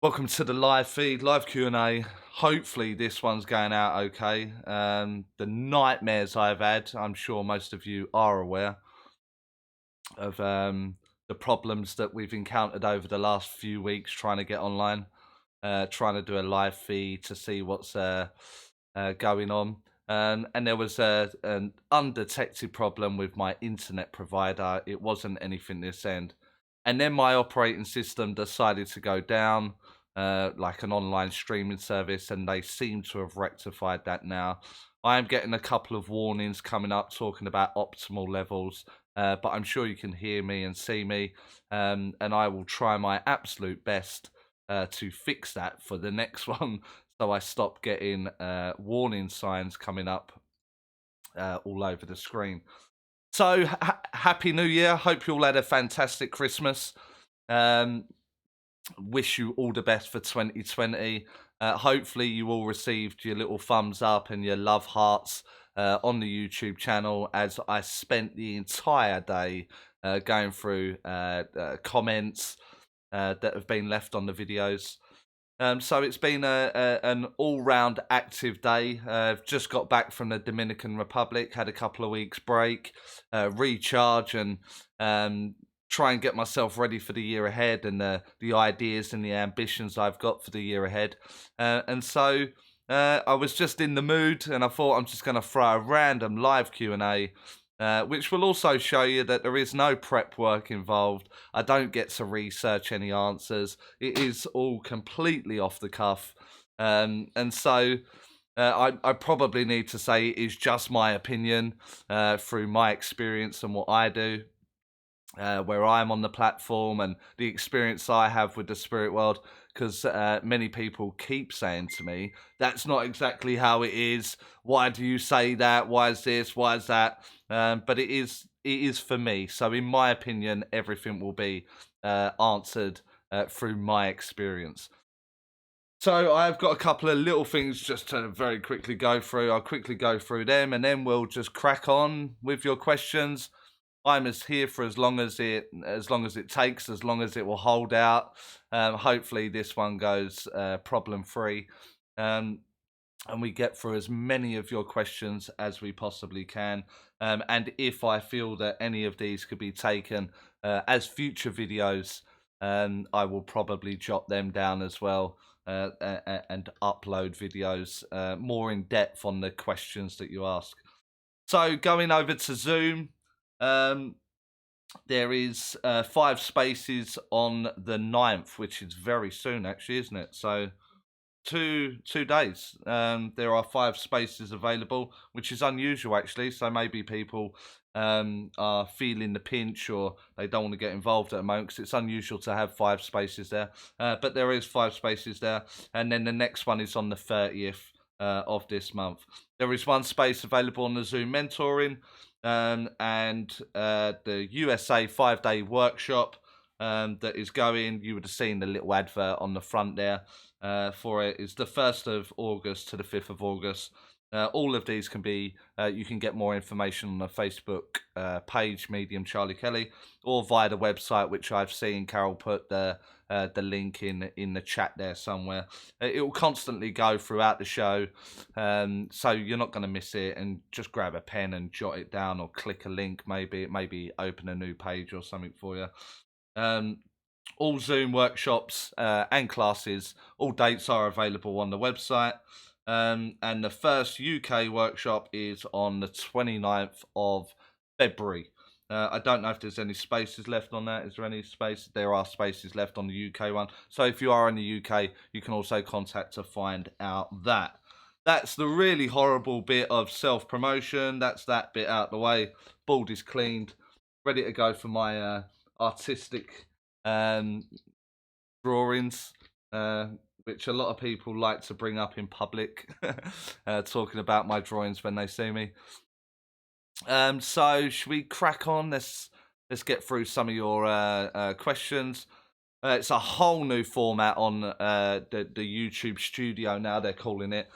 Welcome to the live feed, live Q&A. Hopefully this one's going out okay. The nightmares I've had, I'm sure most of you are aware of the problems that we've encountered over the last few weeks trying to get online, trying to do a live feed to see what's going on. And there was an undetected problem with my internet provider. It wasn't anything this end. And then my operating system decided to go down, like an online streaming service, and they seem to have rectified that now. I am getting a couple of warnings coming up talking about optimal levels, but I'm sure you can hear me and see me, and I will try my absolute best to fix that for the next one, so I stop getting warning signs coming up all over the screen. So happy New Year! Hope you all had a fantastic Christmas. Um, wish you all the best for 2020. Hopefully you all received your little thumbs up and your love hearts on the YouTube channel, as I spent the entire day going through comments that have been left on the videos. So it's been an all-round active day. I've just got back from the Dominican Republic, had a couple of weeks break, recharge, and try and get myself ready for the year ahead, and the ideas and the ambitions I've got for the year ahead. And so I was just in the mood, and I thought I'm just going to throw a random live Q&A, which will also show you that there is no prep work involved. I don't get to research any answers. It is all completely off the cuff. And so I probably need to say it is just my opinion through my experience and what I do. Where I'm on the platform and the experience I have with the spirit world, because many people keep saying to me, that's not exactly how it is. Why do you say that? Why is this? Why is that? But it is for me. So in my opinion, everything will be answered through my experience. So I've got a couple of little things just to very quickly go through. I'll quickly go through them, and then we'll just crack on with your questions. I'm as here for as long as it takes, as long as it will hold out. Hopefully this one goes problem free, and we get through as many of your questions as we possibly can. And if I feel that any of these could be taken as future videos, I will probably jot them down as well, and upload videos more in depth on the questions that you ask. So going over to Zoom, there is 5 spaces on the 9th, which is very soon actually, isn't it? So two days. There are 5 spaces available, which is unusual actually. So maybe people are feeling the pinch, or they don't want to get involved at the moment, because it's unusual to have 5 spaces there. But there is 5 spaces there, and then the next one is on the 30th of this month. There is 1 space available on the Zoom mentoring, and the USA 5-day workshop that is going. You would have seen the little advert on the front there for it. Is the 1st of August to the 5th of August. All of these can be, you can get more information on the Facebook page, Medium Charlie Kelly, or via the website, which I've seen Carol put the link in the chat there somewhere. It will constantly go throughout the show, so you're not going to miss it. And just grab a pen and jot it down, or click a link. Maybe open a new page or something for you. All Zoom workshops and classes, all dates are available on the website. And the first UK workshop is on the 29th of February. I don't know if there's any spaces left on that. Is there any space? There are spaces left on the UK one. So if you are in the UK, you can also contact to find out that. That's the really horrible bit of self-promotion. That's that bit out the way. Board is cleaned. Ready to go for my artistic drawings. Which a lot of people like to bring up in public, talking about my drawings when they see me. So should we crack on? Let's get through some of your questions. It's a whole new format on the YouTube studio now, they're calling it.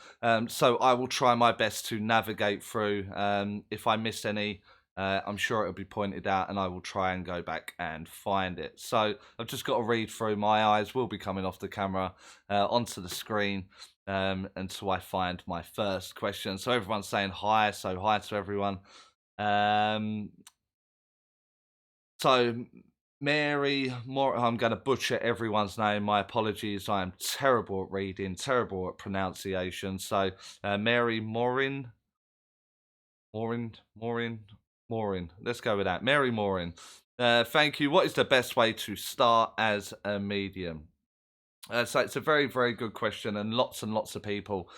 So I will try my best to navigate through. If I miss any, I'm sure it'll be pointed out, and I will try and go back and find it. So I've just got to read through. My eyes will be coming off the camera onto the screen until I find my first question. So everyone's saying hi, so hi to everyone. So Mary, I'm going to butcher everyone's name. My apologies. I am terrible at reading, terrible at pronunciation. So Mary Morin. Let's go with that. Mary Morin. Thank you. What is the best way to start as a medium? So it's a very, very good question, and lots of people,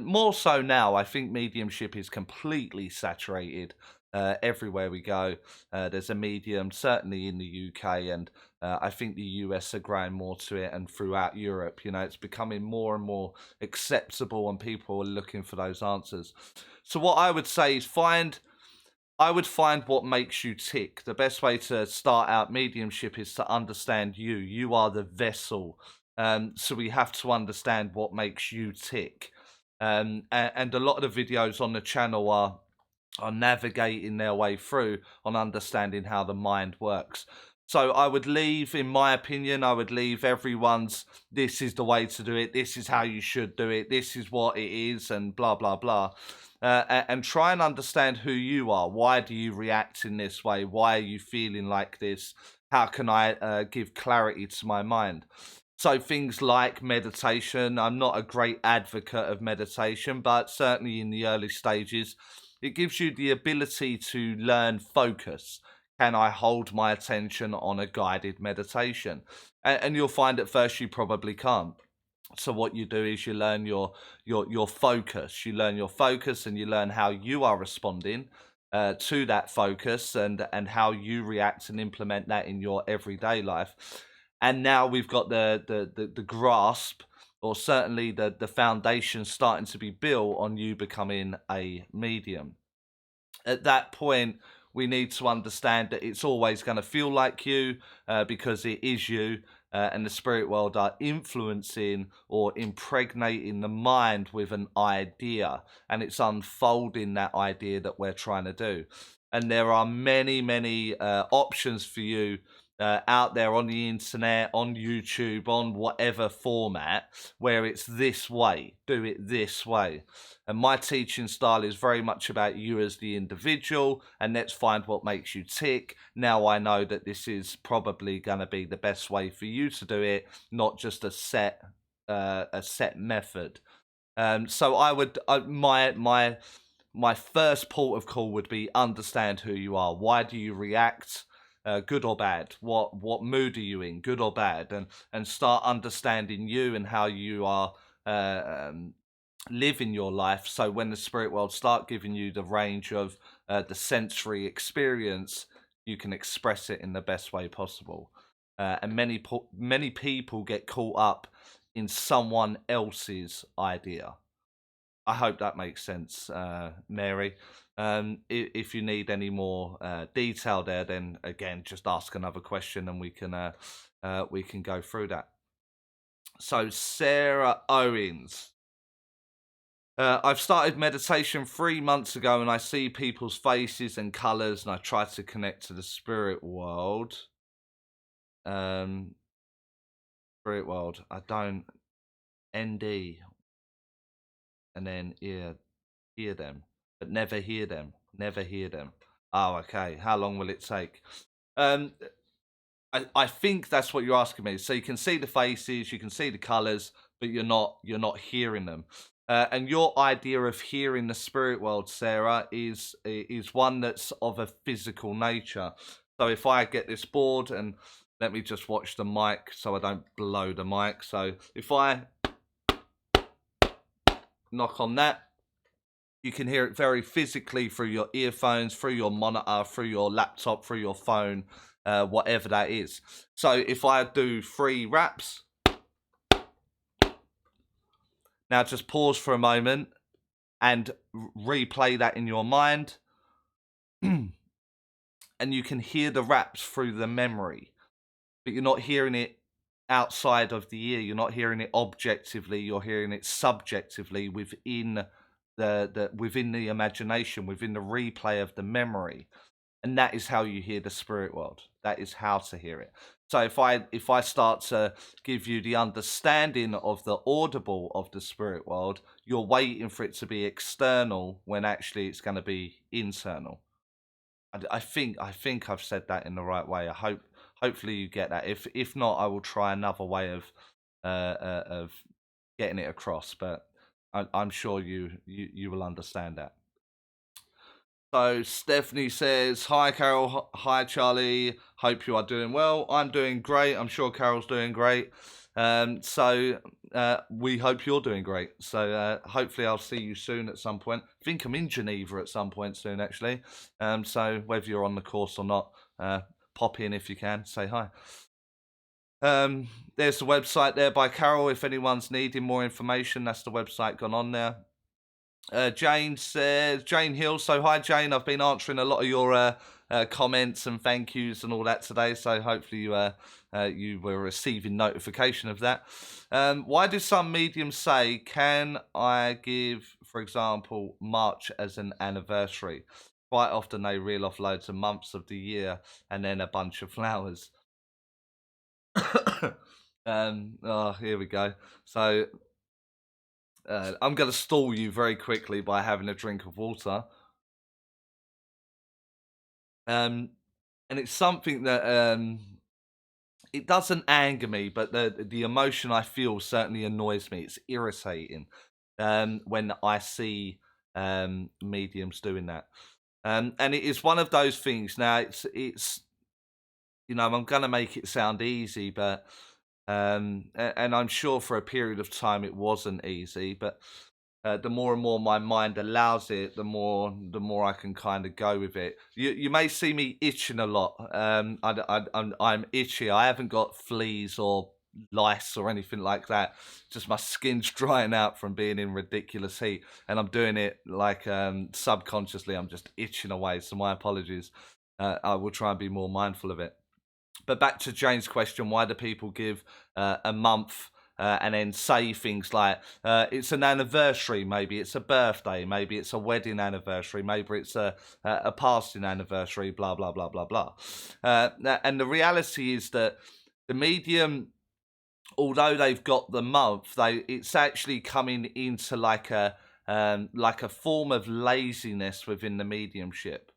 more so now. I think mediumship is completely saturated everywhere we go. There's a medium, certainly in the UK, and I think the US are growing more to it, and throughout Europe, you know, it's becoming more and more acceptable, and people are looking for those answers. So what I would say is I would find what makes you tick. The best way to start out mediumship is to understand you. You are the vessel. So we have to understand what makes you tick. And a lot of the videos on the channel are navigating their way through on understanding how the mind works. So I would leave, in my opinion, I would leave everyone's, this is the way to do it, this is how you should do it, this is what it is, and blah, blah, blah. And try and understand who you are. Why do you react in this way? Why are you feeling like this? How can I give clarity to my mind? So things like meditation, I'm not a great advocate of meditation, but certainly in the early stages, it gives you the ability to learn focus. Can I hold my attention on a guided meditation? And you'll find at first you probably can't. So what you do is you learn your focus. You learn your focus, and you learn how you are responding to that focus, and how you react and implement that in your everyday life. And now we've got the grasp, or certainly the foundation starting to be built on you becoming a medium. At that point, we need to understand that it's always going to feel like you, because it is you, and the spirit world are influencing or impregnating the mind with an idea, and it's unfolding that idea that we're trying to do. And there are many options for you out there on the internet, on YouTube, on whatever format, where it's this way, do it this way. And my teaching style is very much about you as the individual, and let's find what makes you tick. Now I know that this is probably going to be the best way for you to do it, not just a set method. So I would my first port of call would be understand who you are. Why do you react? Good or bad? What mood are you in? Good or bad? And start understanding you and how you are living your life. So when the spirit world start giving you the range of the sensory experience, you can express it in the best way possible. And many people get caught up in someone else's idea. I hope that makes sense, Mary. If you need any more detail there, then again, just ask another question, and we can go through that. So Sarah Owens, I've started meditation 3 months ago, and I see people's faces and colors, and I try to connect to the spirit world. Spirit world. I don't ND, and then hear them, but never hear them. Never hear them. Oh, okay. How long will it take? I think that's what you're asking me. So you can see the faces, you can see the colors, but you're not hearing them. And your idea of hearing the spirit world, Sarah, is one that's of a physical nature. So if I get this board, and let me just watch the mic so I don't blow the mic. So if I knock on that, you can hear it very physically through your earphones, through your monitor, through your laptop, through your phone, whatever that is. So if I do 3 raps, now just pause for a moment and replay that in your mind. And you can hear the raps through the memory, but you're not hearing it outside of the ear. You're not hearing it objectively. You're hearing it subjectively within the within the imagination, within the replay of the memory. And that is how you hear the spirit world. That is how to hear it. So if I start to give you the understanding of the audible of the spirit world, you're waiting for it to be external when actually it's going to be internal. I think I've said that in the right way. Hopefully you get that. If not, I will try another way of getting it across. But I'm sure you will understand that. So Stephanie says, "Hi Carol, hi Charlie. Hope you are doing well. I'm doing great. I'm sure Carol's doing great. We hope you're doing great. So hopefully I'll see you soon at some point. I think I'm in Geneva at some point soon, actually. So whether you're on the course or not, pop in if you can. Say hi." There's the website there by Carol. If anyone's needing more information, that's the website gone on there. Jane says, Jane Hill. So hi Jane, I've been answering a lot of your comments and thank yous and all that today. So hopefully you were receiving notification of that. Why do some mediums say, can I give, for example, March as an anniversary? Quite often they reel off loads of months of the year and then a bunch of flowers. Here we go. So I'm going to stall you very quickly by having a drink of water. And it's something that it doesn't anger me, but the emotion I feel certainly annoys me. It's irritating when I see mediums doing that. And it is one of those things. Now it's I'm going to make it sound easy, but and I'm sure for a period of time it wasn't easy, but the more and more my mind allows it, the more I can kind of go with it. You may see me itching a lot. I'm itchy. I haven't got fleas or lice or anything like that. Just my skin's drying out from being in ridiculous heat, and I'm doing it like subconsciously. I'm just itching away. So my apologies. I will try and be more mindful of it. But back to Jane's question, why do people give a month and then say things like, it's an anniversary, maybe it's a birthday, maybe it's a wedding anniversary, maybe it's a passing anniversary, blah, blah, blah, blah, blah. And the reality is that the medium, although they've got the month, it's actually coming into like a form of laziness within the mediumship.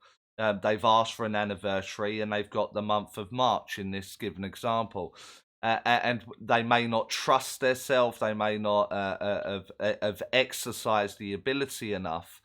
They've asked for an anniversary and they've got the month of March in this given example. And they may not trust themselves, they may not have exercised the ability enough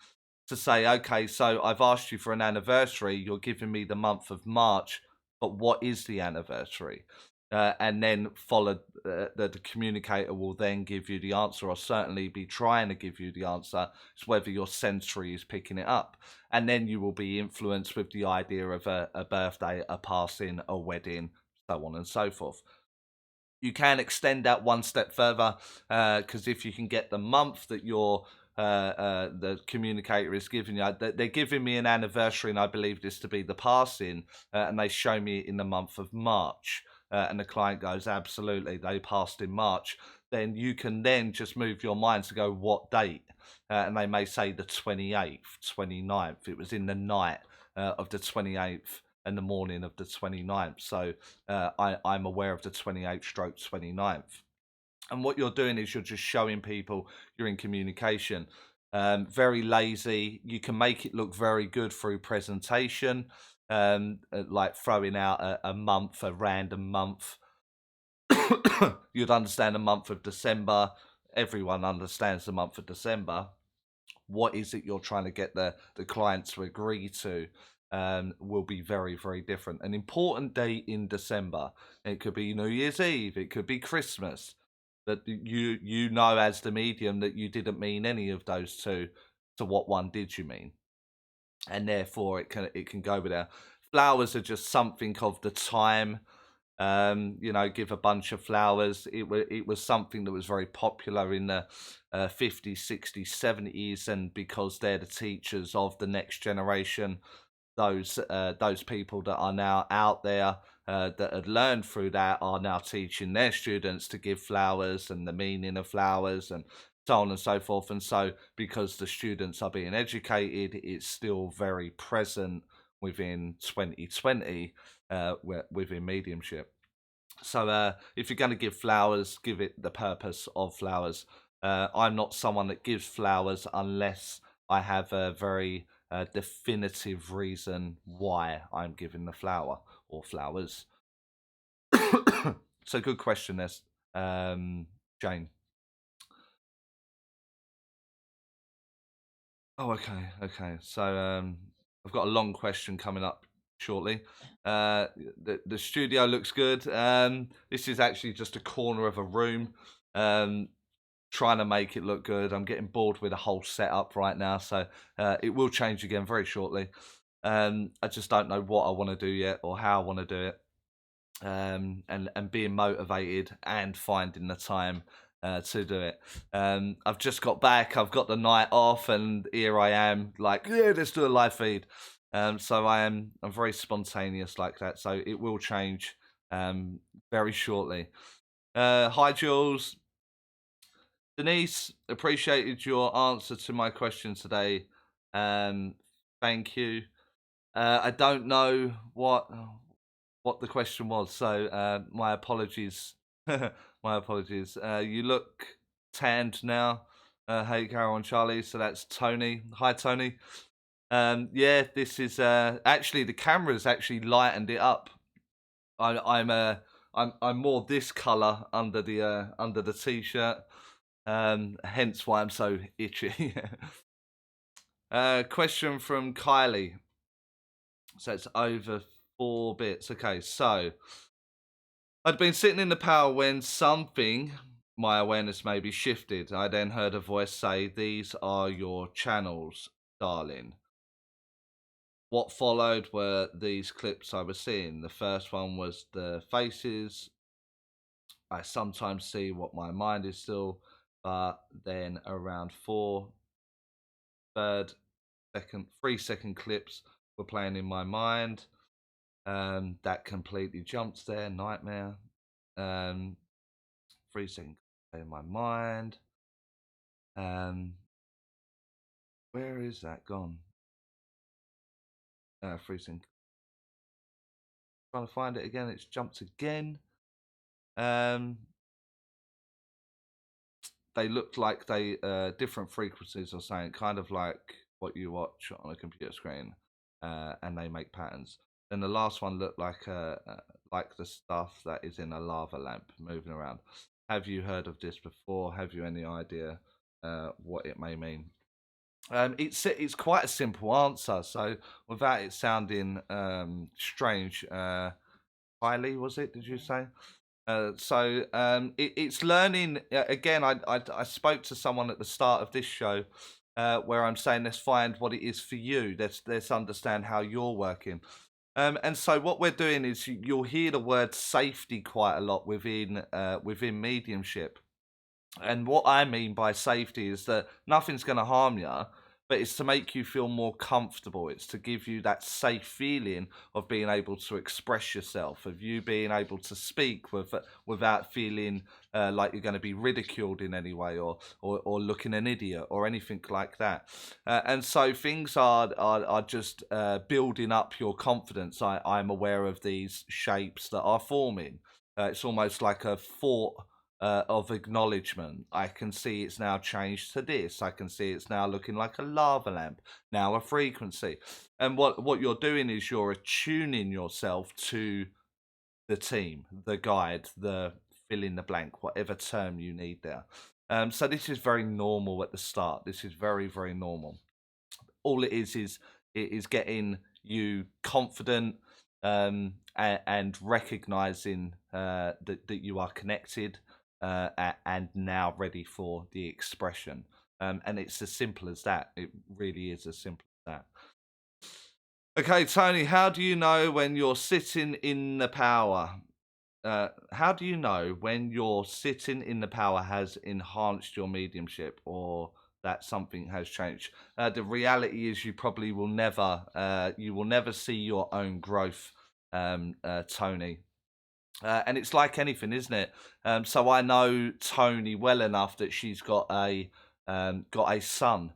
to say, okay, so I've asked you for an anniversary, you're giving me the month of March, but what is the anniversary? And then followed, the communicator will then give you the answer, or certainly be trying to give you the answer. It's whether your sensory is picking it up. And then you will be influenced with the idea of a birthday, a passing, a wedding, so on and so forth. You can extend that one step further, because if you can get the month that the communicator is giving you, they're giving me an anniversary, and I believe this to be the passing, and they show me it in the month of March. And the client goes, absolutely, they passed in March. Then you can then just move your mind to go, what date? And they may say the 28th, 29th. It was in the night of the 28th and the morning of the 29th. So I'm aware of the 28th stroke 29th. And what you're doing is you're just showing people you're in communication. Very lazy. You can make it look very good through presentation. Like throwing out a month, a random month. You'd understand the month of December. Everyone understands the month of December. What is it you're trying to get the client to agree to will be very, very different. An important date in December. It could be New Year's Eve. It could be Christmas. That you know as the medium that you didn't mean any of those two. So what one did you mean? And therefore it can go with that. Flowers are just something of the time. Give a bunch of flowers. It was something that was very popular in the 50s, 60s, 70s, and because they're the teachers of the next generation, those people that are now out there that had learned through that are now teaching their students to give flowers and the meaning of flowers and so on and so forth. And so, because the students are being educated, it's still very present within 2020 within mediumship. So, if you're going to give flowers, give it the purpose of flowers. I'm not someone that gives flowers unless I have a very definitive reason why I'm giving the flower or flowers. So, good question, there, Jane. Oh, okay, okay. So, I've got a long question coming up shortly. The studio looks good. This is actually just a corner of a room. Um, Trying to make it look good. I'm getting bored with the whole setup right now, so it will change again very shortly. I just don't know what I want to do yet or how I want to do it. And being motivated and finding the time to do it. I've just got back. I've got the night off, and here I am, like, yeah, let's do a live feed. So I'm very spontaneous like that. So it will change very shortly. Hi, Jules. Denise, appreciated your answer to my question today. Um, Thank you. I don't know what the question was, so my apologies. My apologies. You look tanned now. Hey, Carol and Charlie. So that's Tony. Hi, Tony. Yeah, this is actually the camera's actually lightened it up. I'm more this color under the t-shirt. Hence why I'm so itchy. Question from Kylie. So it's over 4 bits. Okay, so I'd been sitting in the power when something, my awareness maybe shifted. I then heard a voice say, "These are your channels, darling." What followed were these clips I was seeing. The first one was the faces. I sometimes see what my mind is still, but then around 3 second clips were playing in my mind. That completely jumps there. Nightmare. 3 second in my mind. Where is that gone? 3 second. Trying to find it again. It's jumped again. They looked like they different frequencies or something, kind of like what you watch on a computer screen, and they make patterns. Then the last one looked like the stuff that is in a lava lamp moving around. Have you heard of this before? Have you any idea what it may mean? It's quite a simple answer. So without it sounding strange, Kylie, was it? Did you say? It's learning. Again, I spoke to someone at the start of this show where I'm saying let's find what it is for you. Let's understand how you're working. And so what we're doing is you'll hear the word safety quite a lot within mediumship. And what I mean by safety is that nothing's going to harm you, but it's to make you feel more comfortable. It's to give you that safe feeling of being able to express yourself, of you being able to speak without feeling like you're going to be ridiculed in any way or looking an idiot or anything like that. And so things are just building up your confidence. I'm aware of these shapes that are forming. It's almost like a fort of acknowledgement. I can see it's now changed to this. I can see it's now looking like a lava lamp, now a frequency. And what you're doing is you're attuning yourself to the team, the guide, the fill in the blank, whatever term you need there. So this is very normal at the start. This is very, very normal. All it is getting you confident and recognizing that you are connected and now ready for the expression. And it's as simple as that. It really is as simple as that. Okay, Tony, how do you know when you're sitting in the power? How do you know when you're sitting in the power has enhanced your mediumship or that something has changed? The reality is you probably will never, you will never see your own growth, Tony. And it's like anything, isn't it? So I know Tony well enough that she's got a son,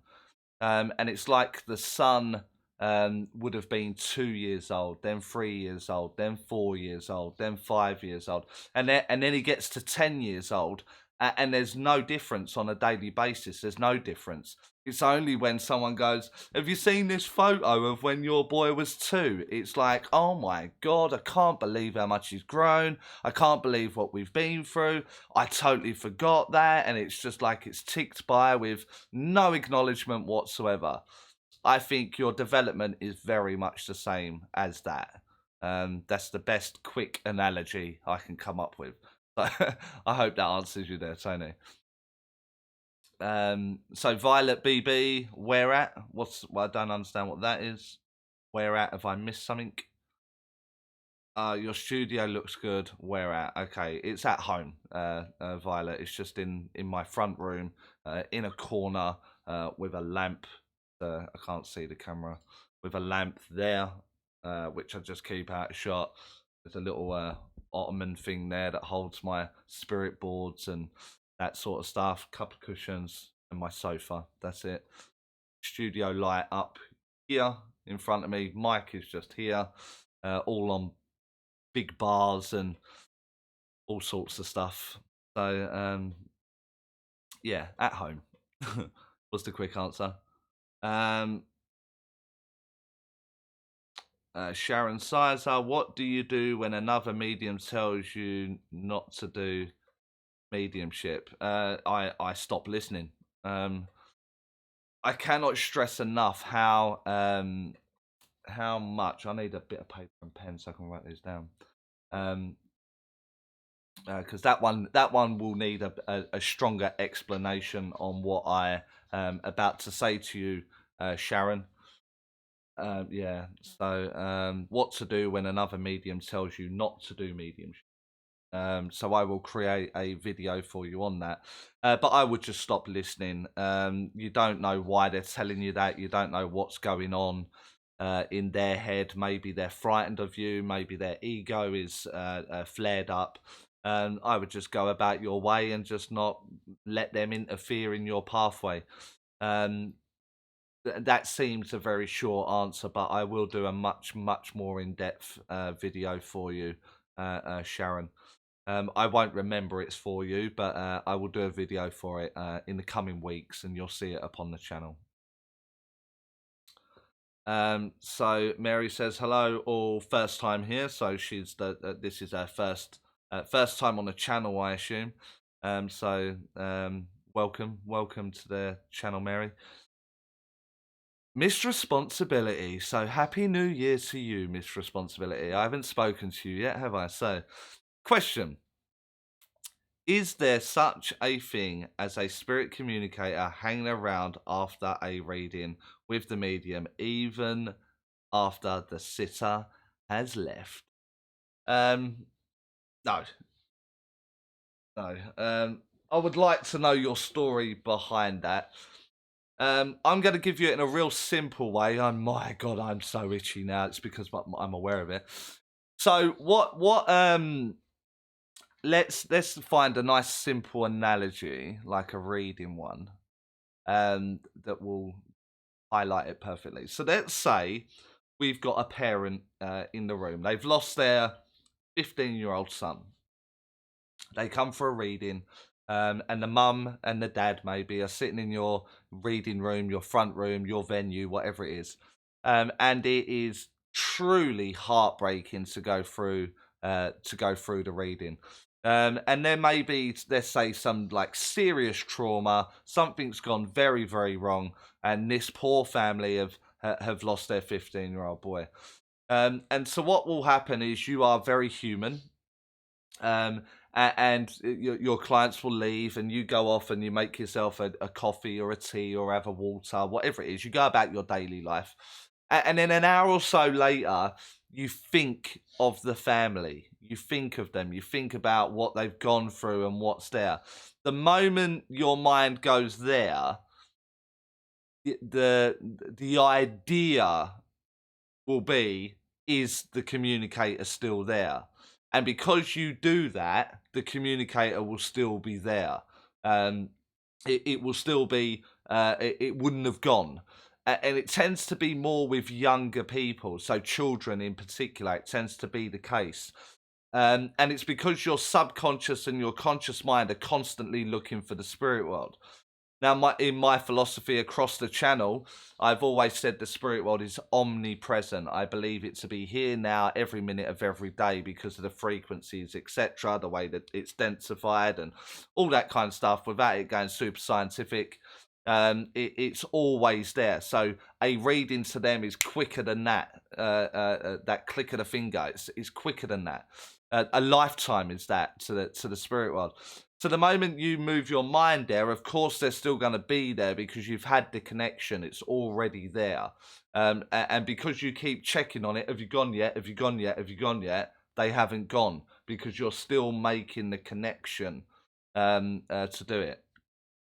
and it's like the son would have been 2 years old, then 3 years old, then 4 years old, then 5 years old, and then he gets to 10 years old, and there's no difference on a daily basis. There's no difference. It's only when someone goes, "Have you seen this photo of when your boy was 2?" It's like, "Oh my God, I can't believe how much he's grown. I can't believe what we've been through. I totally forgot that." And it's just like it's ticked by with no acknowledgement whatsoever. I think your development is very much the same as that. That's the best quick analogy I can come up with. So I hope that answers you there, Tony. So Violet BB, where at? Well, I don't understand what that is. Where at? Have I missed something? Your studio looks good. Where at? Okay, it's at home, Violet. It's just in my front room, in a corner, with a lamp. I can't see the camera. With a lamp there, which I just keep out of shot. There's a little ottoman thing there that holds my spirit boards and that sort of stuff. Couple of cushions and my sofa. That's it. Studio light up here in front of me. Mic is just here, all on big bars and all sorts of stuff. So yeah, at home was the quick answer. Sharon Sizer, what do you do when another medium tells you not to do mediumship? I stop listening. I cannot stress enough how much I need a bit of paper and pen so I can write these down. Because that one will need a stronger explanation on what I am about to say to you, Sharon. Yeah. So, what to do when another medium tells you not to do mediumship? So I will create a video for you on that. But I would just stop listening. You don't know why they're telling you that. You don't know what's going on in their head. Maybe they're frightened of you. Maybe their ego is flared up. I would just go about your way and just not let them interfere in your pathway. That seems a very short answer, but I will do a much more in-depth video for you, Sharon. I won't remember it's for you, but I will do a video for it in the coming weeks, and you'll see it upon the channel. So Mary says hello, all first time here. So she's this is her first time on the channel, I assume. So welcome to the channel, Mary. Miss Responsibility. So happy New Year to you, Miss Responsibility. I haven't spoken to you yet, have I? So, question. Is there such a thing as a spirit communicator hanging around after a reading with the medium, even after the sitter has left? No. No. I would like to know your story behind that. I'm going to give you it in a real simple way. Oh my God, I'm so itchy now. It's because I'm aware of it. So what let's find a nice simple analogy, like a reading one, that will highlight it perfectly. So let's say we've got a parent in the room. They've lost their 15-year-old son. They come for a reading, and the mum and the dad maybe are sitting in your reading room, your front room, your venue, whatever it is, and it is truly heartbreaking to go through the reading. And there may be, let's say, some like serious trauma. Something's gone very, very wrong, and this poor family have lost their 15-year-old boy. And so what will happen is you are very human. And your clients will leave, and you go off and you make yourself a coffee or a tea or have a water, whatever it is. You go about your daily life, and then an hour or so later, you think of the family. You think of them. You think about what they've gone through and what's there. The moment your mind goes there, the idea will be: is the communicator still there? And because you do that, the communicator will still be there. It will still be, it wouldn't have gone. And it tends to be more with younger people, so children in particular, it tends to be the case. And it's because your subconscious and your conscious mind are constantly looking for the spirit world. Now, in my philosophy across the channel, I've always said the spirit world is omnipresent. I believe it to be here now, every minute of every day, because of the frequencies, etc., the way that it's densified and all that kind of stuff. Without it going super scientific, it's always there. So a reading to them is quicker than that. That click of the finger, it's quicker than that. A lifetime is that to the spirit world. So the moment you move your mind there, of course, they're still going to be there because you've had the connection. It's already there. And because you keep checking on it, have you gone yet? Have you gone yet? Have you gone yet? They haven't gone because you're still making the connection to do it.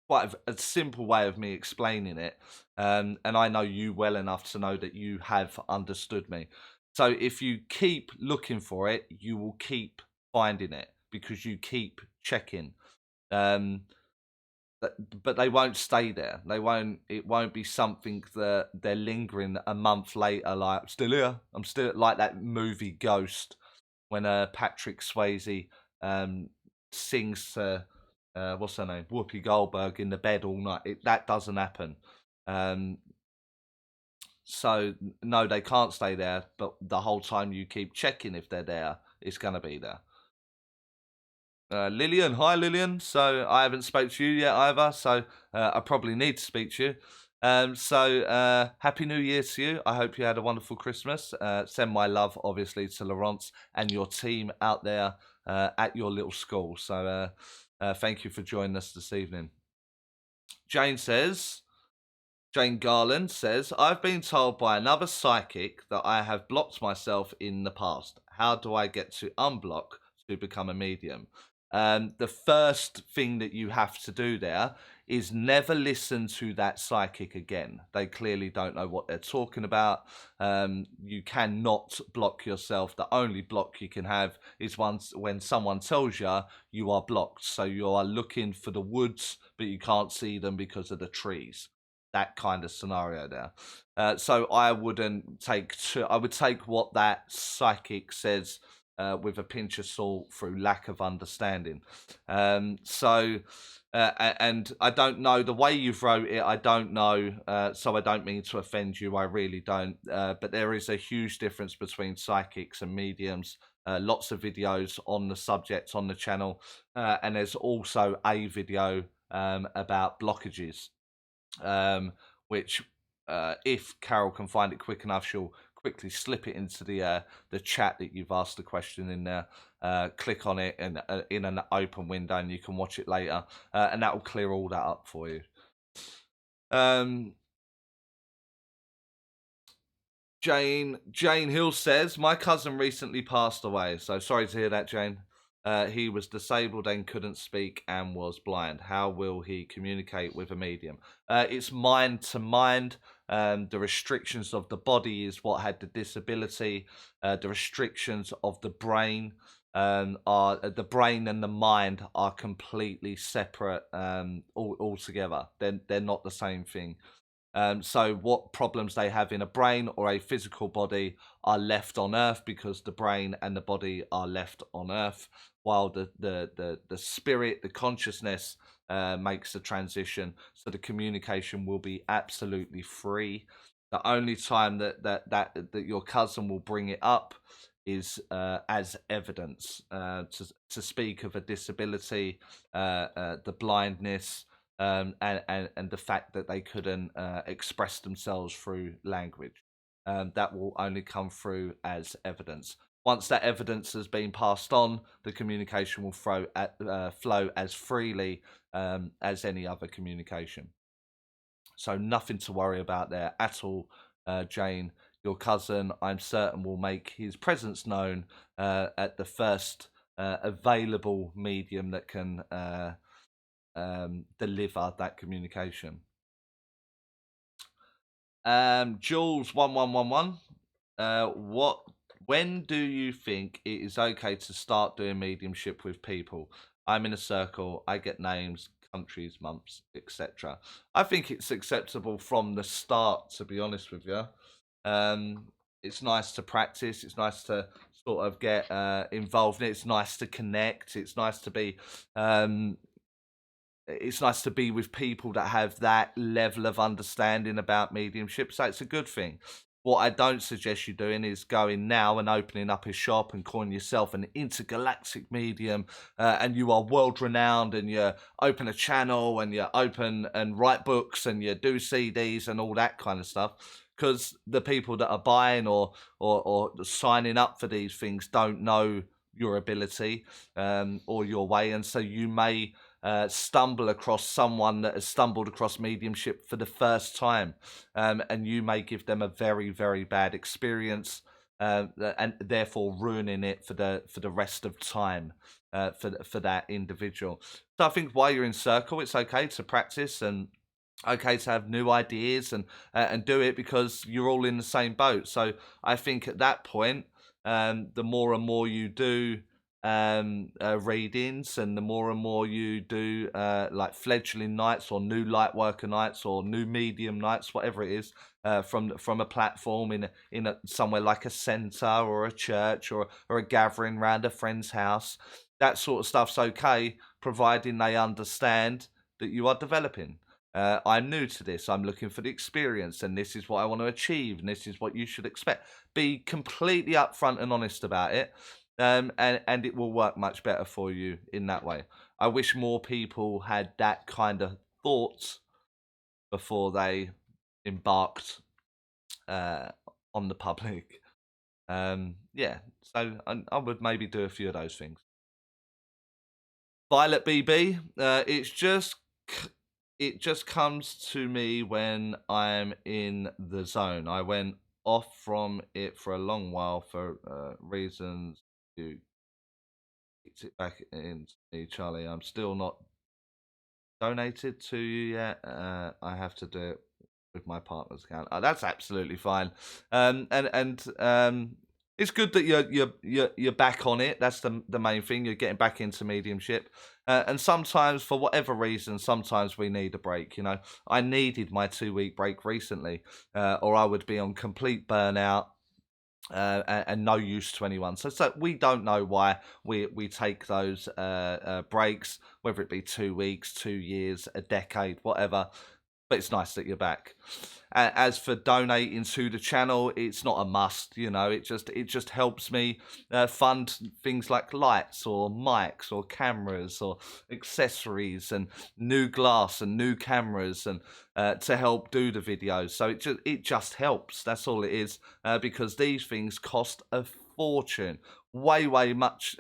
Quite a simple way of me explaining it. And I know you well enough to know that you have understood me. So if you keep looking for it, you will keep finding it because you keep checking. Um, but they won't stay there. They won't. It won't be something that they're lingering a month later. Like, I'm still here. I'm still like that movie Ghost when Patrick Swayze sings to what's her name, Whoopi Goldberg in the bed all night. That doesn't happen. Um, so no, they can't stay there. But the whole time you keep checking if they're there, it's gonna be there. Lillian, hi Lillian. So I haven't spoke to you yet either, so I probably need to speak to you. So Happy New Year to you. I hope you had a wonderful Christmas. Send my love, obviously, to Laurence and your team out there at your little school. So thank you for joining us this evening. Jane Garland says, I've been told by another psychic that I have blocked myself in the past. How do I get to unblock to become a medium? The first thing that you have to do there is never listen to that psychic again. They clearly don't know what they're talking about. You cannot block yourself. The only block you can have is when someone tells you you are blocked. So you are looking for the woods, but you can't see them because of the trees. That kind of scenario there. So I wouldn't take I would take what that psychic says with a pinch of salt through lack of understanding. And I don't know the way you've wrote it. I don't know, so I don't mean to offend you. I really don't. But there is a huge difference between psychics and mediums. Lots of videos on the subject on the channel, and there's also a video about blockages, which if Carol can find it quick enough, she'll quickly slip it into the chat that you've asked the question in there. Click on it and in an open window, and you can watch it later, and that will clear all that up for you. Jane Hill says, my cousin recently passed away. So sorry to hear that, Jane. He was disabled and couldn't speak and was blind. How will he communicate with a medium? It's mind to mind. The restrictions of the body is what had the disability. The restrictions of the brain are the brain and the mind are completely separate altogether. They're not the same thing. So what problems they have in a brain or a physical body are left on Earth because the brain and the body are left on Earth, while the spirit, the consciousness makes the transition. So the communication will be absolutely free. The only time that your cousin will bring it up is as evidence to speak of a disability, the blindness, and the fact that they couldn't express themselves through language. That will only come through as evidence. Once that evidence has been passed on, the communication will flow as freely as any other communication. So nothing to worry about there at all, Jane. Your cousin, I'm certain, will make his presence known at the first available medium that can deliver that communication. Jules 1111, When do you think it is okay to start doing mediumship with people? I'm in a circle, I get names, countries, months, etc. I think it's acceptable from the start, to be honest with you. Um, it's nice to practice, it's nice to sort of get involved in it, it's nice to connect, um, it's nice to be with people that have that level of understanding about mediumship. So it's a good thing. What I don't suggest you doing is going now and opening up a shop and calling yourself an intergalactic medium, and you are world renowned, and you open a channel and you open and write books and you do CDs and all that kind of stuff. Because the people that are buying or signing up for these things don't know your ability or your way, and so you may stumble across someone that has stumbled across mediumship for the first time, and you may give them a very, very bad experience, and therefore ruining it for the rest of time for that individual. So I think while you're in circle, it's okay to practice and okay to have new ideas and do it because you're all in the same boat. So I think at that point, the more and more you do readings, and the more and more you do like fledgling nights or new light worker nights or new medium nights, whatever it is, from a platform in a somewhere like a center or a church or a gathering around a friend's house, that sort of stuff's okay, providing they understand that you are developing. I'm new to this. I'm looking for the experience, and this is what I want to achieve, and this is what you should expect. Be completely upfront and honest about it, and it will work much better for you in that way. I wish more people had that kind of thoughts before they embarked uh, on the public. Yeah, so I would maybe do a few of those things. Violet BB, it just comes to me when I'm in the zone. I went off from it for a long while for reasons you kicked it back into me, Charlie. I'm still not donated to you yet. I have to do it with my partner's account. That's absolutely fine. And it's good that you're back on it. That's the main thing. You're getting back into mediumship. And sometimes, for whatever reason, sometimes we need a break. You know, I needed my 2 week break recently, or I would be on complete burnout. And no use to anyone. So we don't know why we take those breaks, whether it be 2 weeks, 2 years, a decade, whatever. But it's nice that you're back. As for donating to the channel, it's not a must. You know, it just helps me fund things like lights or mics or cameras or accessories and new glass and new cameras, and to help do the videos. So it just helps. That's all it is. Because these things cost a fortune, way much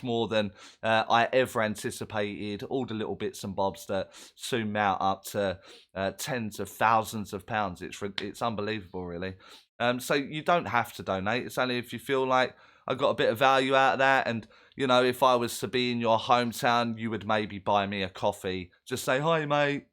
more than I ever anticipated. All the little bits and bobs that soon mount up to tens of thousands of pounds. It's unbelievable, really. So you don't have to donate. It's only if you feel like I got a bit of value out of that, and you know, if I was to be in your hometown, you would maybe buy me a coffee. Just say, hi, mate.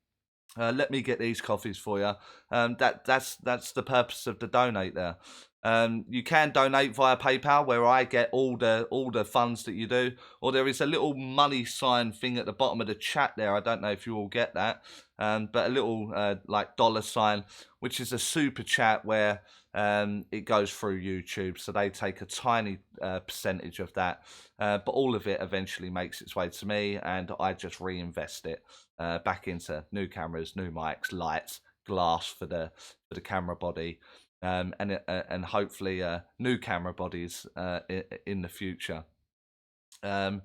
Let me get these coffees for you. That's the purpose of the donate there. You can donate via PayPal, where I get all the funds that you do, or there is a little money sign thing at the bottom of the chat there. I don't know if you all get that, but a little like dollar sign, which is a super chat where it goes through YouTube, so they take a tiny percentage of that, but all of it eventually makes its way to me, and I just reinvest it back into new cameras, new mics, lights, glass for the camera body, and hopefully new camera bodies in the future. So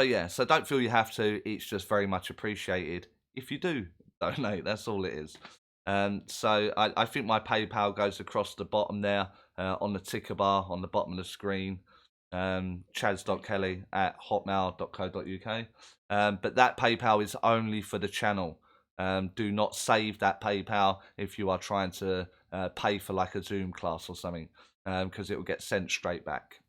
yeah, so don't feel you have to. It's just very much appreciated if you do donate. That's all it is. So I think my PayPal goes across the bottom there on the ticker bar on the bottom of the screen. Chaz.kelly at hotmail.co.uk. But that PayPal is only for the channel. Do not save that PayPal if you are trying to pay for like a Zoom class or something, because it will get sent straight back.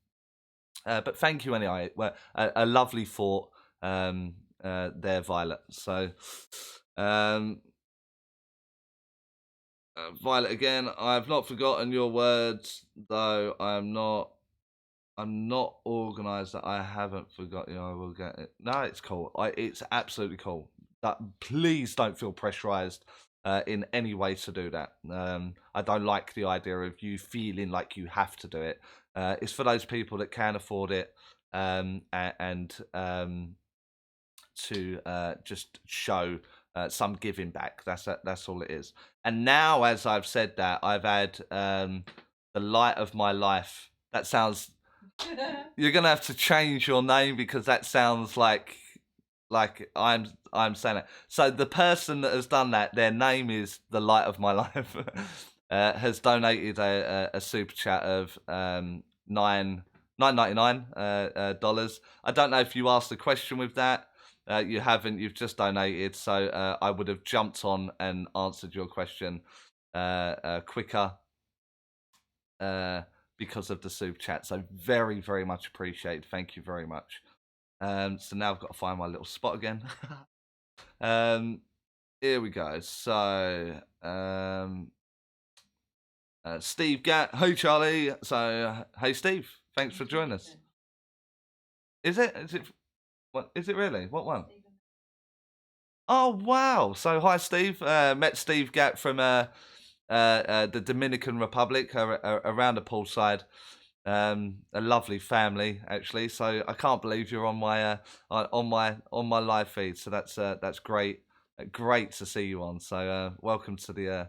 But thank you anyway. Well, a lovely thought there, Violet. So, Violet again. I have not forgotten your words, though. I'm not organised. That I haven't forgotten. I will get it. No, it's cool. It's absolutely cool. That please don't feel pressurised in any way to do that. I don't like the idea of you feeling like you have to do it. It's for those people that can afford it, and to just show some giving back. That's all it is. And now, as I've said that, I've had the light of my life. That sounds. You're gonna have to change your name because that sounds like I'm saying it. So the person that has done that, their name is the light of my life, has donated a super chat of $9.99 dollars. I don't know if you asked a question with that. You haven't. You've just donated, so I would have jumped on and answered your question quicker because of the super chat. So very, very much appreciated. Thank you very much. So now I've got to find my little spot again. Here we go. So Steve Gatt, hey Charlie. So hey Steve, thanks for joining us. Is it? What is it really? What one? Oh wow! So hi Steve. Met Steve Gatt from the Dominican Republic, around the poolside. A lovely family actually. So I can't believe you're on my live feed. So that's great. Great to see you on. So welcome to the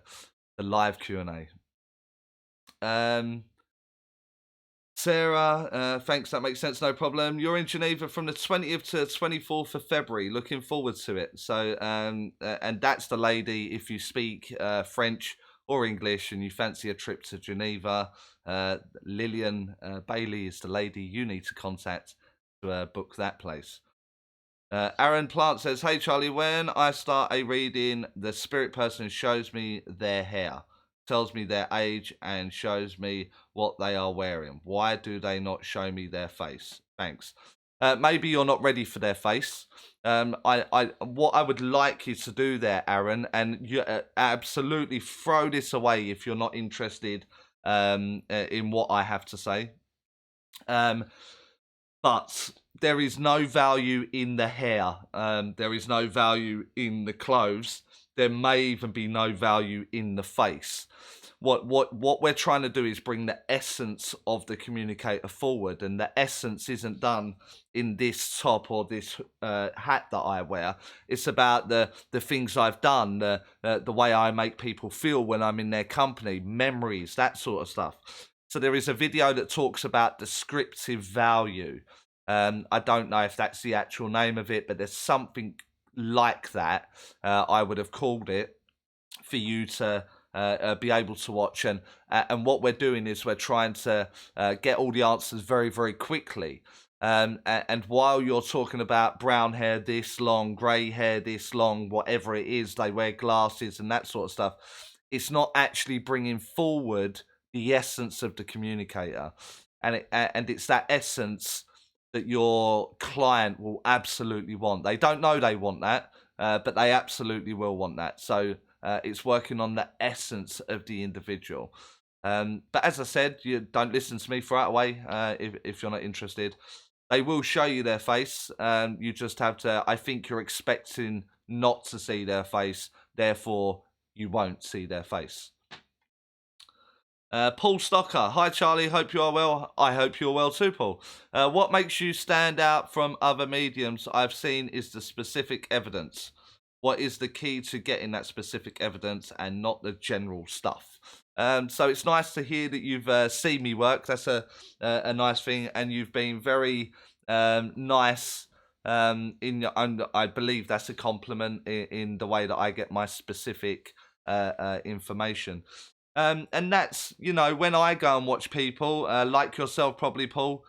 live Q&A. Sarah, thanks. That makes sense. No problem. You're in Geneva from the 20th to 24th of February. Looking forward to it. So, and that's the lady. If you speak French or English and you fancy a trip to Geneva, Lillian Bailey is the lady you need to contact to book that place. Aaron Plant says, hey Charlie, when I start a reading, the spirit person shows me their hair, tells me their age, and shows me what they are wearing. Why do they not show me their face? Thanks. Maybe you're not ready for their face. What I would like you to do there, Aaron, and you absolutely throw this away if you're not interested in what I have to say. But there is no value in the hair. There is no value in the clothes. There may even be no value in the face. What we're trying to do is bring the essence of the communicator forward, and the essence isn't done in this top or this hat that I wear. It's about the things I've done, the way I make people feel when I'm in their company, memories, that sort of stuff. So there is a video that talks about descriptive value. I don't know if that's the actual name of it, but there's something like that. I would have called it for you to be able to watch. And what we're doing is we're trying to get all the answers very, very quickly. And while you're talking about brown hair this long, grey hair this long, whatever it is, they wear glasses and that sort of stuff, it's not actually bringing forward the essence of the communicator. And it's that essence that your client will absolutely want. They don't know they want that, but they absolutely will want that. So it's working on the essence of the individual. But as I said, you don't listen to me, throw it away if you're not interested. They will show you their face. You just have to, I think you're expecting not to see their face, therefore you won't see their face. Paul Stocker, hi Charlie, hope you are well. I hope you're well too, Paul. What makes you stand out from other mediums I've seen is the specific evidence. What is the key to getting that specific evidence and not the general stuff? So it's nice to hear that you've seen me work. That's a nice thing, and you've been very nice in your own. I believe that's a compliment in the way that I get my specific information. And that's, you know, when I go and watch people, like yourself probably, Paul,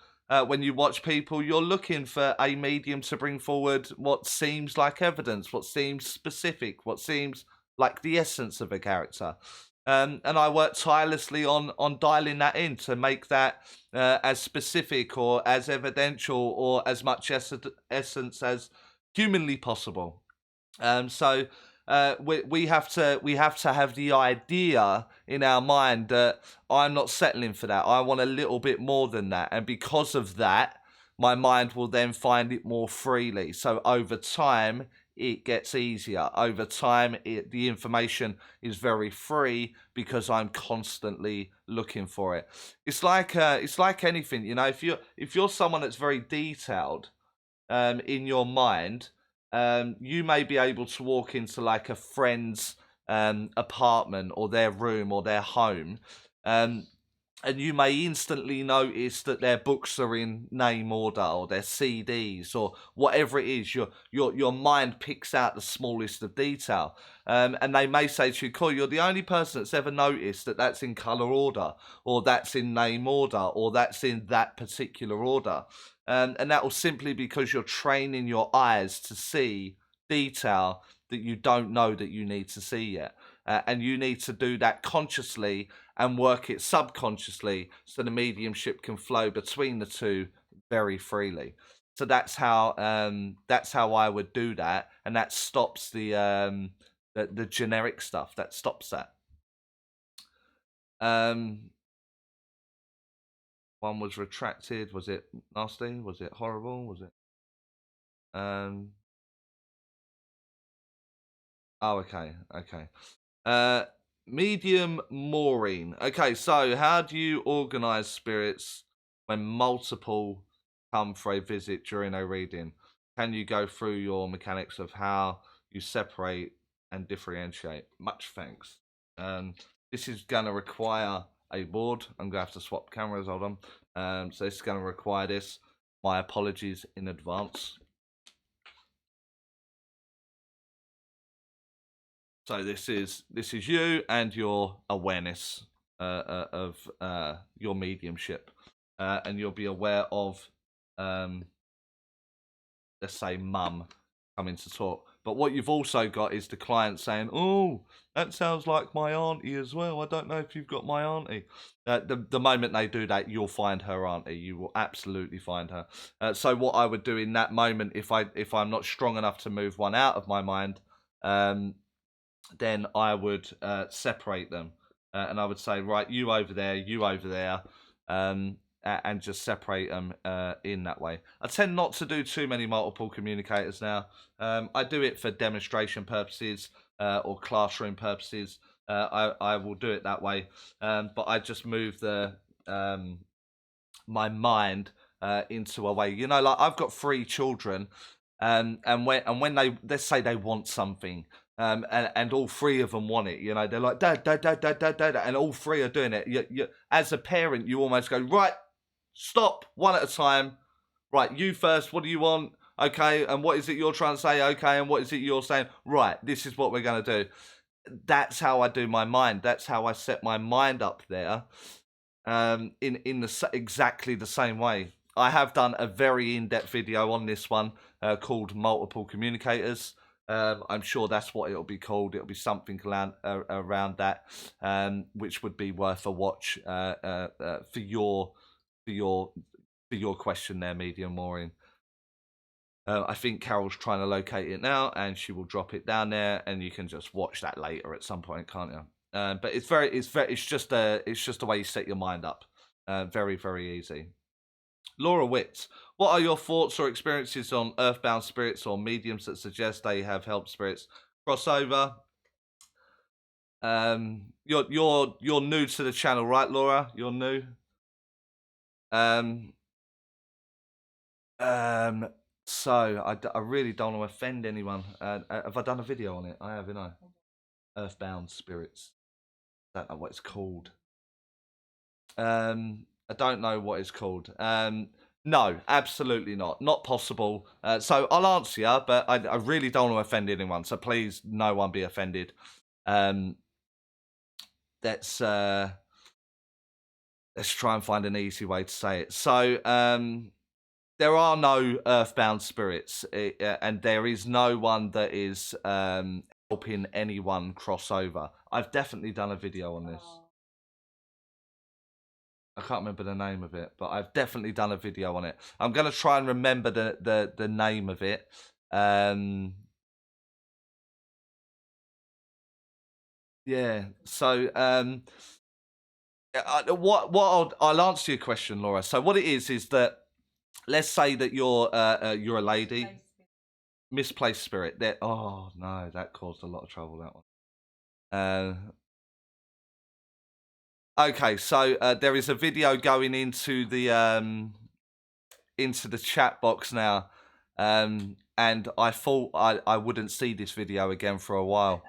when you watch people, you're looking for a medium to bring forward what seems like evidence, what seems specific, what seems like the essence of a character. And I work tirelessly on dialing that in to make that as specific or as evidential or as much essence as humanly possible. So we have to have the idea in our mind that I'm not settling for that. I want a little bit more than that, and because of that, my mind will then find it more freely. So over time, it gets easier. Over time, the information is very free because I'm constantly looking for it. It's like anything, you know. If you're someone that's very detailed in your mind, you may be able to walk into like a friend's apartment or their room or their home, um, and you may instantly notice that their books are in name order or their CDs or whatever it is. Your mind picks out the smallest of detail, and they may say to you, "Cool, you're the only person that's ever noticed that that's in color order, or that's in name order, or that's in that particular order." And that will simply because you're training your eyes to see detail that you don't know that you need to see yet. And you need to do that consciously and work it subconsciously so the mediumship can flow between the two very freely. So that's how I would do that, and that stops the generic stuff. That stops that. One was retracted. Was it nasty? Was it horrible? Was it? Oh, okay, okay. Uh, Medium Maureen. Okay, so how do you organize spirits when multiple come for a visit during a reading? Can you go through your mechanics of how you separate and differentiate? Much thanks. This is going to require a board. I'm going to have to swap cameras. Hold on. So this is going to require this. My apologies in advance. So this is you and your awareness of your mediumship, and you'll be aware of, let's say, mum coming to talk. But what you've also got is the client saying, "Oh, that sounds like my auntie as well. I don't know if you've got my auntie." The moment they do that, you'll find her auntie. You will absolutely find her. So what I would do in that moment, if I'm not strong enough to move one out of my mind, then I would separate them, and I would say, right, you over there, and just separate them in that way. I tend not to do too many multiple communicators now. I do it for demonstration purposes or classroom purposes. I will do it that way, but I just move the my mind into a way. You know, like I've got 3 children, and when they, let's say they want something, and all 3 of them want it. You know, they're like, dad, dad, dad, dad, dad, dad, and all 3 are doing it. As a parent, you almost go, right, stop, one at a time. Right, you first. What do you want? Okay, and what is it you're trying to say? Okay, and what is it you're saying? Right, this is what we're going to do. That's how I do my mind. That's how I set my mind up there. In exactly the same way. I have done a very in-depth video on this one called Multiple Communicators. I'm sure that's what it'll be called. It'll be something around that, which would be worth a watch for your question there, Medium Maureen. I think Carol's trying to locate it now, and she will drop it down there, and you can just watch that later at some point, can't you? But it's just a way you set your mind up. Very, very easy. Laura Witt, what are your thoughts or experiences on earthbound spirits or mediums that suggest they have helped spirits cross over? You're new to the channel, right, Laura? You're new. So I really don't want to offend anyone. Have I done a video on it? I have, haven't I? Earthbound spirits. I don't know what it's called. I don't know what it's called. No, absolutely not. Not possible. So I'll answer you, but I really don't want to offend anyone. So please, no one be offended. Let's try and find an easy way to say it. So there are no earthbound spirits, and there is no one that is helping anyone cross over. I've definitely done a video on this. I can't remember the name of it, but I've definitely done a video on it. I'm going to try and remember the name of it. Yeah. So, I'll answer your question, Laura. So what it is that, let's say that you're a lady, misplaced spirit. That, oh no, that caused a lot of trouble. That one. Okay, so there is a video going into the chat box now, and I thought I wouldn't see this video again for a while,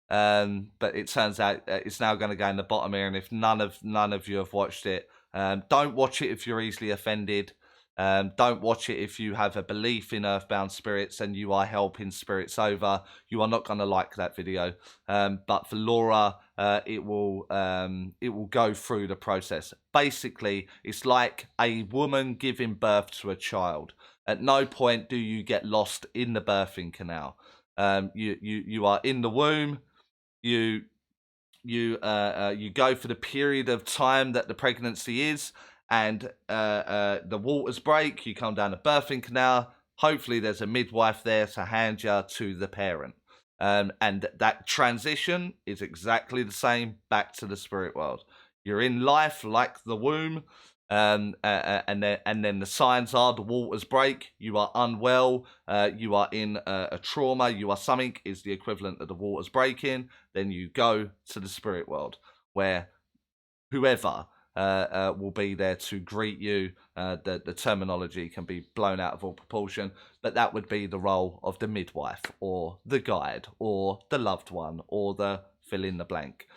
but it turns out it's now going to go in the bottom here. And if none of you have watched it, don't watch it if you're easily offended. Don't watch it if you have a belief in earthbound spirits and you are helping spirits over. You are not going to like that video. But for Laura, it will go through the process. Basically, it's like a woman giving birth to a child. At no point do you get lost in the birthing canal. You are in the womb. You you go for the period of time that the pregnancy is, and the waters break. You come down the birthing canal. Hopefully, there's a midwife there to hand you to the parent. And that transition is exactly the same back to the spirit world. You're in life like the womb, and then the signs are the waters break. You are unwell. You are in a trauma. You are something is the equivalent of the waters breaking. Then you go to the spirit world, where whoever will be there to greet you. The terminology can be blown out of all proportion, but that would be the role of the midwife or the guide or the loved one or the fill in the blank.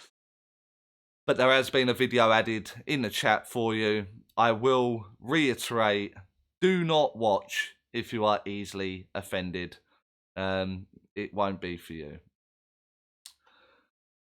But there has been a video added in the chat for you. I will reiterate, do not watch if you are easily offended. It won't be for you.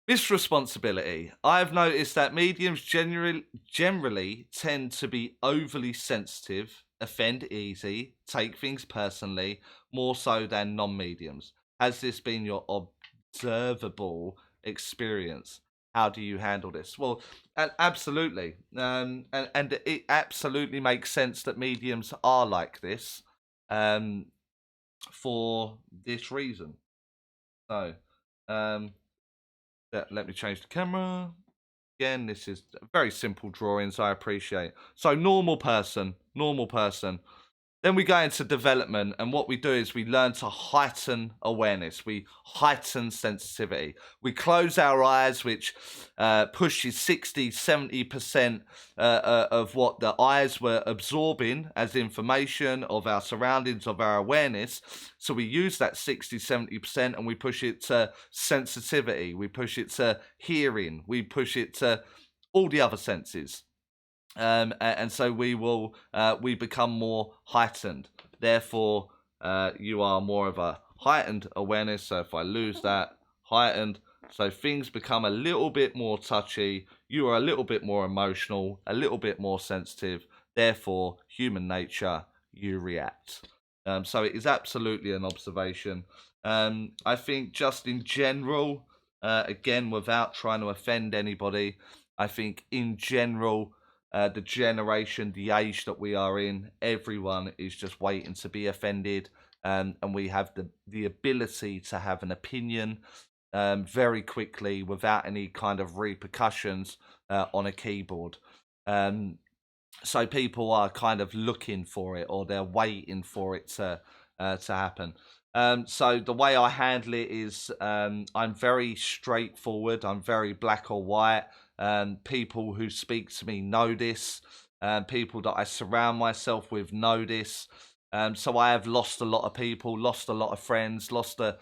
Misresponsibility. I've noticed that mediums generally tend to be overly sensitive, offend easy, take things personally, more so than non-mediums. Has this been your observable experience? How do you handle this? Well, absolutely. And it absolutely makes sense that mediums are like this, for this reason. So, let me change the camera. Again, this is very simple drawings, I appreciate. So normal person. Then we go into development, and what we do is we learn to heighten awareness. We heighten sensitivity. We close our eyes, which pushes 60-70% of what the eyes were absorbing as information of our surroundings, of our awareness. So we use that 60-70% and we push it to sensitivity. We push it to hearing. We push it to all the other senses. And so we become more heightened. Therefore, you are more of a heightened awareness. So if I lose that, heightened, so things become a little bit more touchy. You are a little bit more emotional, a little bit more sensitive. Therefore, human nature, you react. So it is absolutely an observation. I think just in general, again, without trying to offend anybody, I think in general, the generation, the age that we are in, everyone is just waiting to be offended, and we have the ability to have an opinion very quickly without any kind of repercussions on a keyboard. So people are kind of looking for it, or they're waiting for it to happen. So the way I handle it is I'm very straightforward. I'm very black or white. People who speak to me know this. People that I surround myself with know this. So I have lost a lot of people, lost a lot of friends, lost a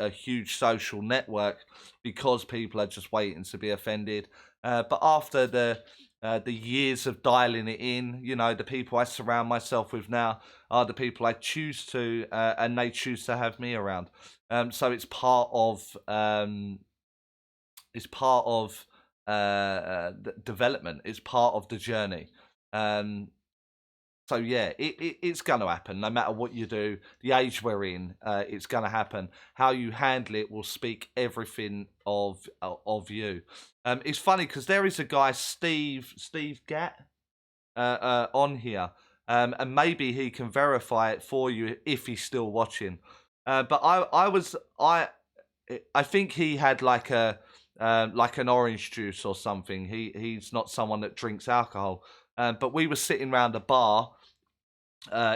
huge social network because people are just waiting to be offended. But after the years of dialing it in, you know, the people I surround myself with now are the people I choose to, and they choose to have me around. So it's part of development. It's part of the journey. So yeah, it's going to happen no matter what you do. The age we're in, it's going to happen. How you handle it will speak everything of you. It's funny because there is a guy, Steve Gatt, on here, and maybe he can verify it for you if he's still watching. But I think he had like like an orange juice or something. He's not someone that drinks alcohol. But we were sitting around a bar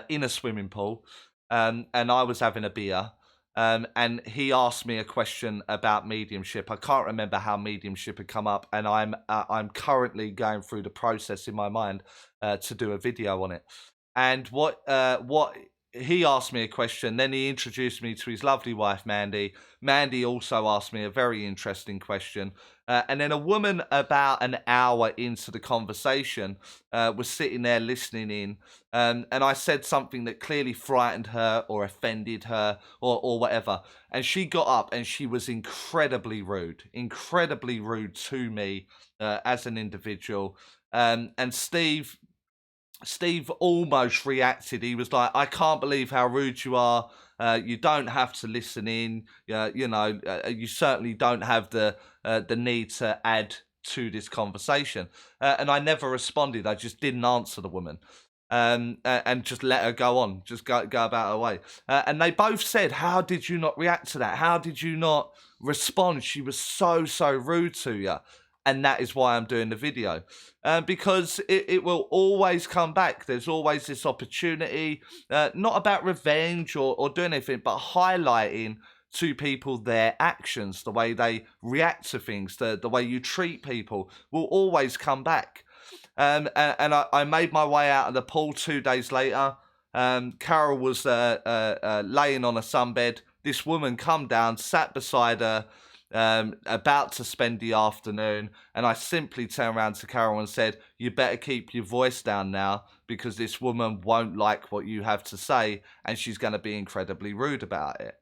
in a swimming pool, and I was having a beer. And he asked me a question about mediumship. I can't remember how mediumship had come up, and I'm currently going through the process in my mind to do a video on it. And what he asked me a question, then he introduced me to his lovely wife Mandy. Mandy also asked me a very interesting question, and then a woman about an hour into the conversation was sitting there listening in, and I said something that clearly frightened her or offended her or whatever. And she got up and she was incredibly rude to me as an individual. And Steve almost reacted. He was like, "I can't believe how rude you are. You don't have to listen in. You certainly don't have the need to add to this conversation." And I never responded. I just didn't answer the woman, and just let her go on, just go about her way. And they both said, "How did you not react to that? How did you not respond? She was so rude to you." And that is why I'm doing the video, because it will always come back. There's always this opportunity, not about revenge or doing anything, but highlighting to people their actions, the way they react to things, the way you treat people will always come back. And I made my way out of the pool 2 days later. Carol was laying on a sunbed. This woman come down, sat beside her, about to spend the afternoon, and I simply turned around to Carol and said, "You better keep your voice down now, because this woman won't like what you have to say, and she's going to be incredibly rude about it."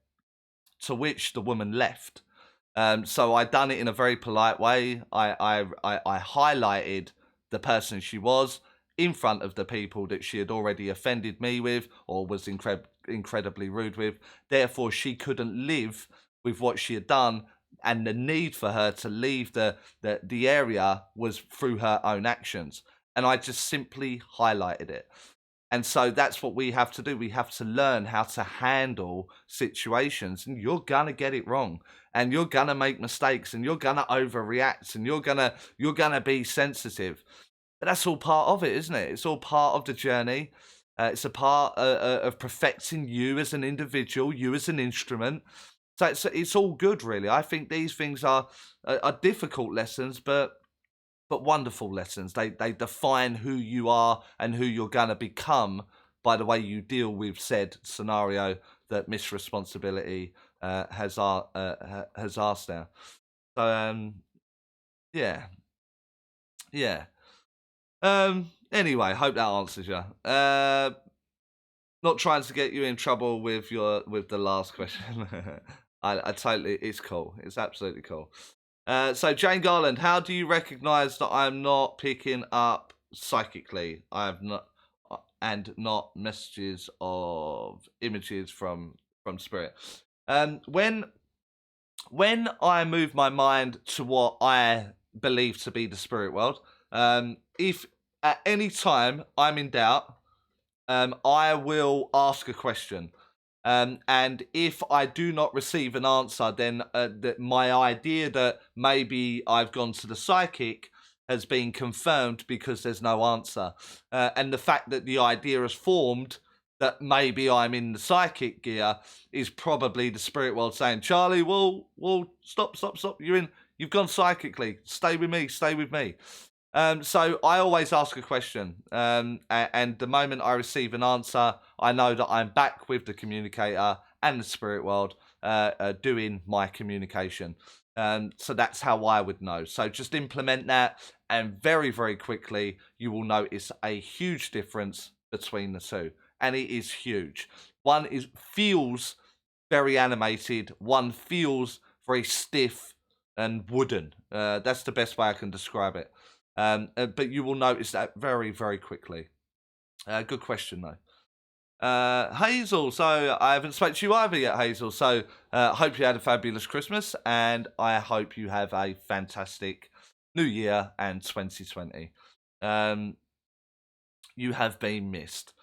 To which the woman left. So I done it in a very polite way. I highlighted the person she was in front of the people that she had already offended me with or was incredibly rude with. Therefore, she couldn't live with what she had done, and the need for her to leave the area was through her own actions. And I just simply highlighted it. And so that's what we have to do. We have to learn how to handle situations. And you're going to get it wrong. And you're going to make mistakes. And you're going to overreact. And you're gonna be sensitive. But that's all part of it, isn't it? It's all part of the journey. It's a part of perfecting you as an individual, you as an instrument. So it's all good, really. I think these things are difficult lessons, but wonderful lessons. They define who you are and who you're going to become by the way you deal with said scenario that Miss Responsibility has asked now. So yeah. Anyway, hope that answers you. Not trying to get you in trouble with the last question. I totally, it's cool. It's absolutely cool. So Jane Garland, how do you recognise that I'm not picking up psychically? I have not, and not messages of images from spirit. When I move my mind to what I believe to be the spirit world, if at any time I'm in doubt, I will ask a question. And if I do not receive an answer, then my idea that maybe I've gone to the psychic has been confirmed because there's no answer. And the fact that the idea has formed that maybe I'm in the psychic gear is probably the spirit world saying, "Charlie, well, stop. You've gone psychically. Stay with me. So I always ask a question, and the moment I receive an answer, I know that I'm back with the communicator and the spirit world doing my communication. So that's how I would know. So just implement that, and very, very quickly, you will notice a huge difference between the two. And it is huge. One feels very animated. One feels very stiff and wooden. That's the best way I can describe it. But you will notice that very, very quickly. Good question, though. Hazel, so I haven't spoken to you either yet, Hazel. So hope you had a fabulous Christmas, and I hope you have a fantastic New Year and 2020. You have been missed.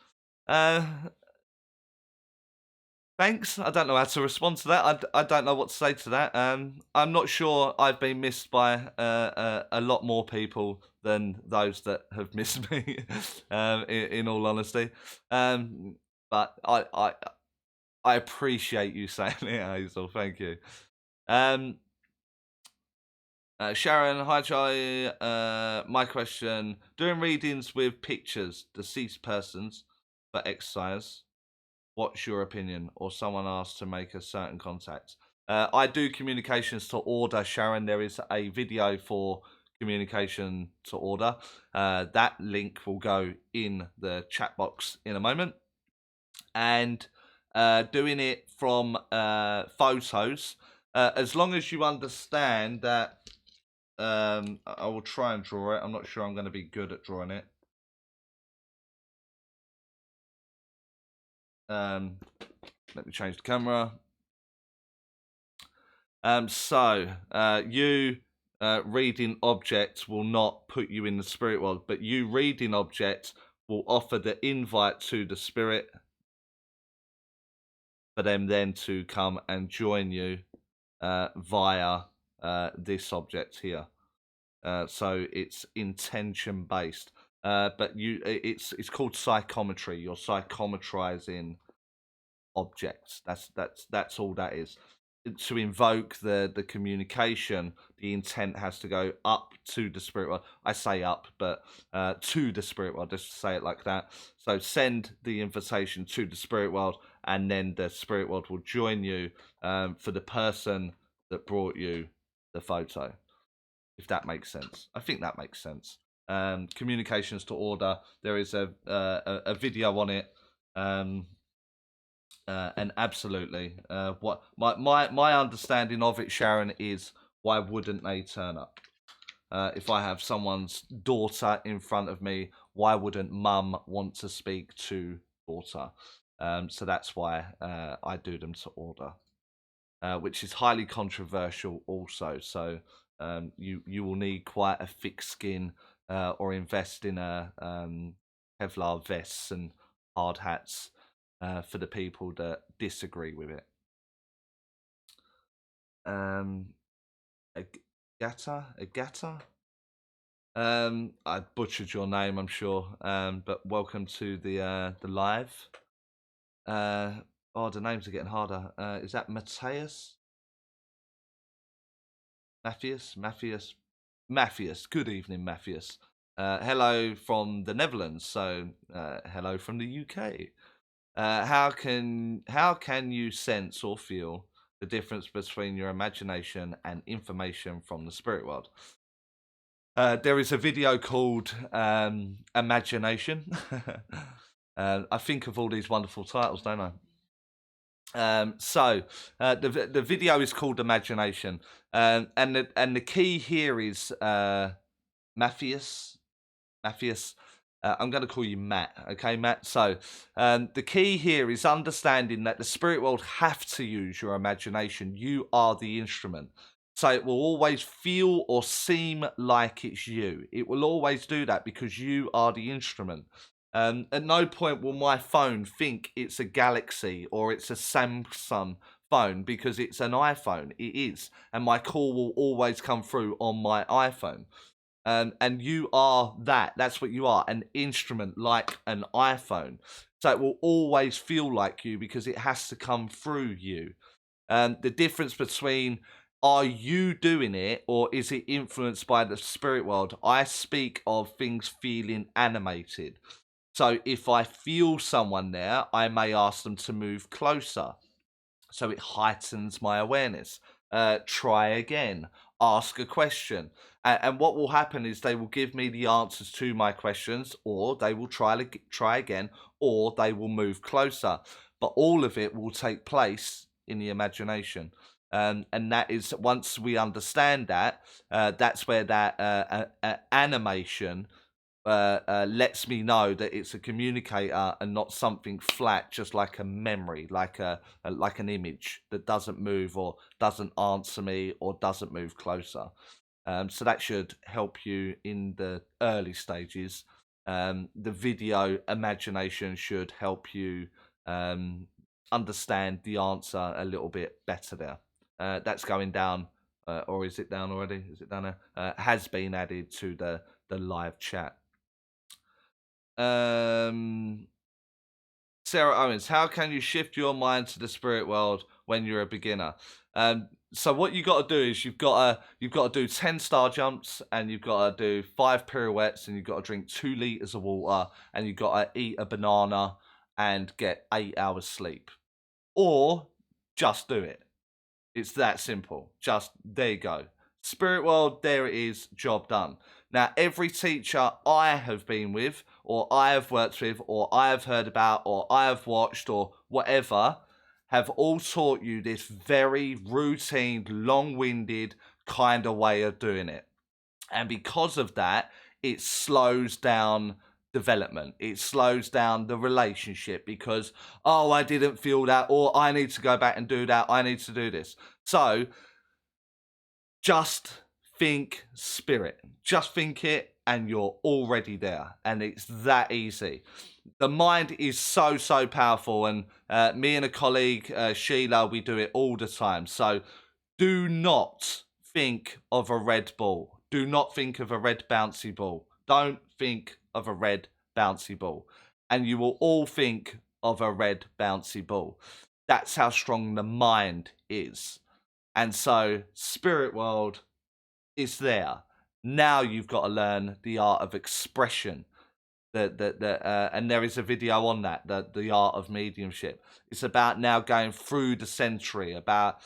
Thanks. I don't know how to respond to that. I don't know what to say to that. I'm not sure I've been missed by a lot more people than those that have missed me. In all honesty, but I appreciate you saying it, Hazel. Thank you. Sharon, hi Charlie. My question: doing readings with pictures, deceased persons, for exercise. What's your opinion? Or someone asked to make a certain contact. I do communications to order, Sharon. There is a video for communication to order. That link will go in the chat box in a moment. And doing it from photos, as long as you understand that, I will try and draw it. I'm not sure I'm going to be good at drawing it. Let me change the camera. You reading objects will not put you in the spirit world, but you reading objects will offer the invite to the spirit for them then to come and join you via this object here. So it's intention based, but it's called psychometry. You're psychometrizing objects. That's all that is. To invoke the communication, the intent has to go up to the spirit world. I say up, but to the spirit world, just to say it like that. So send the invitation to the spirit world, and then the spirit world will join you for the person that brought you the photo. If that makes sense. I think that makes sense. Communications to order. There is a video on it. And absolutely, what my understanding of it, Sharon, is why wouldn't they turn up? If I have someone's daughter in front of me, why wouldn't mum want to speak to daughter? So that's why I do them to order, which is highly controversial also. So you will need quite a thick skin or invest in a Kevlar vests and hard hats for the people that disagree with it. Agata. I butchered your name, I'm sure. But welcome to the live. The names are getting harder. Is that Matthias? Matthias. Good evening, Matthias. Hello from the Netherlands. So hello from the UK. How can you sense or feel the difference between your imagination and information from the spirit world? There is a video called Imagination. I think of all these wonderful titles, don't I? The video is called Imagination, and the key here is Matthias. I'm going to call you Matt, okay, Matt? So the key here is understanding that the spirit world have to use your imagination. You are the instrument. So it will always feel or seem like it's you. It will always do that because you are the instrument. At no point will my phone think it's a Galaxy or it's a Samsung phone because it's an iPhone. It is. And my call will always come through on my iPhone. And you are that. That's what you are, an instrument like an iPhone. So it will always feel like you because it has to come through you. The difference between are you doing it or is it influenced by the spirit world? I speak of things feeling animated. So if I feel someone there, I may ask them to move closer. So it heightens my awareness. Try again, ask a question. And what will happen is they will give me the answers to my questions, or they will try again, or they will move closer. But all of it will take place in the imagination. And that is, once we understand that, that's where that animation lets me know that it's a communicator and not something flat, just like a memory, like an image that doesn't move or doesn't answer me or doesn't move closer. So that should help you in the early stages. The video imagination should help you understand the answer a little bit better there. That's going down, or is it down already? Is it down there? Has been added to the live chat. Sarah Owens, how can you shift your mind to the spirit world when you're a beginner? So what you got to do is you've got to do 10 star jumps, and you've got to do 5 pirouettes, and you've got to drink 2 liters of water, and you've got to eat a banana and get 8 hours sleep, or just do it. It's that simple. Just, there you go. Spirit world, there it is, job done. Now, every teacher I have been with, or I have worked with, or I have heard about, or I have watched, or whatever, have all taught you this very routine, long-winded kind of way of doing it. And because of that, it slows down development. It slows down the relationship because, oh, I didn't feel that, or I need to go back and do that. I need to do this. So just think spirit. Just think it, and you're already there. And it's that easy. The mind is so, so powerful. And me and a colleague, Sheila, we do it all the time. So do not think of a red ball. Do not think of a red bouncy ball. Don't think of a red bouncy ball. And you will all think of a red bouncy ball. That's how strong the mind is. And so spirit world is there. Now you've got to learn the art of expression. And there is a video on that, the art of mediumship. It's about now going through the century, about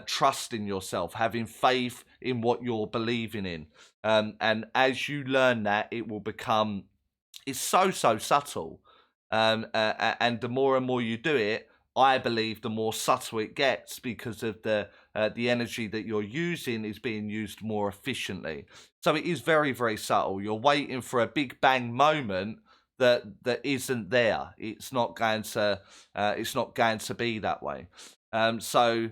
trusting yourself, having faith in what you're believing in. And as you learn that, it will become, it's so, so subtle. And the more and more you do it, I believe the more subtle it gets, because of the energy that you're using is being used more efficiently. So it is very, very subtle. You're waiting for a big bang moment that isn't there. It's not going to be that way. So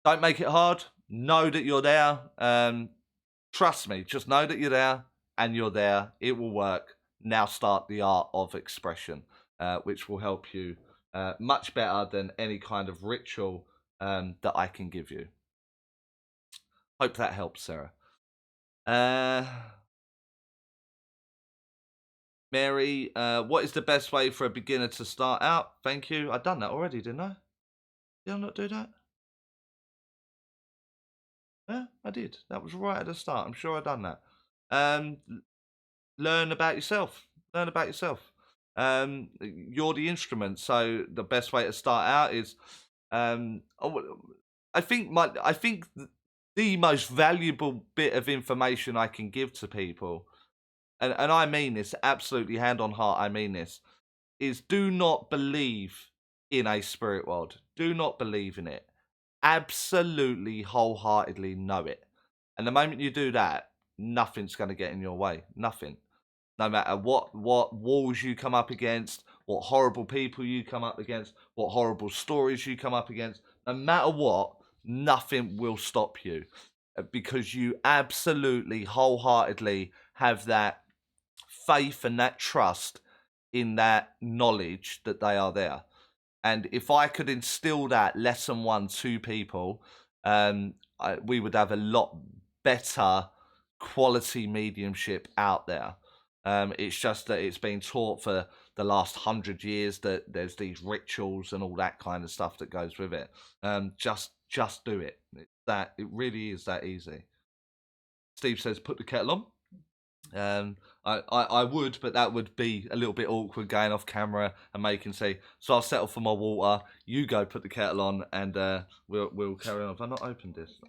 don't make it hard. Know that you're there. Trust me. Just know that you're there, and you're there. It will work. Now start the art of expression, which will help you much better than any kind of ritual that I can give you. Hope that helps, Sarah. Mary, what is the best way for a beginner to start out? Thank you. I've done that already, didn't I? Did I not do that? Yeah, I did. That was right at the start. I'm sure I've done that. Learn about yourself. Learn about yourself. You're the instrument, so the best way to start out is, I think the most valuable bit of information I can give to people, and I mean this absolutely hand on heart, I mean this, is do not believe in a spirit world. Do not believe in it. Absolutely wholeheartedly know it. And the moment you do that, nothing's going to get in your way. Nothing. No matter what walls you come up against, what horrible people you come up against, what horrible stories you come up against, no matter what, nothing will stop you, because you absolutely wholeheartedly have that faith and that trust in that knowledge that they are there. And if I could instill that lesson 1 to people, we would have a lot better quality mediumship out there. It's just that it's been taught for the last 100 years that there's these rituals and all that kind of stuff that goes with it. Just do it. It really is that easy. Steve says, put the kettle on. I would, but that would be a little bit awkward going off camera and making say. So I'll settle for my water. You go put the kettle on, and we'll carry on. Have I not opened this?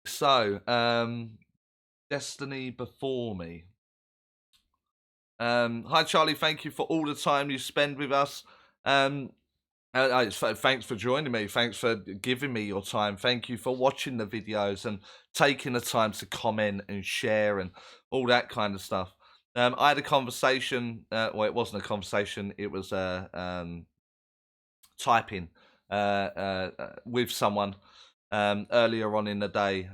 So, Destiny Before Me. Hi Charlie, thank you for all the time you spend with us. Thanks for joining me. Thanks for giving me your time. Thank you for watching the videos and taking the time to comment and share and all that kind of stuff. I had a conversation. Well, it wasn't a conversation. It was typing with someone earlier on in the day.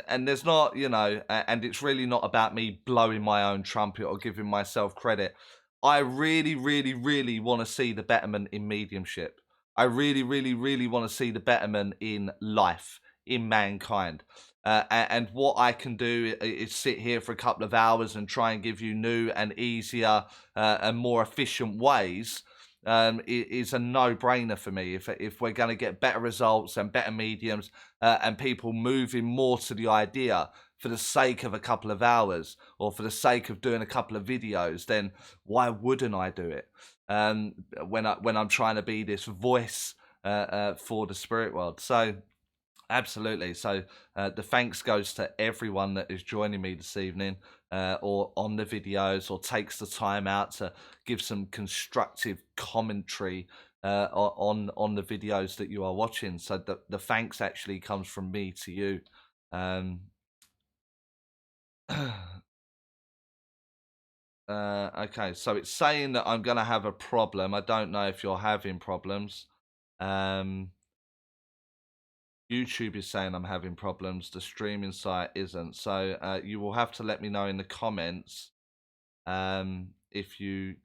and there's not, you know, and it's really not about me blowing my own trumpet or giving myself credit. I really, really, really want to see the betterment in mediumship. I really, really, really want to see the betterment in life, in mankind. And what I can do is sit here for a couple of hours and try and give you new and easier and more efficient ways. Is a no-brainer for me. If we're going to get better results and better mediums, and people moving more to the idea for the sake of a couple of hours or for the sake of doing a couple of videos, then why wouldn't I do it? When I'm trying to be this voice for the spirit world. So absolutely. So the thanks goes to everyone that is joining me this evening, or on the videos, or takes the time out to give some constructive commentary on the videos that you are watching. So the thanks actually comes from me to you. Okay, so it's saying that I'm going to have a problem. I don't know if you're having problems. YouTube is saying I'm having problems. The streaming site isn't. So you will have to let me know in the comments if you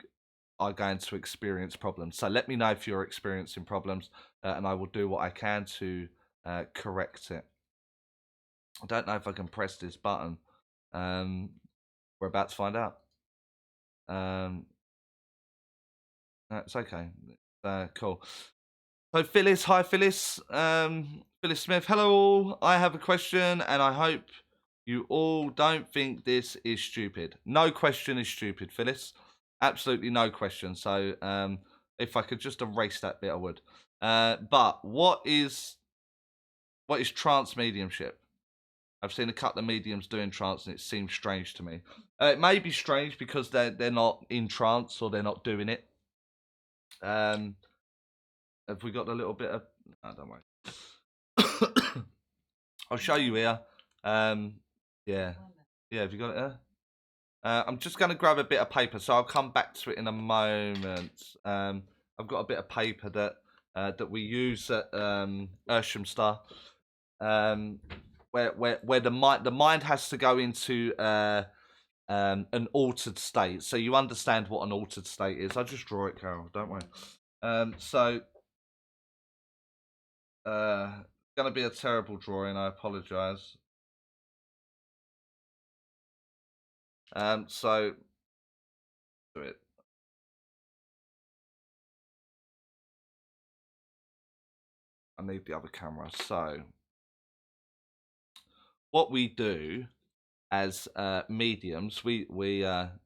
are going to experience problems. So let me know if you're experiencing problems, and I will do what I can to correct it. I don't know if I can press this button. We're about to find out. It's okay. Cool. So Phyllis, hi Phyllis. Phyllis Smith, hello all. I have a question, and I hope you all don't think this is stupid. No question is stupid, Phyllis. Absolutely no question. So if I could just erase that bit, I would. But what is trance mediumship? I've seen a couple of mediums doing trance, and it seems strange to me. It may be strange because they're not in trance or they're not doing it. Have we got a little bit of? No, don't worry. I'll show you here. Yeah. Have you got it there? I'm just going to grab a bit of paper, so I'll come back to it in a moment. I've got a bit of paper that we use at Urshamstar, where the mind has to go into an altered state. So you understand what an altered state is. I'll just draw it, Carol. Don't worry. So going to be a terrible drawing. I apologise. So do it. I need the other camera. So what we do as mediums, we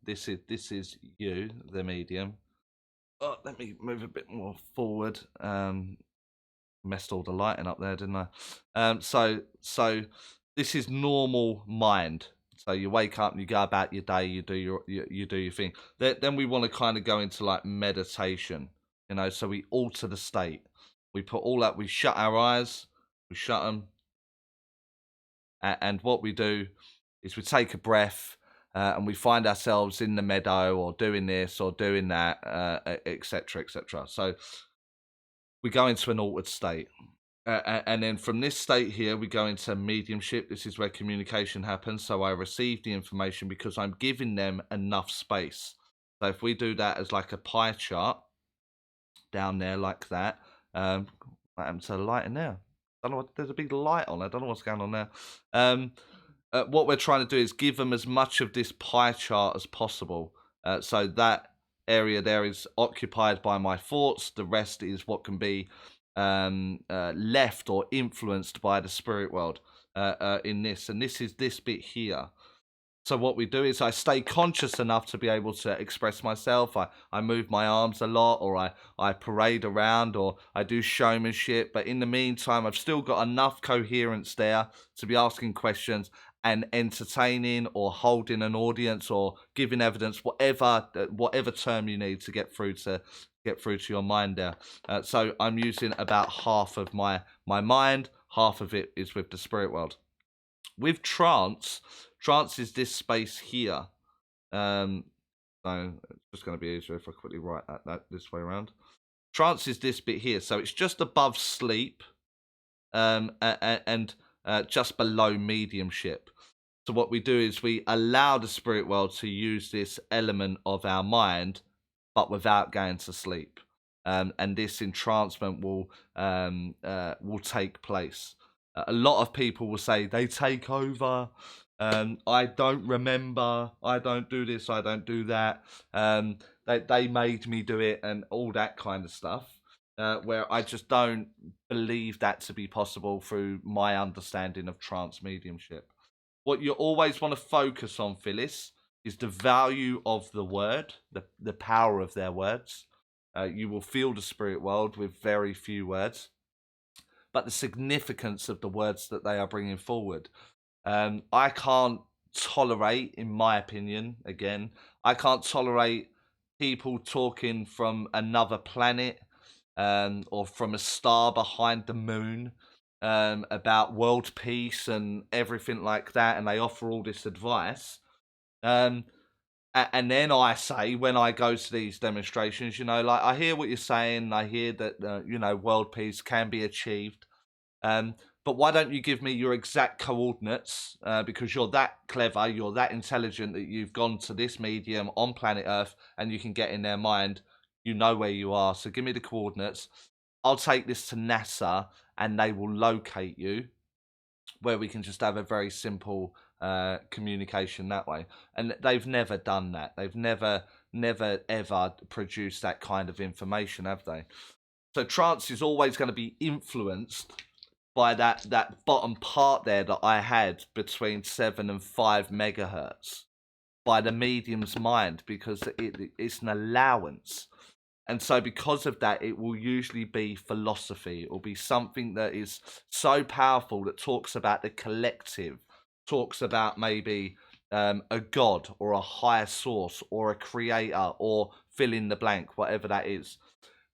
this is you, the medium. Oh, let me move a bit more forward. Messed all the lighting up there, didn't I? So this is normal mind. So you wake up and you go about your day, you do your thing. Then we want to kind of go into like meditation, you know. So we alter the state. We put all that. We shut our eyes. We shut them. And what we do is we take a breath, and we find ourselves in the meadow or doing this or doing that, etc., etc. So we go into an altered state. And then from this state here, we go into mediumship. This is where communication happens. So I receive the information because I'm giving them enough space. So if we do that as like a pie chart down there like that, what happened to the light in there? I don't know what, there's a big light on. I don't know what's going on there. What we're trying to do is give them as much of this pie chart as possible. So that area there is occupied by my thoughts. The rest is what can be left or influenced by the spirit world in this. And this is this bit here. So what we do is I stay conscious enough to be able to express myself. I move my arms a lot, or I parade around, or I do showmanship. But in the meantime, I've still got enough coherence there to be asking questions and entertaining or holding an audience or giving evidence, whatever term you need to get through to your mind there. So I'm using about half of my mind, half of it is with the spirit world. With trance is this space here. So it's just going to be easier if I quickly write that this way around. Trance is this bit here. So it's just above sleep. And just below mediumship. So what we do is we allow the spirit world to use this element of our mind, but without going to sleep. And this entrancement will take place. A lot of people will say they take over. I don't remember. I don't do this. I don't do that. They made me do it, and all that kind of stuff. Where I just don't believe that to be possible through my understanding of trance mediumship. What you always want to focus on, Phyllis, is the value of the word, the power of their words. You will feel the spirit world with very few words, but the significance of the words that they are bringing forward. I can't tolerate, in my opinion, again, I can't tolerate people talking from another planet or from a star behind the moon about world peace and everything like that, and they offer all this advice. Um, and then I say, when I go to these demonstrations, like, I hear what you're saying. I hear that, world peace can be achieved. But why don't you give me your exact coordinates? Because you're that clever, you're that intelligent that you've gone to this medium on planet Earth and you can get in their mind. You know where you are. So give me the coordinates. I'll take this to NASA and they will locate you, where we can just have a very simple communication that way. And they've never done that. They've never ever produced that kind of information, have they? So trance is always going to be influenced by that bottom part there that I had between 7 and 5 megahertz, by the medium's mind, because it's an allowance. And so because of that, it will usually be philosophy. It will be something that is so powerful that talks about the collective, talks about maybe a god or a higher source or a creator, or fill in the blank, whatever that is.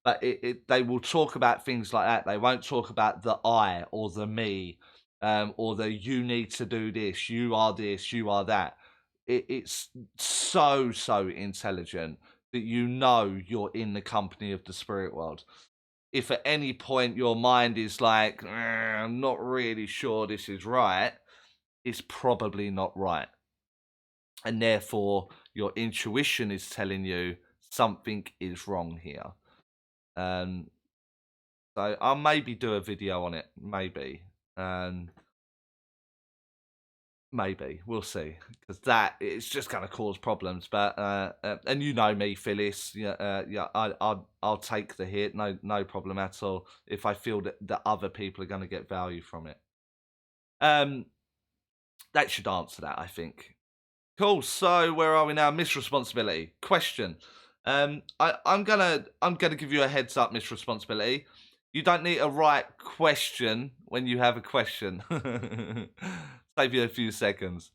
But they will talk about things like that. They won't talk about the I or the me, or the you need to do this, you are this, you are that. It's so intelligent that you're in the company of the spirit world. If at any point your mind is like, I'm not really sure this is right, it's probably not right. And therefore, your intuition is telling you something is wrong here. So I'll maybe do a video on it, maybe. Maybe we'll see, because that it's just going to cause problems. But and you know me, Phyllis. Yeah. I'll take the hit. No problem at all. If I feel that other people are going to get value from it. That should answer that, I think. Cool. So where are we now? Miss Responsibility question. I'm gonna give you a heads up, Miss Responsibility. You don't need to write question when you have a question. Save you a few seconds.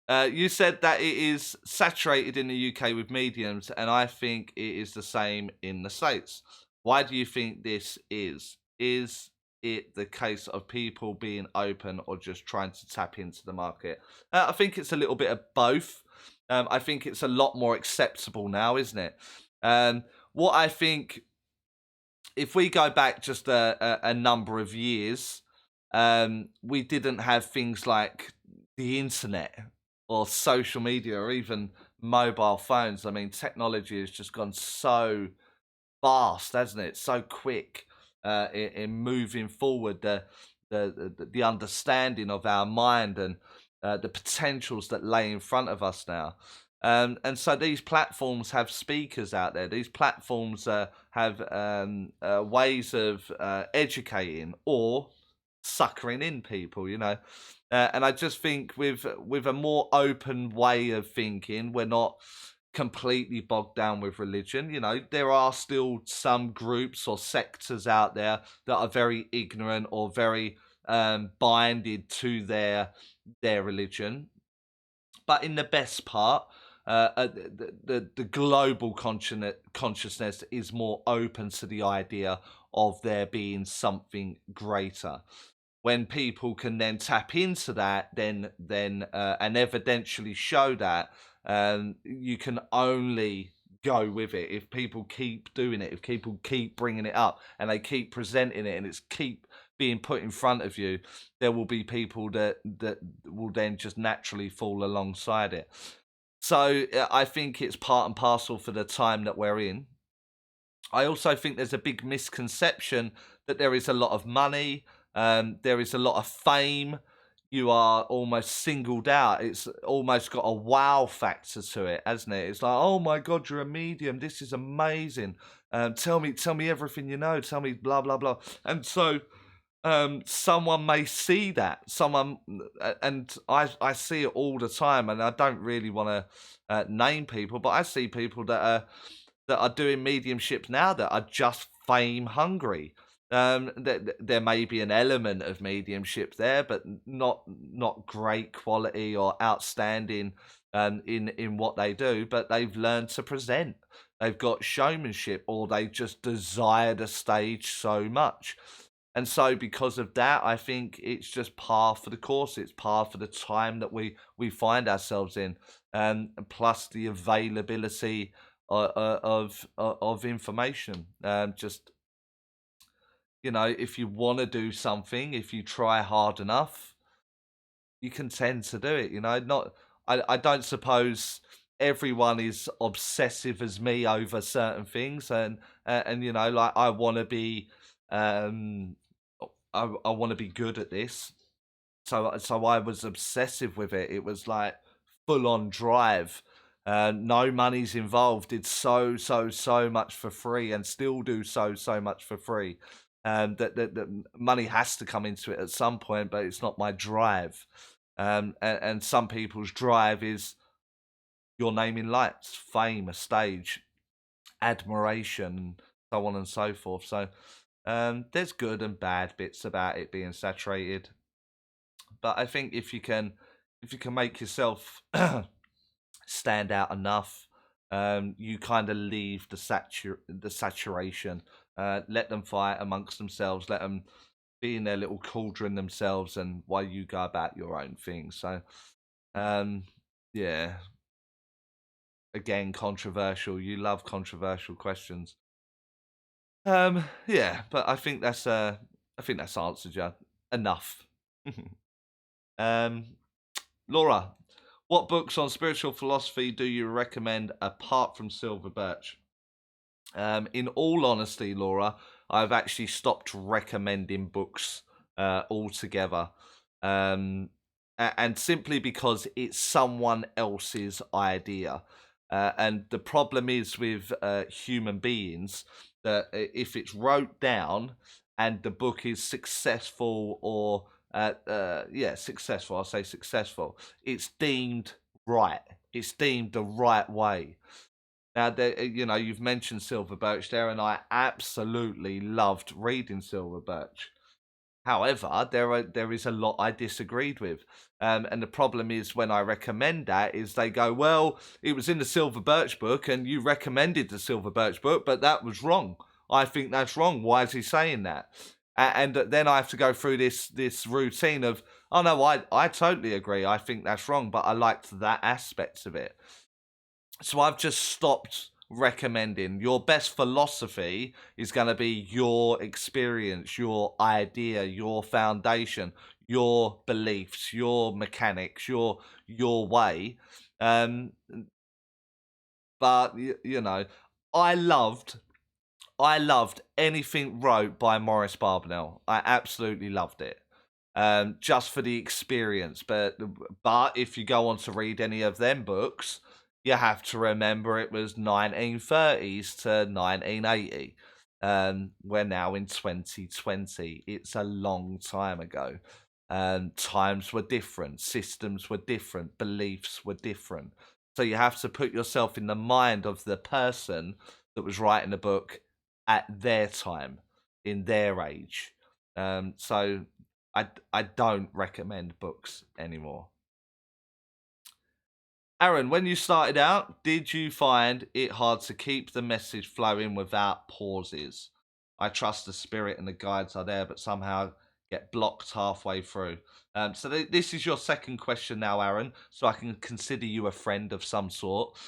You said that it is saturated in the UK with mediums, and I think it is the same in the States. Why do you think this is? Is it the case of people being open or just trying to tap into the market? I think it's a little bit of both. I think it's a lot more acceptable now, isn't it? What I think, if we go back just a number of years, we didn't have things like the internet or social media or even mobile phones. I mean, technology has just gone so fast, hasn't it? So quick in moving forward. The understanding of our mind and the potentials that lay in front of us now. And so these platforms have speakers out there. These platforms have ways of educating or suckering in people, and I just think with a more open way of thinking, we're not completely bogged down with religion. There are still some groups or sectors out there that are very ignorant or very binded to their religion. But in the best part, the global consciousness is more open to the idea of there being something greater. When people can then tap into that, then and evidentially show that, you can only go with it if people keep doing it, if people keep bringing it up and they keep presenting it, and it's keep being put in front of you, there will be people that will then just naturally fall alongside it. So I think it's part and parcel for the time that we're in. I also think there's a big misconception that there is a lot of money, there is a lot of fame. You are almost singled out. It's almost got a wow factor to it, hasn't it? It's like, oh my God, you're a medium. This is amazing. Tell me everything you know. Tell me blah blah blah. And so someone may see that. And I see it all the time. And I don't really want to name people, but I see people that are doing mediumship now that are just fame hungry. There may be an element of mediumship there, but not great quality or outstanding in what they do. But they've learned to present. They've got showmanship, or they just desire the stage so much. And so because of that, I think it's just par for the course. It's par for the time that we find ourselves in, plus the availability of information. Just, you know, if you want to do something, if you try hard enough, you can tend to do it. You know, not I don't suppose everyone is obsessive as me over certain things, and you know, like I want to be I want to be good at this. So I was obsessive with it. It was like full on drive. No money's involved. Did so much for free, and still do so much for free. That money has to come into it at some point, but it's not my drive. And some people's drive is your name in lights, fame, a stage, admiration, so on and so forth. So there's good and bad bits about it being saturated, but I think if you can make yourself stand out enough, you kind of leave the saturation. Let them fight amongst themselves. Let them be in their little cauldron themselves, and while you go about your own thing. So, yeah. Again, controversial. You love controversial questions. Yeah, but I think that's answered you enough. Laura, what books on spiritual philosophy do you recommend apart from Silver Birch? In all honesty, Laura, I've actually stopped recommending books altogether. And simply because it's someone else's idea. And the problem is with human beings that if it's wrote down and the book is successful or successful, I'll say successful, it's deemed right. It's deemed the right way. Now, you know, you've mentioned Silver Birch there, and I absolutely loved reading Silver Birch. However, there is a lot I disagreed with. And the problem is when I recommend that is they go, well, it was in the Silver Birch book and you recommended the Silver Birch book, but that was wrong. I think that's wrong. Why is he saying that? And then I have to go through this routine of, oh no, I totally agree. I think that's wrong, but I liked that aspect of it. So I've just stopped recommending. Your best philosophy is going to be your experience, your idea, your foundation, your beliefs, your mechanics, your way. But you know, I loved anything wrote by Maurice Barbanel. I absolutely loved it. Just for the experience. But if you go on to read any of them books, you have to remember it was 1930s to 1980. We're now in 2020. It's a long time ago. Times were different, systems were different, beliefs were different. So you have to put yourself in the mind of the person that was writing the book at their time, in their age. So I don't recommend books anymore. Aaron, when you started out, did you find it hard to keep the message flowing without pauses? I trust the spirit and the guides are there, but somehow get blocked halfway through. So this is your second question now, Aaron, so I can consider you a friend of some sort.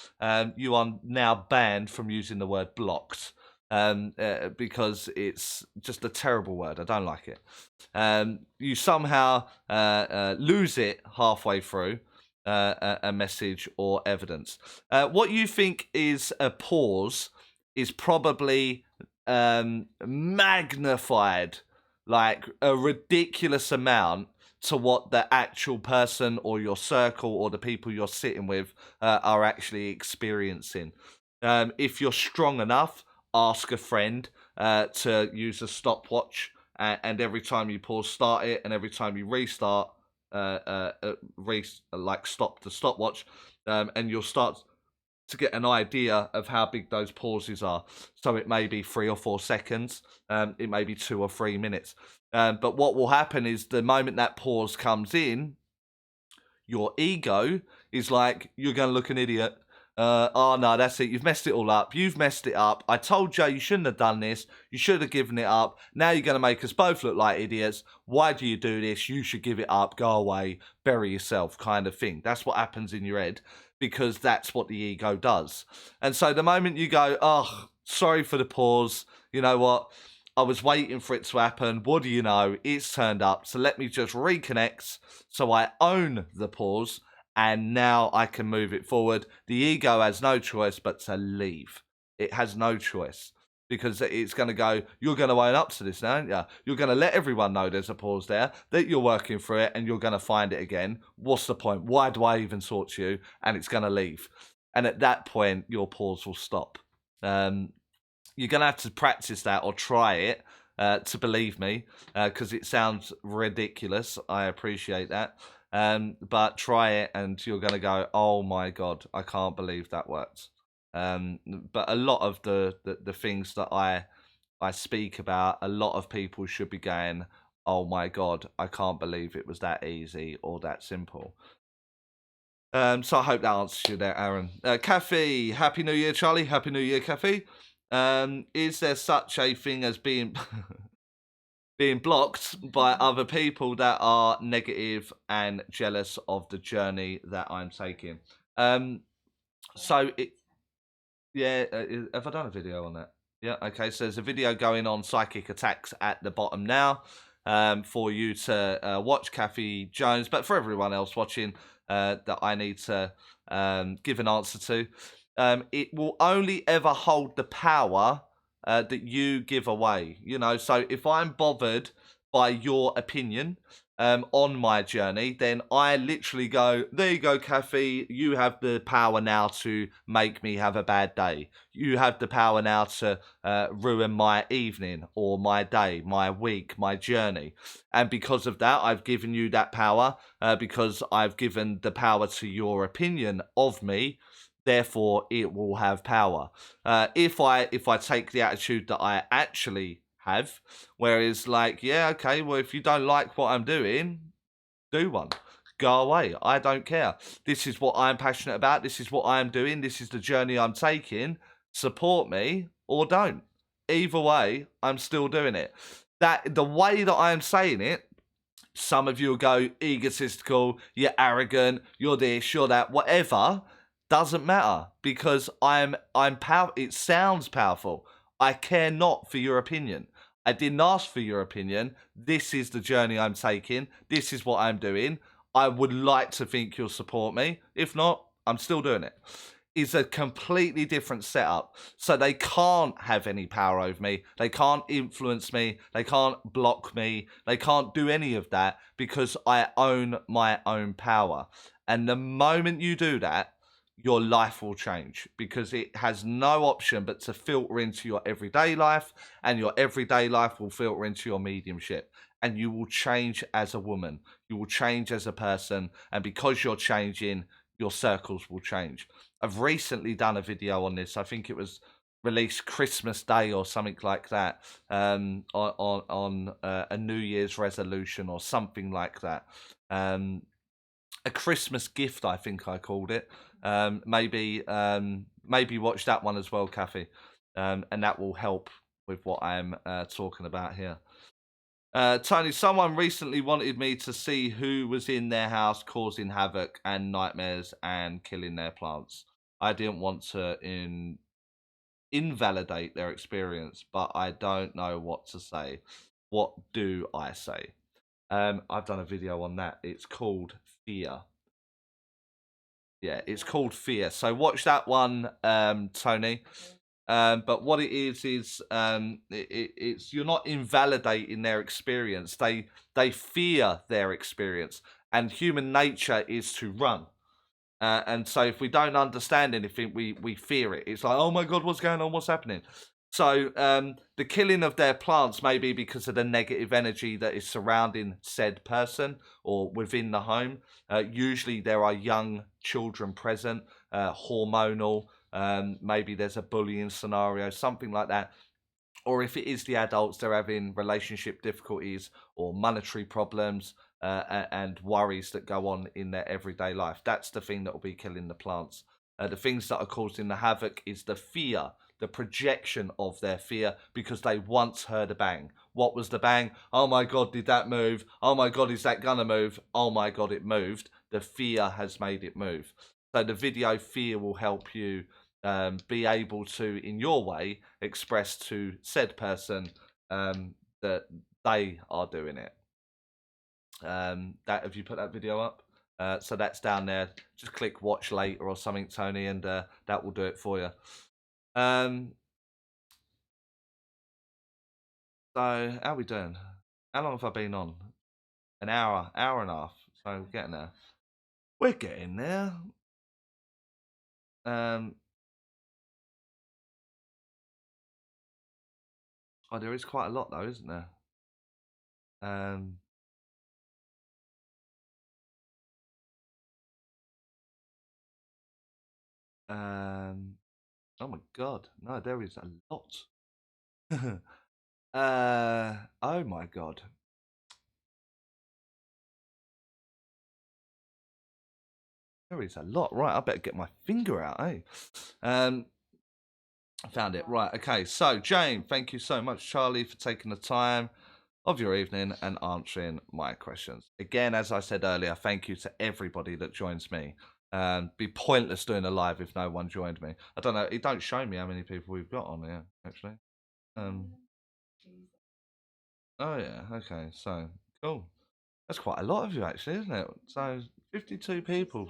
You are now banned from using the word blocked. because it's just a terrible word. I don't like it. You somehow lose it halfway through a message or evidence. What you think is a pause is probably magnified like a ridiculous amount to what the actual person or your circle or the people you're sitting with are actually experiencing. If you're strong enough, ask a friend to use a stopwatch, and every time you pause, start it, and every time you restart, like stop the stopwatch, and you'll start to get an idea of how big those pauses are. So it may be 3 or 4 seconds, it may be 2 or 3 minutes. But what will happen is the moment that pause comes in, your ego is like, you're going to look an idiot. Oh no, that's it. You've messed it all up. You've messed it up. I told Joe you shouldn't have done this. You should have given it up. Now you're going to make us both look like idiots. Why do you do this? You should give it up. Go away. Bury yourself, kind of thing. That's what happens in your head because that's what the ego does. And so the moment you go, oh, sorry for the pause. You know what? I was waiting for it to happen. What do you know? It's turned up. So let me just reconnect so I own the pause and now I can move it forward. The ego has no choice but to leave. It has no choice because it's going to go, you're going to own up to this now, aren't you? You're going to let everyone know there's a pause there, that you're working through it, and you're going to find it again. What's the point? Why do I even talk to you? And it's going to leave. And at that point, your pause will stop. You're going to have to practice that or try it to believe me, because it sounds ridiculous. I appreciate that. But try it and you're going to go, oh my God, I can't believe that worked. But a lot of the things that I speak about, a lot of people should be going, oh my God, I can't believe it was that easy or that simple. So I hope that answers you there, Aaron. Kathy, Happy New Year, Charlie. Happy New Year, Kathy. Is there such a thing as being being blocked by other people that are negative and jealous of the journey that I'm taking? So it, yeah, have I done a video on that? Yeah, okay. So there's a video going on psychic attacks at the bottom now, for you to watch, Kathy Jones, but for everyone else watching, that I need to give an answer to. It will only ever hold the power that you give away. You know, so if I'm bothered by your opinion on my journey, then I literally go, there you go, Kathy, you have the power now to make me have a bad day. You have the power now to ruin my evening or my day, my week, my journey. And because of that, I've given you that power, because I've given the power to your opinion of me. Therefore, it will have power. If I take the attitude that I actually have, whereas like, yeah, okay, well, if you don't like what I'm doing, do one. Go away. I don't care. This is what I'm passionate about. This is what I'm doing. This is the journey I'm taking. Support me or don't. Either way, I'm still doing it. That the way that I'm saying it, some of you will go egotistical, you're arrogant, you're this, you're that, whatever. Doesn't matter because I'm power. It sounds powerful. I care not for your opinion. I didn't ask for your opinion. This is the journey I'm taking. This is what I'm doing. I would like to think you'll support me. If not, I'm still doing it. It's a completely different setup. So they can't have any power over me. They can't influence me. They can't block me. They can't do any of that because I own my own power. And the moment you do that, your life will change because it has no option but to filter into your everyday life, and your everyday life will filter into your mediumship, and you will change as a woman, you will change as a person, and because you're changing, your circles will change. I've recently done a video on this. I think it was released Christmas Day or something like that, on a New Year's resolution or something like that. A Christmas gift, I think I called it. Maybe watch that one as well, Kathy, and that will help with what I'm talking about here. Tony, someone recently wanted me to see who was in their house causing havoc and nightmares and killing their plants. I didn't want to invalidate their experience, but I don't know what to say. What do I say? I've done a video on that. It's called Fear. Yeah, it's called Fear. So watch that one, Tony. But what it is it's you're not invalidating their experience. They fear their experience, and human nature is to run. And so if we don't understand anything, we fear it. It's like, oh my God, what's going on? What's happening? So the killing of their plants may be because of the negative energy that is surrounding said person or within the home. Usually there are young children present, hormonal. Maybe there's a bullying scenario, something like that. Or if it is the adults, they're having relationship difficulties or monetary problems and worries that go on in their everyday life. That's the thing that will be killing the plants. The things that are causing the havoc is the fear, the projection of their fear because they once heard a bang. What was the bang? Oh my God, did that move? Oh my God, is that gonna move? Oh my God, it moved. The fear has made it move. So the video Fear will help you be able to, in your way, express to said person that they are doing it. That have you put that video up? So that's down there. Just click watch later or something, Tony, and that will do it for you. So how are we doing? How long have I been on? An hour and a half. So we're getting there. We're getting there. Oh, there is quite a lot though, isn't there? Oh my God, no, there is a lot. Oh my God. There is a lot. Right, I better get my finger out, eh? I found it. Right, okay. So, Jane, thank you so much, Charlie, for taking the time of your evening and answering my questions. Again, as I said earlier, thank you to everybody that joins me. Be pointless doing a live if no one joined me. I don't know. It don't show me how many people we've got on here, actually. Oh, yeah. Okay. So, cool. That's quite a lot of you, actually, isn't it? So, 52 people.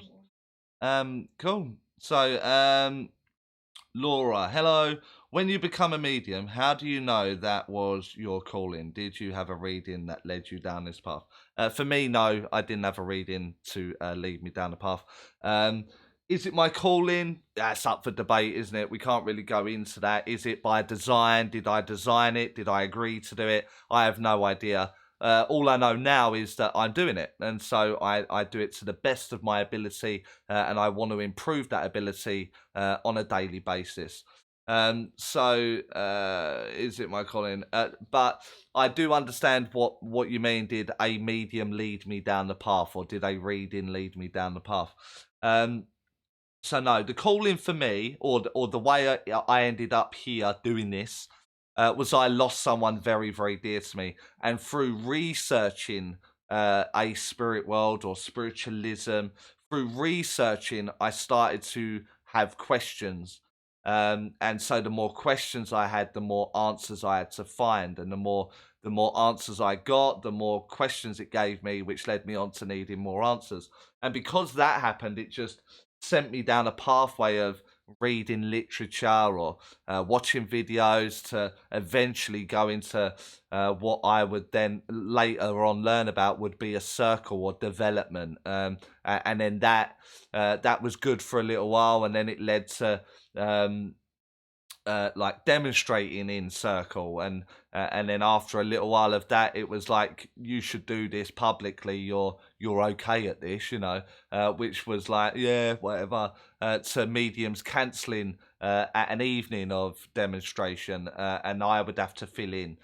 Cool. So, Laura, hello. When you become a medium, how do you know that was your calling? Did you have a reading that led you down this path? For me, no, I didn't have a reading to lead me down the path. Is it my calling? That's up for debate, isn't it? We can't really go into that. Is it by design? Did I design it? Did I agree to do it? I have no idea. All I know now is that I'm doing it. And so I do it to the best of my ability. And I want to improve that ability on a daily basis. Is it my calling? But I do understand what you mean. Did a medium lead me down the path, or did a reading lead me down the path? So no, the calling for me, or the way I ended up here doing this, was I lost someone very, very dear to me, and through researching a spirit world or spiritualism, through researching, I started to have questions. And so the more questions I had, the more answers I had to find, and the more answers I got, the more questions it gave me, which led me on to needing more answers. And because that happened, it just sent me down a pathway of reading literature or watching videos to eventually go into what I would then later on learn about would be a circle or development. And then that was good for a little while, and then it led to like demonstrating in circle, and then after a little while of that, it was like, you should do this publicly, you're okay at this, you know, which was like, yeah, whatever, to mediums cancelling at an evening of demonstration, and I would have to fill in,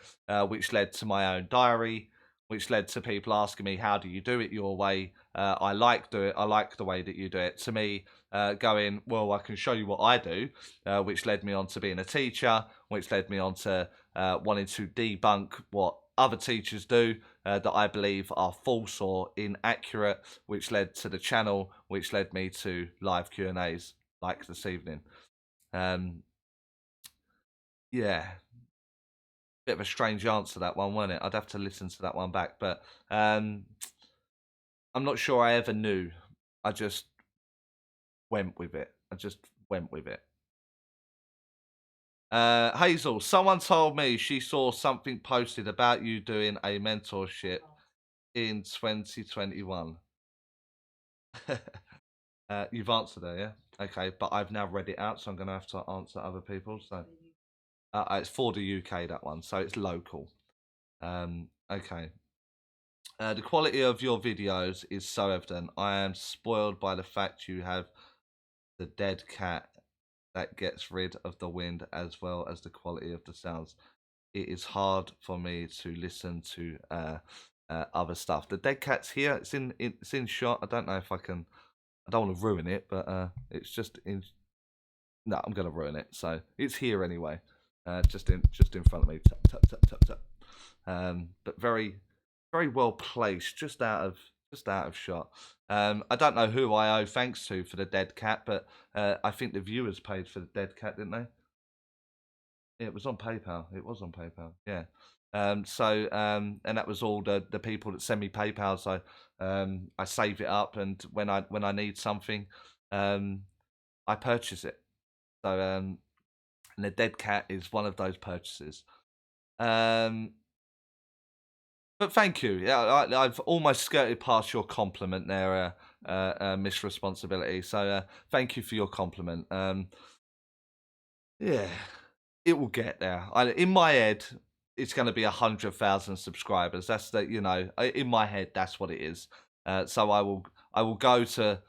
which led to my own diary, which led to people asking me, how do you do it your way? I like the way that you do it. To me, going, well, I can show you what I do, which led me on to being a teacher, which led me on to wanting to debunk what other teachers do that I believe are false or inaccurate, which led to the channel, which led me to live Q&As like this evening. Yeah, bit of a strange answer that one, wasn't it? I'd have to listen to that one back, but I'm not sure I ever knew. I just went with it. I just went with it. Hazel, someone told me she saw something posted about you doing a mentorship in 2021. You've answered her, yeah? Okay, but I've now read it out, so I'm going to have to answer other people. So it's for the UK, that one, so it's local. Okay. The quality of your videos is so evident. I am spoiled by the fact you have the dead cat that gets rid of the wind as well as the quality of the sounds. It is hard for me to listen to other stuff. The dead cat's here. It's in shot. I don't know if I can. I don't want to ruin it, but it's just in. No, I'm gonna ruin it. So it's here anyway. Just in front of me. Tap tap tap tap tap. But very very well placed. Just out of shot. I don't know who I owe thanks to for the dead cat, but I think the viewers paid for the dead cat, didn't they? Yeah, it was on PayPal. It was on PayPal. Yeah. And that was all the people that send me PayPal. So I save it up, and when I need something, I purchase it. So and the dead cat is one of those purchases. But thank you. Yeah, I've almost skirted past your compliment there, Miss Responsibility. So thank you for your compliment. Yeah, it will get there. In my head, it's going to be 100,000 subscribers. That's in my head, that's what it is. So I will go to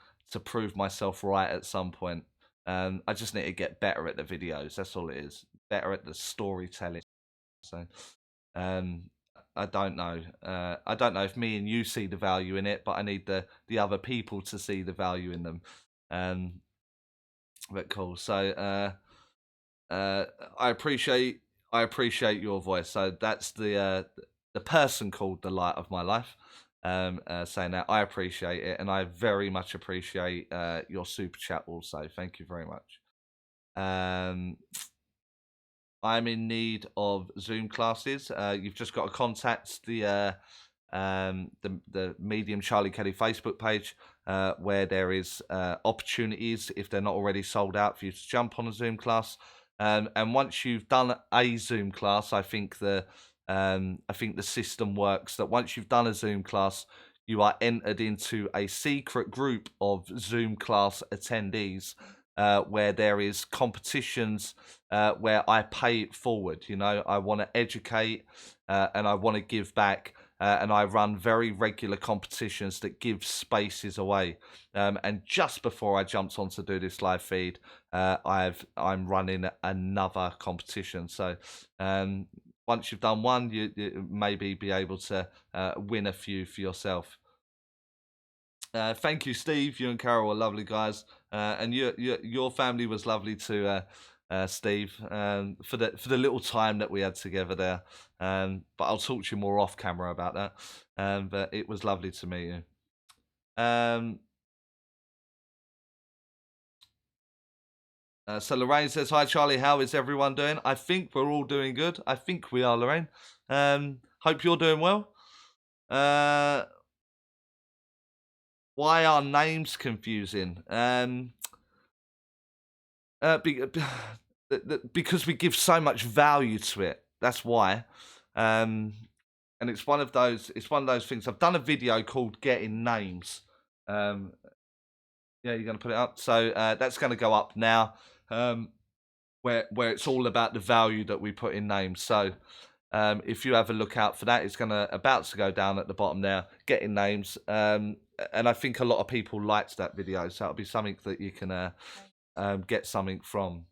prove myself right at some point. I just need to get better at the videos. That's all it is. Better at the storytelling. So, um, I don't know. I don't know if me and you see the value in it, but I need the other people to see the value in them. But cool. So, I appreciate your voice. So that's the person called the light of my life. Saying that I appreciate it, and I very much appreciate your super chat also. Thank you very much. Um, I'm in need of Zoom classes. You've just got to contact the Medium Charlie Kelly Facebook page, where there is opportunities, if they're not already sold out, for you to jump on a Zoom class. And once you've done a Zoom class, I think the system works that once you've done a Zoom class, you are entered into a secret group of Zoom class attendees, where there is competitions, where I pay it forward. I want to educate, and I want to give back. And I run very regular competitions that give spaces away. And just before I jumped on to do this live feed, I'm running another competition. So once you've done one, you maybe be able to win a few for yourself. Thank you, Steve. You and Carol are lovely guys, and your family was lovely too, Steve. For the little time that we had together there. But I'll talk to you more off camera about that. But it was lovely to meet you. So Lorraine says, "Hi Charlie, how is everyone doing?" I think we're all doing good. I think we are, Lorraine. Hope you're doing well. Why are names confusing? Because we give so much value to it. That's why. And it's one of those things. I've done a video called Getting Names. Yeah, you're going to put it up. So that's going to go up now, where it's all about the value that we put in names. So if you have a look out for that, it's about to go down at the bottom there, Getting Names. And I think a lot of people liked that video, so it'll be something that you can get something from.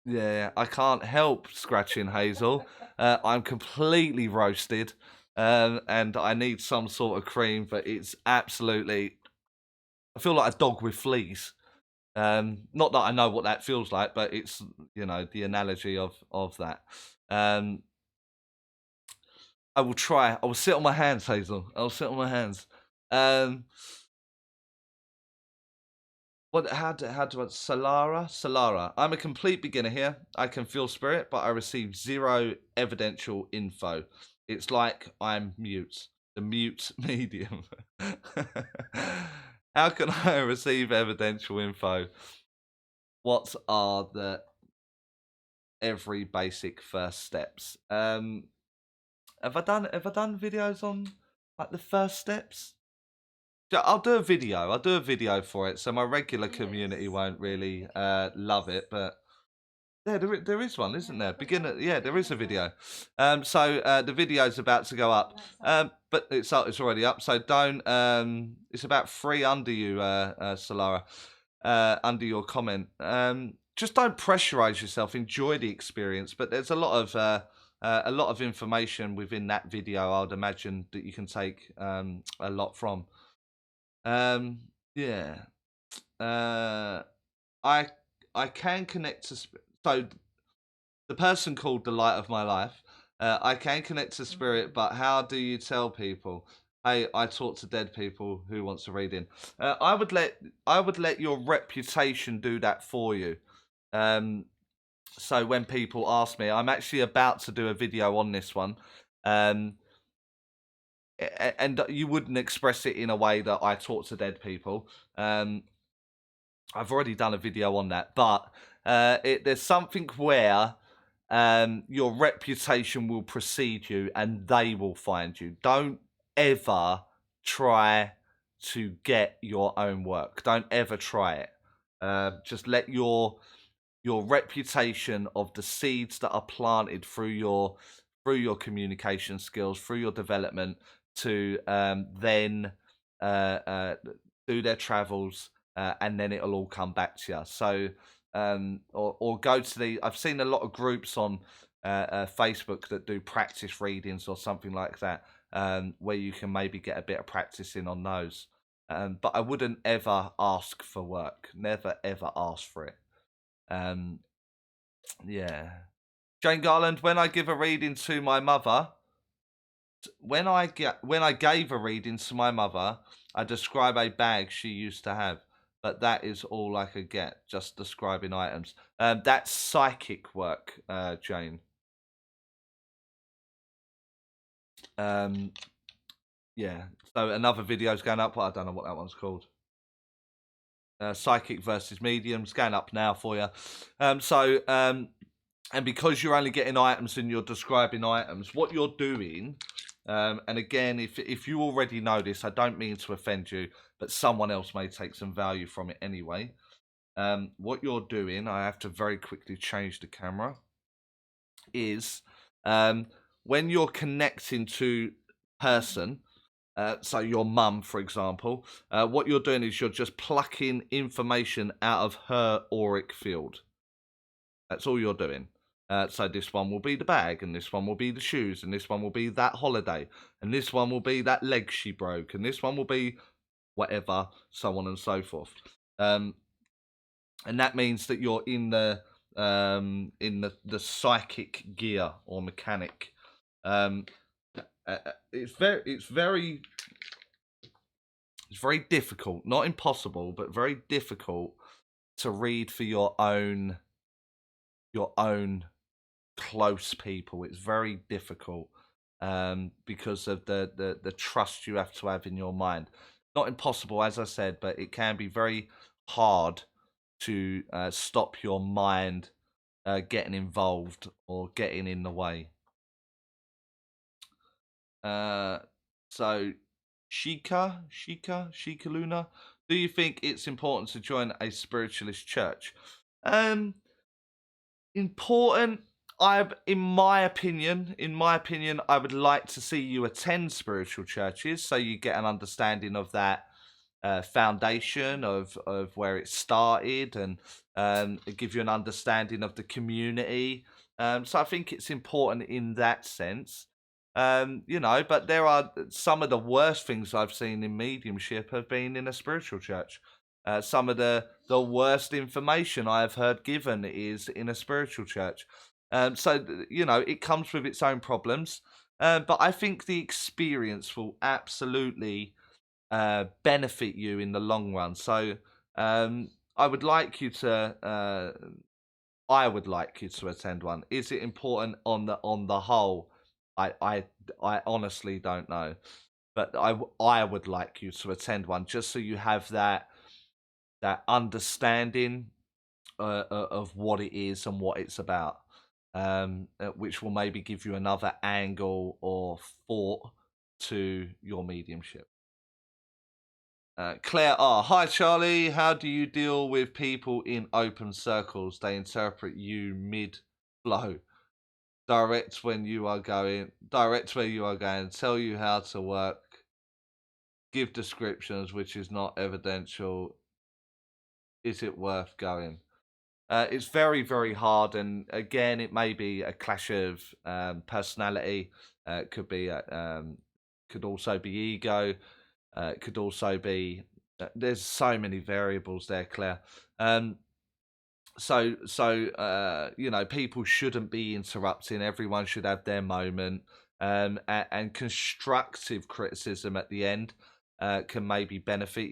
Yeah, I can't help scratching Hazel. I'm completely roasted, and I need some sort of cream, but it's absolutely. I feel like a dog with fleas. Not that I know what that feels like, but it's the analogy of that. I will try. I will sit on my hands, Hazel. I'll sit on my hands. What? How do I? Solara. I'm a complete beginner here. I can feel spirit, but I receive zero evidential info. It's like I'm mute. The mute medium. How can I receive evidential info? What are the every basic first steps? Have I done videos on like the first steps? I'll do a video. I'll do a video for it, so my regular community won't really love it, but yeah, there is one, isn't there? Beginner, yeah, there is a video. The video's about to go up, but it's already up. So don't. It's about 3 under you, Solara, under your comment. Just don't pressurize yourself. Enjoy the experience, but there's a lot of information within that video. I'd imagine that you can take a lot from. Yeah. Uh, I I can connect to so the person called the light of my life. I can connect to spirit, but how do you tell people? Hey, I talk to dead people. Who wants a reading? I would let your reputation do that for you. Um, so when people ask me, I'm actually about to do a video on this one. Um, and you wouldn't express it in a way that I talk to dead people. I've already done a video on that, but there's something where your reputation will precede you and they will find you. Don't ever try to get your own work. Don't ever try it. Just let your reputation of the seeds that are planted through your communication skills, through your development, to then do their travels, and then it'll all come back to you. So, or go to I've seen a lot of groups on Facebook that do practice readings or something like that, where you can maybe get a bit of practice in on those. But I wouldn't ever ask for work. Never ever ask for it. Yeah. Jane Garland, when I give a reading to my mother, when I gave a reading to my mother, I describe a bag she used to have, but that is all I could get, just describing items. That's psychic work, Jane. Yeah. So another video's going up. I don't know what that one's called. Psychic versus mediums going up now for you. And because you're only getting items and you're describing items, what you're doing, and again, if you already know this, I don't mean to offend you, but someone else may take some value from it anyway. What you're doing, I have to very quickly change the camera, is when you're connecting to person, so your mum, for example, what you're doing is you're just plucking information out of her auric field. That's all you're doing. So this one will be the bag, and this one will be the shoes, and this one will be that holiday, and this one will be that leg she broke, and this one will be whatever, so on and so forth. And that means that you're in the psychic gear or mechanic. It's very difficult, not impossible, but very difficult to read for your own close people. It's very difficult because of the trust you have to have in your mind. Not impossible, as I said, but it can be very hard to stop your mind getting involved or getting in the way. So Shika Luna, do you think it's important to join a spiritualist church? Important. In my opinion, I would like to see you attend spiritual churches so you get an understanding of that foundation of where it started, and it gives you an understanding of the community. So I think it's important in that sense. But there are some of the worst things I've seen in mediumship have been in a spiritual church. Some of the worst information I have heard given is in a spiritual church. So it comes with its own problems. But I think the experience will absolutely benefit you in the long run. So I would like you to. I would like you to attend one. Is it important on the whole? I honestly don't know, but I would like you to attend one just so you have that understanding of what it is and what it's about, which will maybe give you another angle or thought to your mediumship. Claire R. Hi, Charlie. How do you deal with people in open circles? They interpret you mid flow. Direct when you are going, direct where you are going, tell you how to work, give descriptions, which is not evidential. Is it worth going? It's very, very hard, and again, it may be a clash of personality. Could be, could also be ego. It could also be. There's so many variables there, Claire. People shouldn't be interrupting. Everyone should have their moment. And constructive criticism at the end can maybe benefit.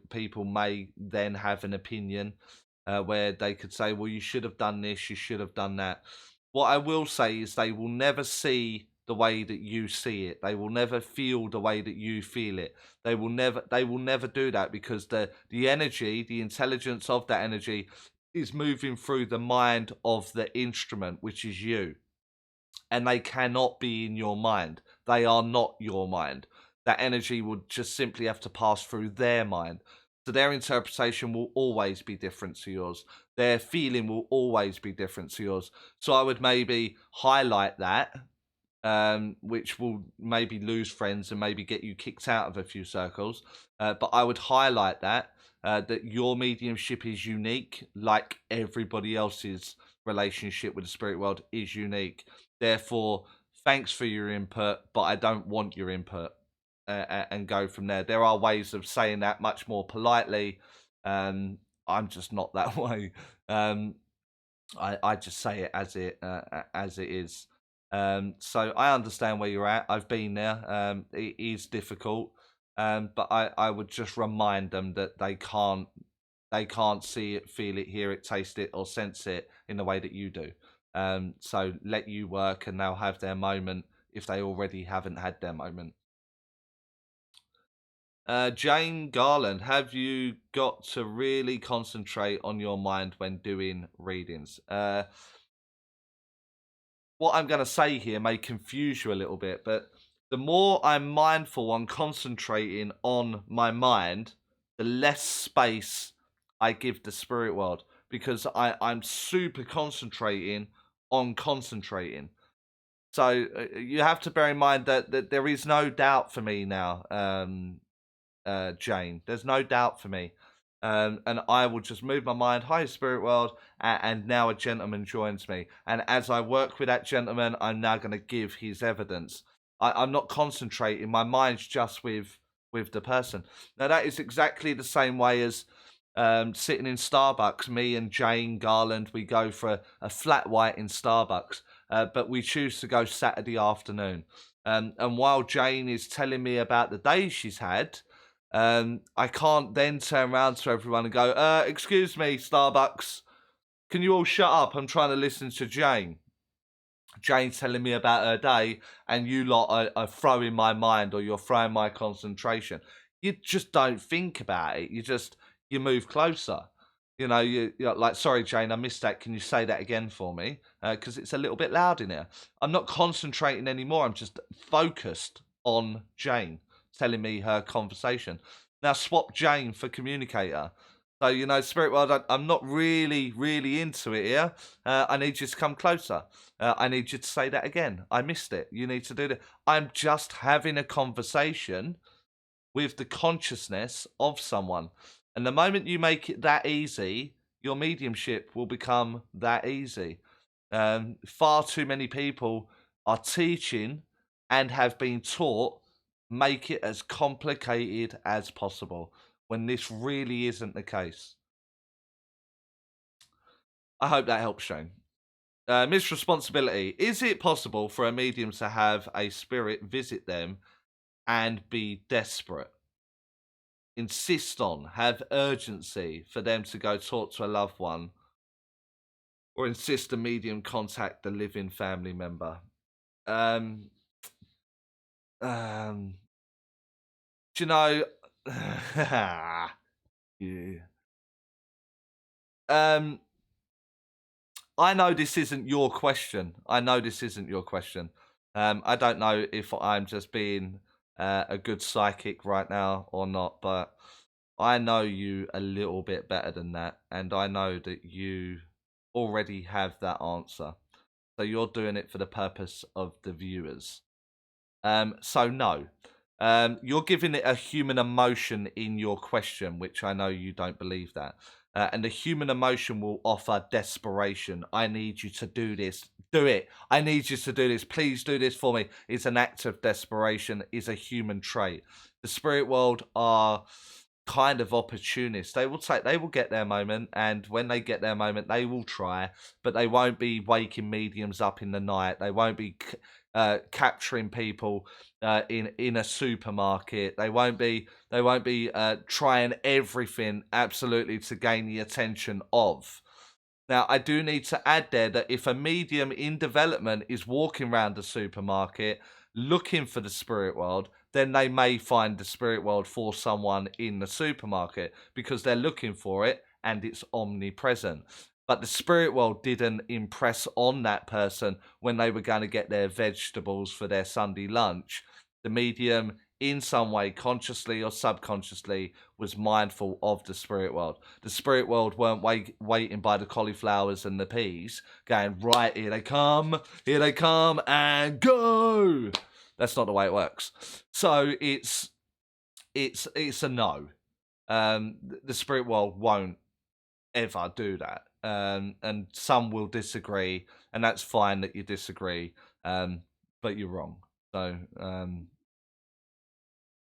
People may then have an opinion where they could say, well, you should have done this, you should have done that. What I will say is they will never see the way that you see it. They will never feel the way that you feel it. They will never do that, because the energy, the intelligence of that energy is moving through the mind of the instrument, which is you. And they cannot be in your mind. They are not your mind. That energy would just simply have to pass through their mind. So their interpretation will always be different to yours. Their feeling will always be different to yours. So I would maybe highlight that, which will maybe lose friends and maybe get you kicked out of a few circles. But I would highlight that your mediumship is unique, like everybody else's relationship with the spirit world is unique. Therefore, thanks for your input, but I don't want your input, and go from there. There are ways of saying that much more politely. I'm just not that way. I just say it as it is. So I understand where you're at. I've been there. It is difficult, but I would just remind them that they can't see it, feel it, hear it, taste it, or sense it in the way that you do. So let you work, and they'll have their moment if they already haven't had their moment. Jane Garland, have you got to really concentrate on your mind when doing readings? What I'm going to say here may confuse you a little bit, but the more I'm mindful on concentrating on my mind, the less space I give the spirit world, because I'm super concentrating on concentrating. So you have to bear in mind that there is no doubt for me now, Jane. There's no doubt for me. And I will just move my mind, hi, spirit world, and now a gentleman joins me. And as I work with that gentleman, I'm now going to give his evidence. I'm not concentrating. My mind's just with the person. Now, that is exactly the same way as sitting in Starbucks. Me and Jane Garland, we go for a flat white in Starbucks, but we choose to go Saturday afternoon. And while Jane is telling me about the day she's had, I can't then turn around to everyone and go, excuse me, Starbucks, can you all shut up? I'm trying to listen to Jane. Jane's telling me about her day, and you lot are throwing my mind, or you're throwing my concentration. You just don't think about it. You move closer. You're like, sorry, Jane, I missed that. Can you say that again for me? Because it's a little bit loud in here. I'm not concentrating anymore. I'm just focused on Jane telling me her conversation. Now swap Jane for communicator. So, spirit world, I'm not really, really into it here. I need you to come closer. I need you to say that again. I missed it. You need to do that. I'm just having a conversation with the consciousness of someone. And the moment you make it that easy, your mediumship will become that easy. Far too many people are teaching and have been taught, make it as complicated as possible, when this really isn't the case. I hope that helps, Shane. Miss Responsibility. Is it possible for a medium to have a spirit visit them and be desperate? insist on, have urgency for them to go talk to a loved one, or insist a medium contact the living family member. Um, um, do you know? Yeah. Um, I know this isn't your question. I know this isn't your question. I don't know if I'm just being a good psychic right now or not, but I know you a little bit better than that, and I know that you already have that answer. So you're doing it for the purpose of the viewers. So no, you're giving it a human emotion in your question, which I know you don't believe that. And the human emotion will offer desperation. I need you to do this. Do it. I need you to do this. Please do this for me. It's an act of desperation. Is a human trait. The spirit world are kind of opportunists. They will get their moment, and when they get their moment, they will try, but they won't be waking mediums up in the night. They won't be capturing people in a supermarket. They won't be trying everything absolutely to gain the attention of. Now, I do need to add there that if a medium in development is walking around the supermarket looking for the spirit world, then they may find the spirit world for someone in the supermarket because they're looking for it and it's omnipresent. But the spirit world didn't impress on that person when they were going to get their vegetables for their Sunday lunch. The medium, in some way, consciously or subconsciously, was mindful of the spirit world. The spirit world weren't waiting by the cauliflowers and the peas, going, right, here they come, and go. That's not the way it works. So it's a no. The spirit world won't ever do that. And some will disagree, and that's fine that you disagree. But you're wrong. So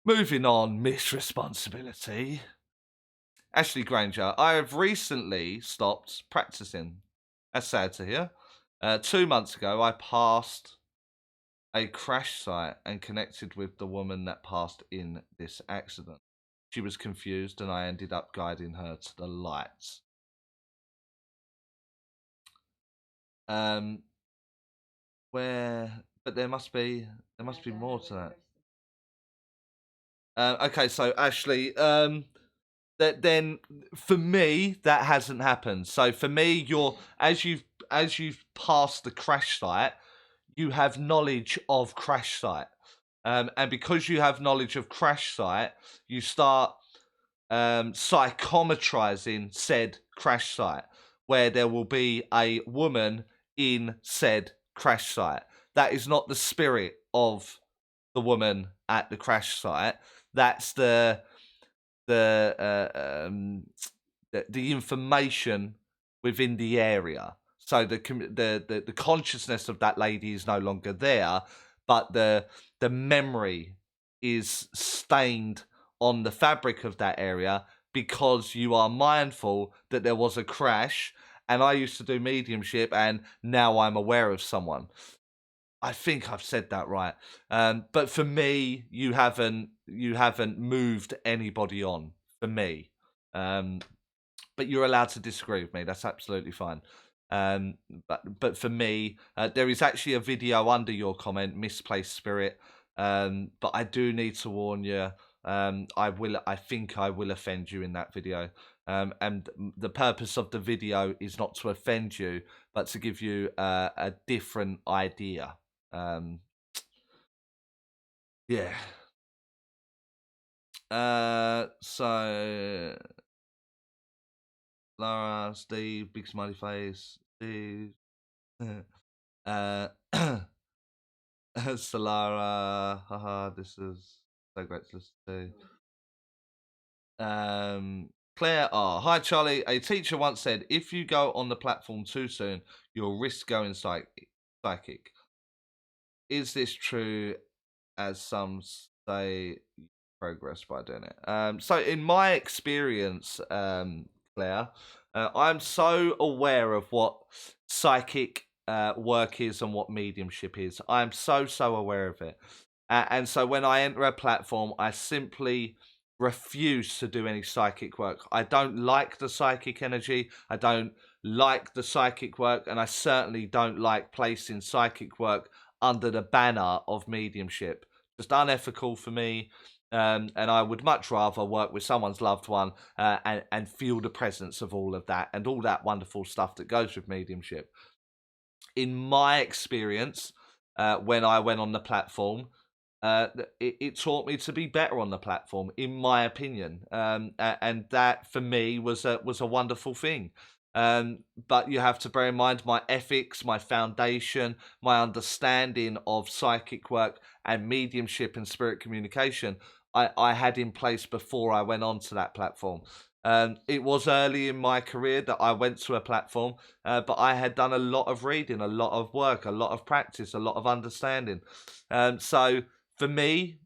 moving on, Miss Responsibility. Ashley Granger, I have recently stopped practicing. That's sad to hear. 2 months ago, I passed a crash site and connected with the woman that passed in this accident. She was confused, and I ended up guiding her to the lights. But there must be more to that. Okay, so Ashley, that then for me that hasn't happened. So for me, as you've passed the crash site, you have knowledge of crash site, and because you have knowledge of crash site, you start psychometrizing said crash site, where there will be a woman in said crash site. That is not the spirit of the woman at the crash site. That's the the information within the area. So the consciousness of that lady is no longer there, but the memory is stained on the fabric of that area because you are mindful that there was a crash. And I used to do mediumship, and now I'm aware of someone. I think I've said that right. But for me, you haven't moved anybody on. For me, but you're allowed to disagree with me. That's absolutely fine. But for me, there is actually a video under your comment, misplaced spirit. But I do need to warn you. I think I will offend you in that video. And the purpose of the video is not to offend you, but to give you a different idea. Yeah. So Lara, Steve, big smiley face, Steve. Solara, haha, this is so great to listen to. Claire R. Hi Charlie, a teacher once said, if you go on the platform too soon, you'll risk going psychic. Is this true, as some say progress by doing it? So in my experience, Claire, I'm so aware of what psychic work is and what mediumship is. I'm so aware of it. And so when I enter a platform, I simply refuse to do any psychic work. I don't like the psychic energy. I don't like the psychic work, and I certainly don't like placing psychic work under the banner of mediumship. Just unethical for me. And I would much rather work with someone's loved one, and feel the presence of all of that and all that wonderful stuff that goes with mediumship. In my experience, when I went on the platform, it taught me to be better on the platform, in my opinion, and that for me was a wonderful thing. But you have to bear in mind my ethics, my foundation, my understanding of psychic work and mediumship and spirit communication. I had in place before I went on to that platform. It was early in my career that I went to a platform, but I had done a lot of reading, a lot of work, a lot of practice, a lot of understanding. So for me,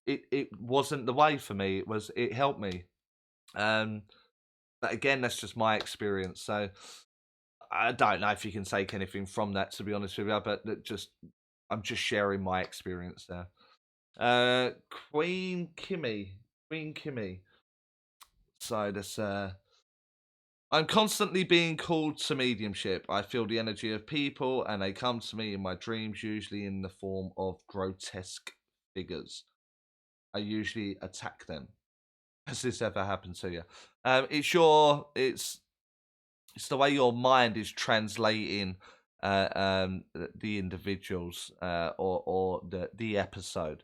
it wasn't the way for me. It helped me. Um, but again, that's just my experience. So I don't know if you can take anything from that, to be honest with you. But I'm just sharing my experience there. Queen Kimmy, Queen Kimmy. So that's I'm constantly being called to mediumship. I feel the energy of people, and they come to me in my dreams, usually in the form of grotesque figures. I usually attack them. Has this ever happened to you? It's the way your mind is translating the individuals, or the episode.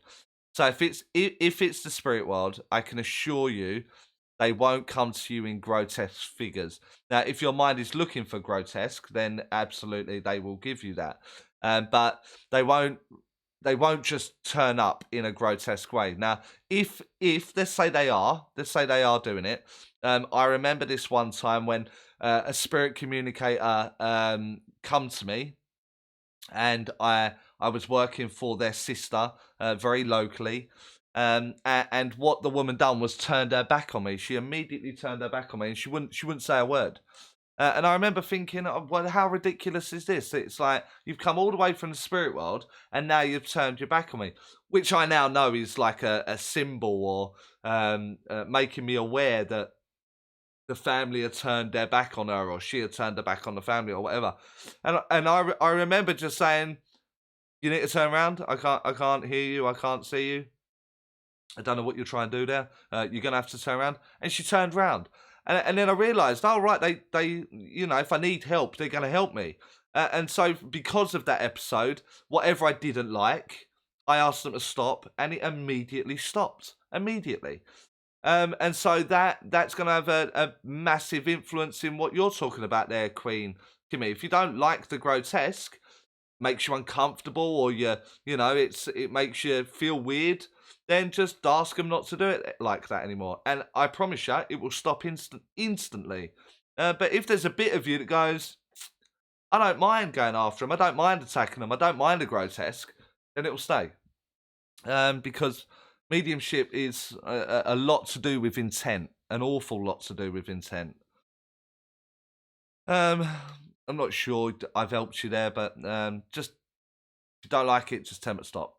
So if it's the spirit world, I can assure you they won't come to you in grotesque figures. Now, if your mind is looking for grotesque, then absolutely they will give you that. But they won't they won't just turn up in a grotesque way. Now, if let's say they are doing it. I remember this one time when a spirit communicator come to me, and I was working for their sister, very locally. And what the woman done was turned her back on me. She immediately turned her back on me, and she wouldn't say a word. And I remember thinking, oh, well, how ridiculous is this? It's like you've come all the way from the spirit world, and now you've turned your back on me, which I now know is like a symbol, or making me aware that the family had turned their back on her, or she had turned her back on the family, or whatever. And I remember just saying, "You need to turn around. I can't hear you. I can't see you. I don't know what you're trying to do there. You're gonna have to turn around." And she turned around, and then I realised, oh right, they if I need help, they're gonna help me. And so because of that episode, whatever I didn't like, I asked them to stop, and it immediately stopped. Immediately. And so that's going to have a massive influence in what you're talking about there, Queen Kimmy. If you don't like the grotesque, makes you uncomfortable, or it makes you feel weird, then just ask them not to do it like that anymore. And I promise you, it will stop instantly. But if there's a bit of you that goes, I don't mind going after them, I don't mind attacking them, I don't mind the grotesque, then it will stay. Because mediumship is a lot to do with intent, an awful lot to do with intent. I'm not sure I've helped you there, but just if you don't like it, just tell me to stop.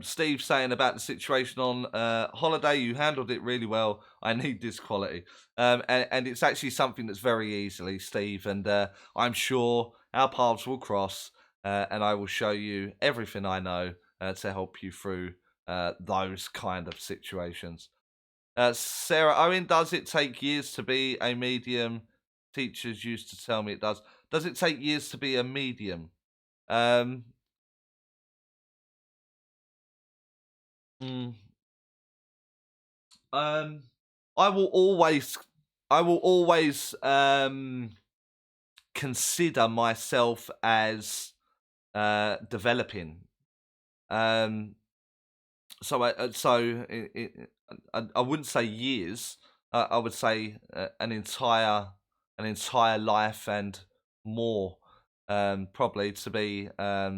Steve saying about the situation on holiday, you handled it really well. I need this quality. And it's actually something that's very easily, Steve, and I'm sure our paths will cross, and I will show you everything I know to help you through those kind of situations. Sarah Owen, does it take years to be a medium? Teachers used to tell me it does. Does it take years to be a medium? Um, mm, Um, I will always, I will always consider myself as developing. Um, I wouldn't say years. I would say an entire life and more, probably to be a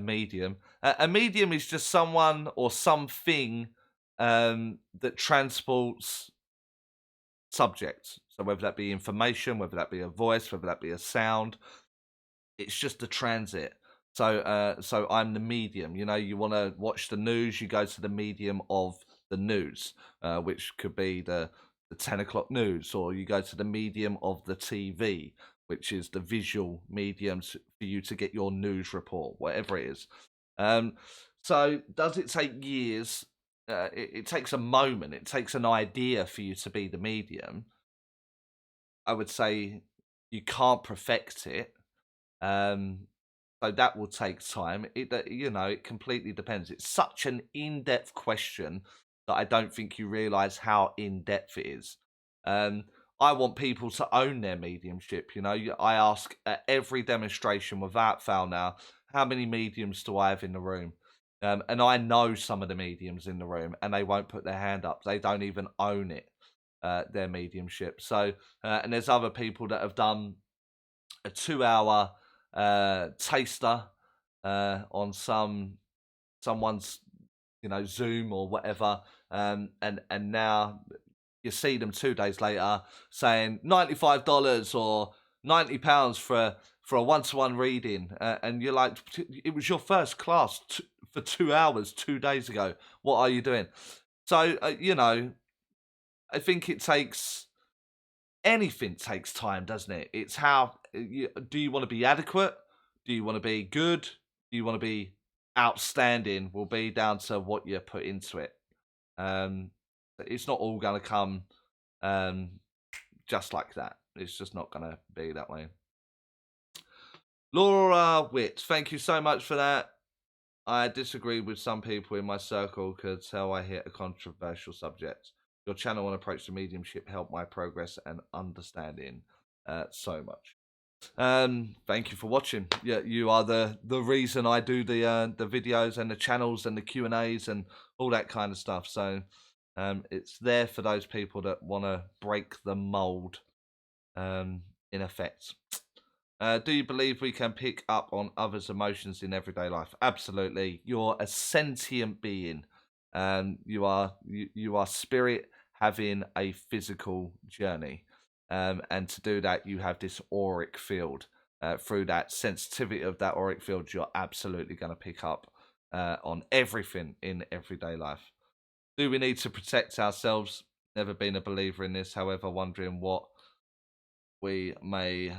medium. A medium is just someone or something that transports subjects. So whether that be information, whether that be a voice, whether that be a sound, it's just a transit. So I'm the medium. You know, you want to watch the news, you go to the medium of the news, which could be the 10 o'clock news, or you go to the medium of the TV, which is the visual medium for you to get your news report, whatever it is. Um, so does it take years? It takes a moment. It takes an idea for you to be the medium. I would say you can't perfect it. Um, so that will take time. It completely depends. It's such an in-depth question that I don't think you realize how in-depth it is. Um, I want people to own their mediumship. I ask at every demonstration without fail now, how many mediums do I have in the room? And I know some of the mediums in the room, and they won't put their hand up. They don't even own it, their mediumship. So, and there's other people that have done a 2 hour taster on someone's Zoom or whatever, and now you see them 2 days later saying $95 or £90 for a one-to-one reading, and you're like, it was your first class for 2 hours 2 days ago. What are you doing? So I think anything takes time, doesn't it? It's how do you want to be adequate? Do you want to be good? Do you want to be outstanding? Will be down to what you put into it. It's not all going to come just like that. It's just not going to be that way. Laura Witt, thank you so much for that. I disagree with some people in my circle because how I hit a controversial subject. Your channel and approach to mediumship helped my progress and understanding so much. Thank you for watching. Yeah, you are the reason I do the videos and the channels and the Q&As and all that kind of stuff. So it's there for those people that want to break the mold, in effect. Do you believe we can pick up on others' emotions in everyday life? Absolutely. You're a sentient being. You are spirit having a physical journey. And to do that, you have this auric field. Through that sensitivity of that auric field, you're absolutely going to pick up on everything in everyday life. Do we need to protect ourselves? Never been a believer in this. However, wondering what we may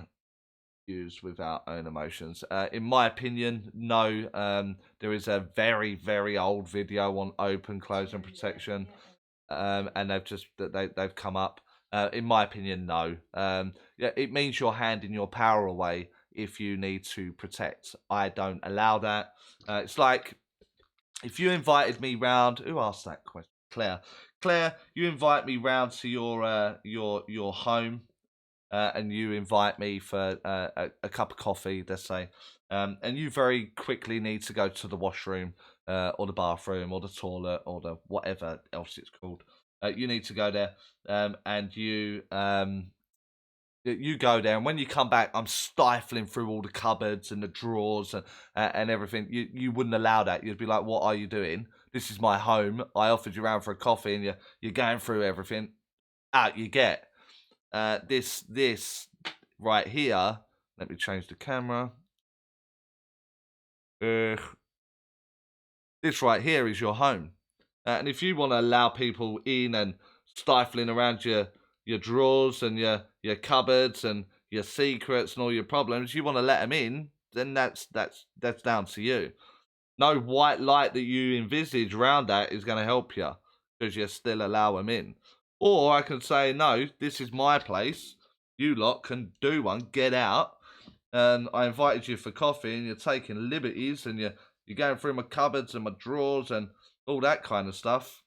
use with our own emotions. In my opinion, no. There is a very, very old video on open, close, and protection, and they've come up. In my opinion, no. Yeah, it means you're handing your power away if you need to protect. I don't allow that. It's like if you invited me round. Who asked that question? Claire. Claire, you invite me round to your home. And you invite me for a cup of coffee, let's say, and you very quickly need to go to the washroom or the bathroom or the toilet or the whatever else it's called. You need to go there, and you go there, and when you come back, I'm stifling through all the cupboards and the drawers and everything. You wouldn't allow that. You'd be like, "What are you doing? This is my home. I offered you around for a coffee, and you're going through everything." Out you get. This right here, let me change the camera. This right here is your home. And if you want to allow people in and stifling around your drawers and your cupboards and your secrets and all your problems, you want to let them in, then that's down to you. No white light that you envisage around that is going to help you because you still allow them in. Or I can say, no, this is my place. You lot can do one, get out. And I invited you for coffee and you're taking liberties and you're going through my cupboards and my drawers and all that kind of stuff.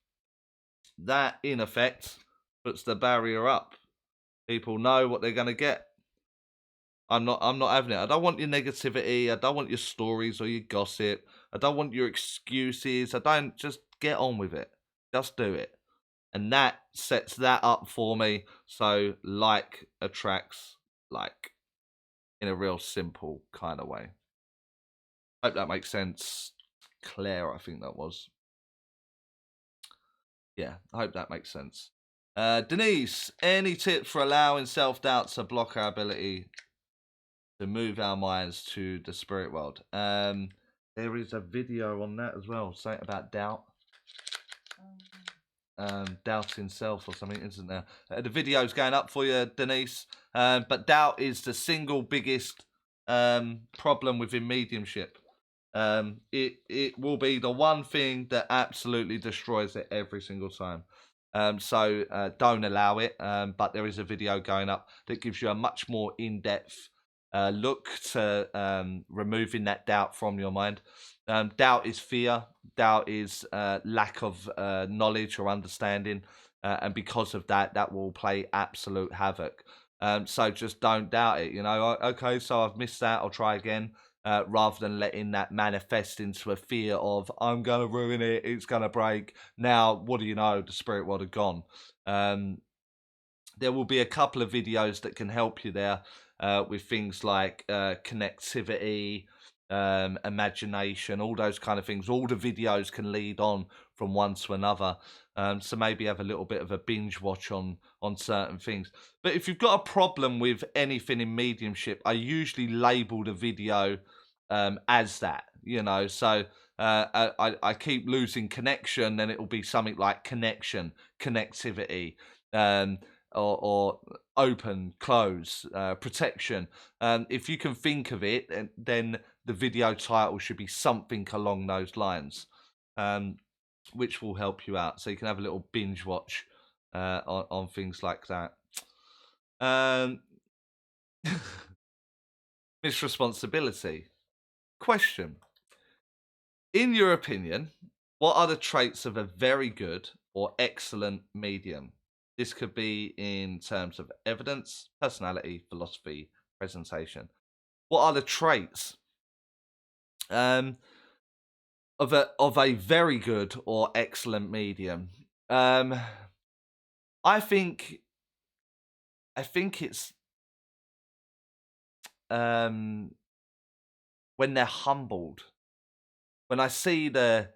That, in effect, puts the barrier up. People know what they're going to get. I'm not having it. I don't want your negativity. I don't want your stories or your gossip. I don't want your excuses. Just get on with it. Just do it. And that sets that up for me. So like attracts like in a real simple kind of way. Hope that makes sense. Claire, I think that was. Yeah, I hope that makes sense. Denise, any tips for allowing self-doubt to block our ability to move our minds to the spirit world. There is a video on that as well, something about doubt. Doubting self or something, isn't there? The video's going up for you, Denise. But doubt is the single biggest problem within mediumship. It will be the one thing that absolutely destroys it every single time. So don't allow it. But there is a video going up that gives you a much more in-depth look to removing that doubt from your mind. Doubt is fear. Doubt is lack of knowledge or understanding. And because of that, that will play absolute havoc. So just don't doubt it. You know, okay, so I've missed that. I'll try again. Rather than letting that manifest into a fear of, I'm going to ruin it, it's going to break. Now, what do you know? The spirit world are gone. There will be a couple of videos that can help you there with things like connectivity, imagination, all those kind of things. All the videos can lead on from one to another. So maybe have a little bit of a binge watch on certain things. But if you've got a problem with anything in mediumship, I usually label the video as that, you know. So I keep losing connection, then it will be something like connection, connectivity, or open, close, protection. If you can think of it, then the video title should be something along those lines, which will help you out. So you can have a little binge watch on things like that. Misresponsibility. Question. In your opinion, what are the traits of a very good or excellent medium? This could be in terms of evidence, personality, philosophy, presentation. What are the traits of a very good or excellent medium? I think it's when they're humbled. When I see the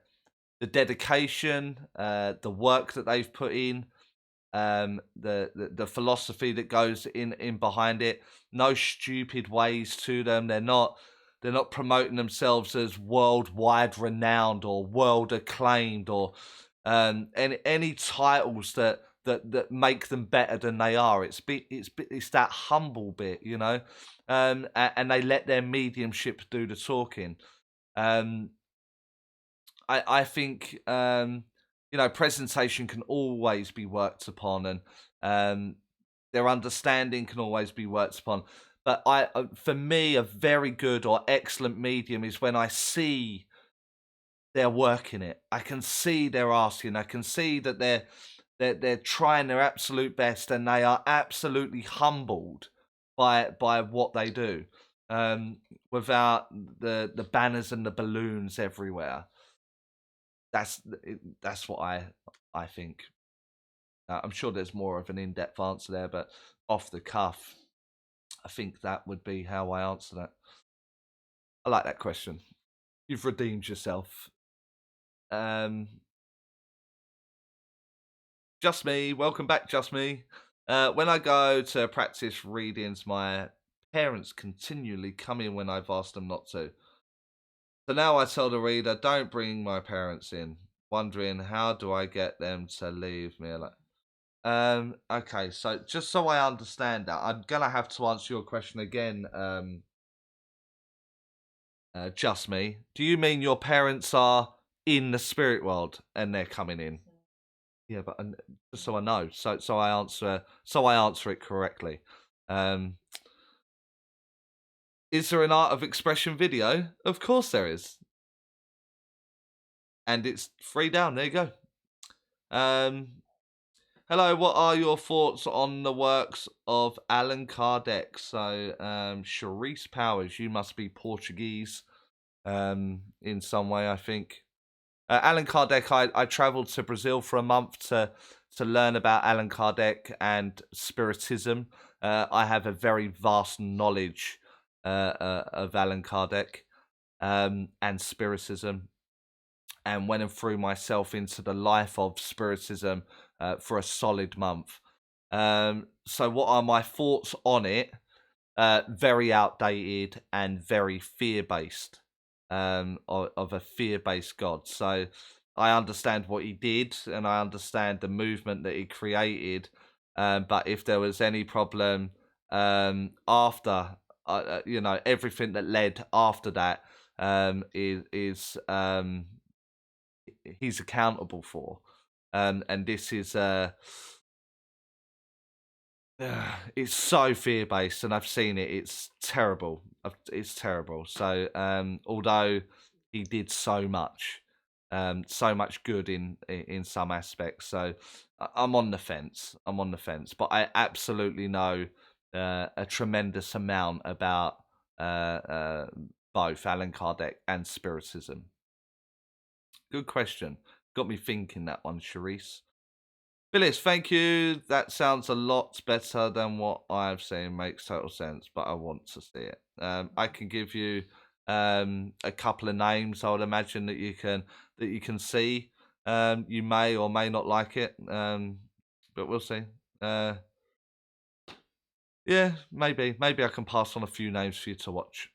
dedication, the work that they've put in, the philosophy that goes in behind it, no stupid ways to them. They're not promoting themselves as worldwide renowned or world acclaimed or any titles that make them better than they are. It's that humble bit, you know, and they let their mediumship do the talking. I think you know, presentation can always be worked upon, and their understanding can always be worked upon. But for me, a very good or excellent medium is when I see they're working it. I can see they're asking. I can see that they're trying their absolute best, and they are absolutely humbled by what they do, without the banners and the balloons everywhere. That's what I think. I'm sure there's more of an in-depth answer there, but off the cuff, I think that would be how I answer that. I like that question. You've redeemed yourself. Just me. Welcome back, Just Me. When I go to practice readings, my parents continually come in when I've asked them not to. So now I tell the reader, don't bring my parents in. Wondering, how do I get them to leave me alone? Okay, so just so I understand that, I'm gonna have to answer your question again. Just Me. Do you mean your parents are in the spirit world and they're coming in? Yeah, but just so I know, so I answer it correctly. Is there an art of expression video? Of course there is, and it's free down. There you go. Hello, what are your thoughts on the works of Allan Kardec? So, Charisse Powers, you must be Portuguese in some way, I think. Allan Kardec, I travelled to Brazil for a month to learn about Allan Kardec and Spiritism. I have a very vast knowledge of Allan Kardec and Spiritism, and went and threw myself into the life of Spiritism for a solid month. So what are my thoughts on it? very outdated and very fear-based, of a fear-based god. So I understand what he did, and I understand the movement that he created. But if there was any problem after, everything that led after that, is he's accountable for. And this is it's so fear based, and I've seen it. It's terrible. It's terrible. So, although he did so much good in some aspects, so I'm on the fence. I'm on the fence, but I absolutely know a tremendous amount about both Alan Kardec and Spiritism. Good question. Got me thinking that one, Charisse. Phyllis, thank you. That sounds a lot better than what I've seen. Makes total sense, but I want to see it. I can give you a couple of names. I would imagine that you can see. You may or may not like it, but we'll see. Yeah, maybe I can pass on a few names for you to watch.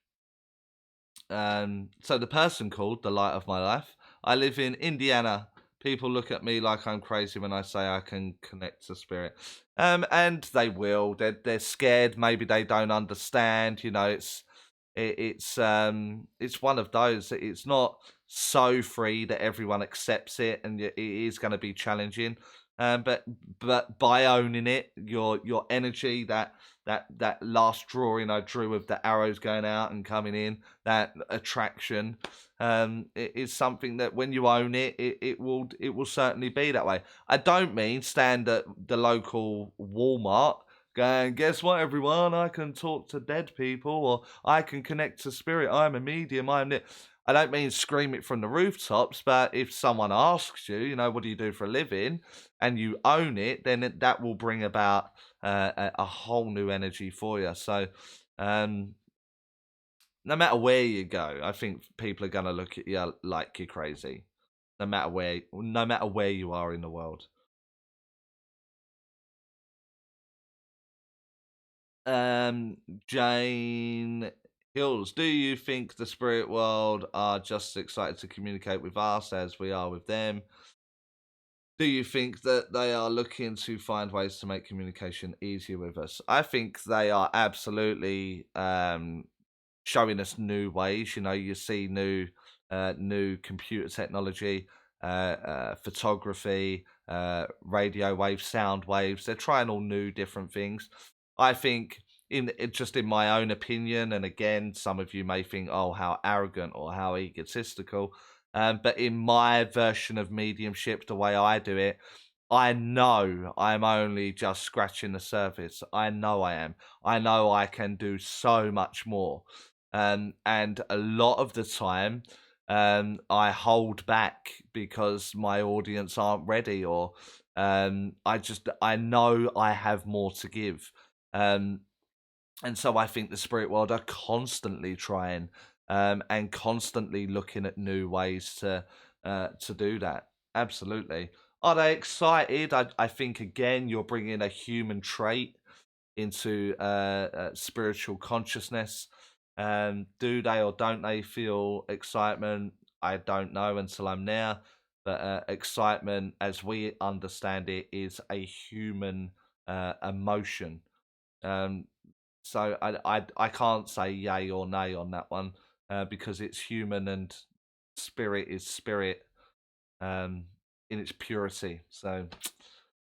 So the person called the light of my life. I live in Indiana. People look at me like I'm crazy when I say I can connect to spirit. And they will. They're scared. Maybe they don't understand. You know, it's one of those. It's not so free that everyone accepts it, and it is going to be challenging. But by owning it, your energy, that last drawing I drew of the arrows going out and coming in, that attraction, it is something that when you own it, it will certainly be that way. I don't mean stand at the local Walmart going, guess what, everyone? I can talk to dead people, or I can connect to spirit. I'm a medium. I don't mean scream it from the rooftops, but if someone asks you, what do you do for a living, and you own it, then that will bring about a whole new energy for you. So, no matter where you go, I think people are going to look at you like you're crazy, no matter where you are in the world. Jane Hills, do you think the spirit world are just as excited to communicate with us as we are with them? Do you think that they are looking to find ways to make communication easier with us? I think they are absolutely showing us new ways. You see new computer technology, photography, radio waves, sound waves. They're trying all new different things. I think, just in my own opinion, and again, some of you may think, "Oh, how arrogant or how egotistical," but in my version of mediumship, the way I do it, I know I'm only just scratching the surface. I know I am. I know I can do so much more. And a lot of the time, I hold back because my audience aren't ready, or I know I have more to give. Um, and so I think the spirit world are constantly trying, and constantly looking at new ways to do that. Absolutely. Are they excited? I think again you're bringing a human trait into spiritual consciousness. Do they or don't they feel excitement? I don't know until I'm there. But excitement, as we understand it, is a human emotion. Um, so I can't say yay or nay on that one, because it's human, and spirit is spirit, um, in its purity. So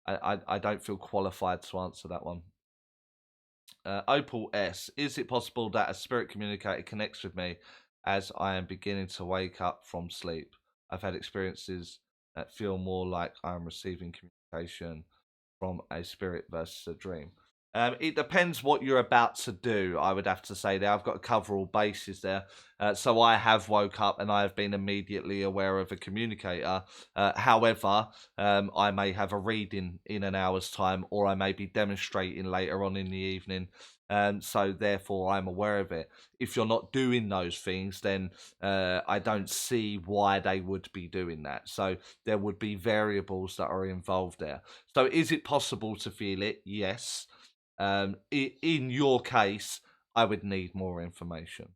I don't feel qualified to answer that one. Opal S, is it possible that a spirit communicator connects with me as I am beginning to wake up from sleep? I've had experiences that feel more like I'm receiving communication from a spirit versus a dream. It depends what you're about to do, I would have to say there. I've got to cover all bases there. So I have woke up and I have been immediately aware of a communicator. However, I may have a reading in an hour's time, or I may be demonstrating later on in the evening. So therefore I'm aware of it. If you're not doing those things, then I don't see why they would be doing that. So there would be variables that are involved there. So is it possible to feel it? Yes. In your case, I would need more information.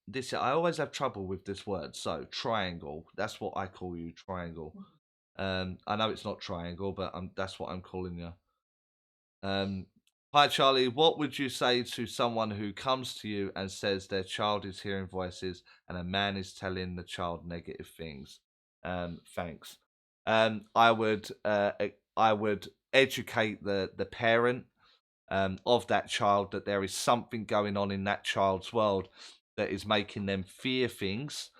This I always have trouble with this word. So triangle. That's what I call you, triangle. I know it's not triangle, but that's what I'm calling you. Hi Charlie, what would you say to someone who comes to you and says their child is hearing voices and a man is telling the child negative things? Thanks. I would educate the parent of that child that there is something going on in that child's world that is making them fear things.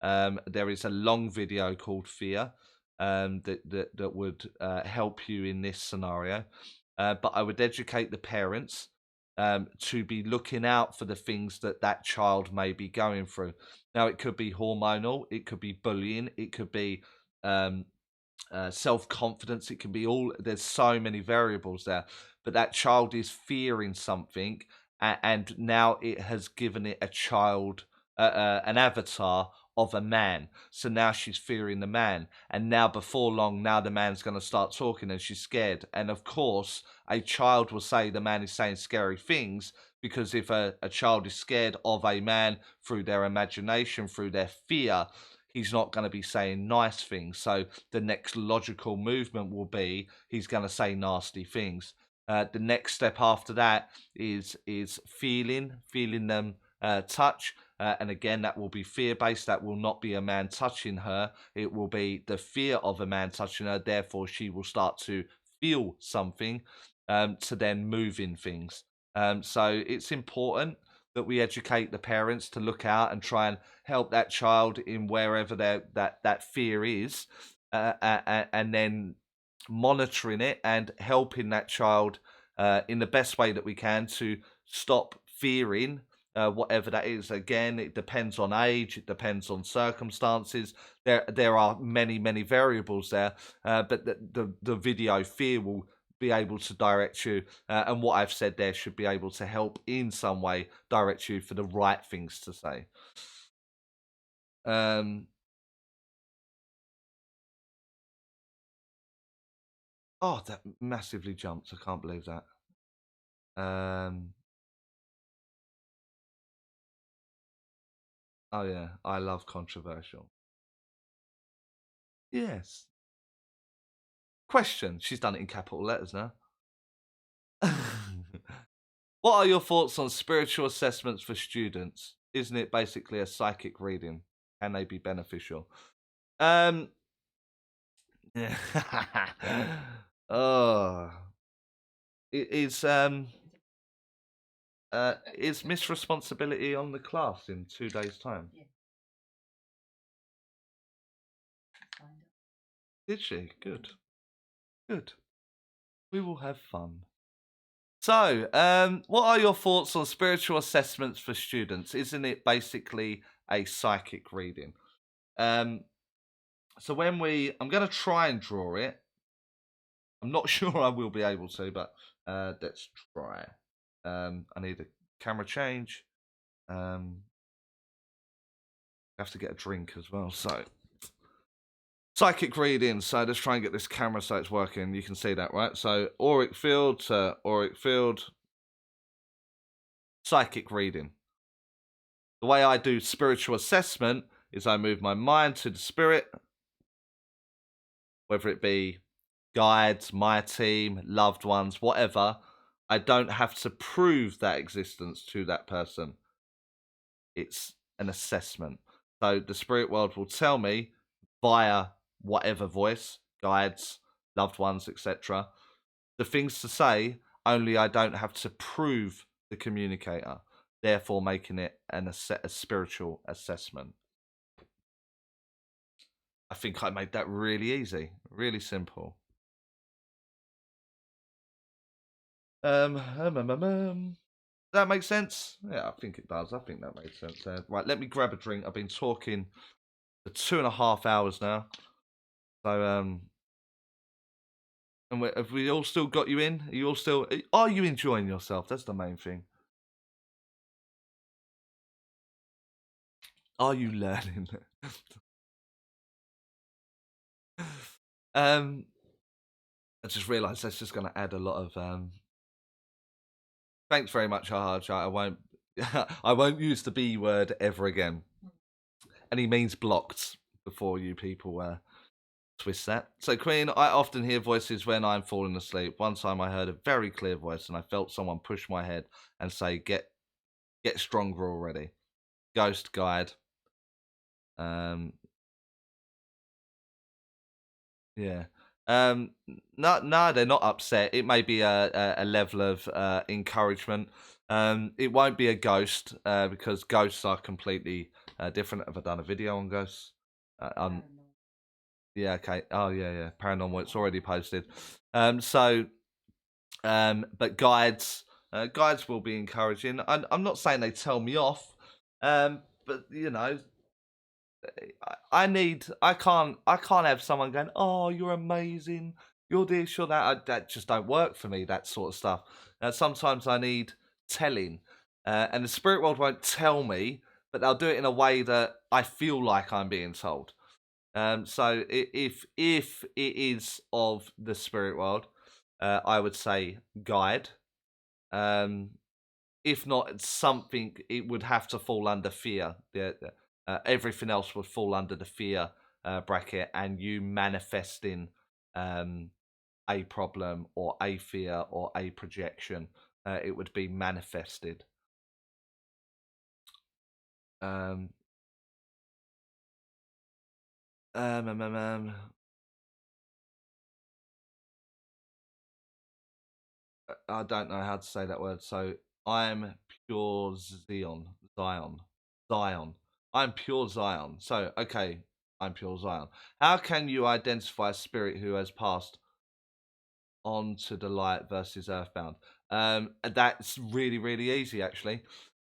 There is a long video called Fear that would help you in this scenario. But I would educate the parents to be looking out for the things that that child may be going through. Now, it could be hormonal, it could be bullying, it could be um, self confidence. It can be all. There's so many variables there, but that child is fearing something, and now it has given it a child, an avatar of a man. So now she's fearing the man, and now before long, now the man's going to start talking, and she's scared. And of course, a child will say the man is saying scary things. Because if a child is scared of a man through their imagination, through their fear, he's not going to be saying nice things. So the next logical movement will be he's going to say nasty things. The next step after that is feeling them touch. And again, that will be fear based. That will not be a man touching her. It will be the fear of a man touching her. Therefore, she will start to feel something to then move in things. So it's important that we educate the parents to look out and try and help that child in wherever that fear is, and then monitoring it and helping that child in the best way that we can to stop fearing whatever that is. Again, it depends on age, it depends on circumstances. There are many variables there, but the video Fear will be able to direct you, and what I've said there should be able to help in some way direct you for the right things to say. Um, oh, that massively jumped. I can't believe that. Oh yeah, I love controversial. Yes. Question. She's done it in capital letters now. What are your thoughts on spiritual assessments for students? Isn't it basically a psychic reading? Can they be beneficial? Um. Yeah. Oh, it is. Is Miss Responsibility on the class in 2 days' time? Yeah. Did she? Good. Good. We will have fun. So, what are your thoughts on spiritual assessments for students? Isn't it basically a psychic reading? So I'm going to try and draw it. I'm not sure I will be able to, but let's try. I need a camera change. I have to get a drink as well. So, psychic reading. So let's try and get this camera so it's working. You can see that, right? So auric field to auric field. Psychic reading. The way I do spiritual assessment is I move my mind to the spirit, whether it be guides, my team, loved ones, whatever. I don't have to prove that existence to that person. It's an assessment. So the spirit world will tell me via whatever voice, guides, loved ones, etc., the things to say, only I don't have to prove the communicator, therefore making it a spiritual assessment. I think I made that really easy, really simple. That makes sense? Yeah, I think it does. I think that makes sense. Right, let me grab a drink. I've been talking for 2.5 hours now. So, and have we all still got you in? Are you all still? Are you enjoying yourself? That's the main thing. Are you learning? I just realised that's just going to add a lot of Thanks very much, Hahaj. I won't. I won't use the B word ever again. And he means blocked before you people twist that. So, Queen, I often hear voices when I'm falling asleep. One time I heard a very clear voice and I felt someone push my head and say, get stronger already. Ghost guide. Yeah. No, they're not upset. It may be a level of encouragement. It won't be a ghost because ghosts are completely different. Have I done a video on ghosts? Yeah, okay. Oh, yeah. Paranormal. It's already posted. But guides will be encouraging. I'm not saying they tell me off, but I can't have someone going, oh, you're amazing, you're this, you're that. That just don't work for me, that sort of stuff. Sometimes I need telling, and the spirit world won't tell me, but they'll do it in a way that I feel like I'm being told. So if it is of the spirit world, I would say guide. Um, if not it's something, it would have to fall under fear. Everything else would fall under the fear bracket, and you manifesting um, a problem or a fear or a projection, it would be manifested. Um, um, um, um, um, I don't know how to say that word. So I'm pure Zion. I'm pure Zion. So okay, I'm pure Zion. How can you identify a spirit who has passed on to the light versus earthbound? That's really, really easy actually.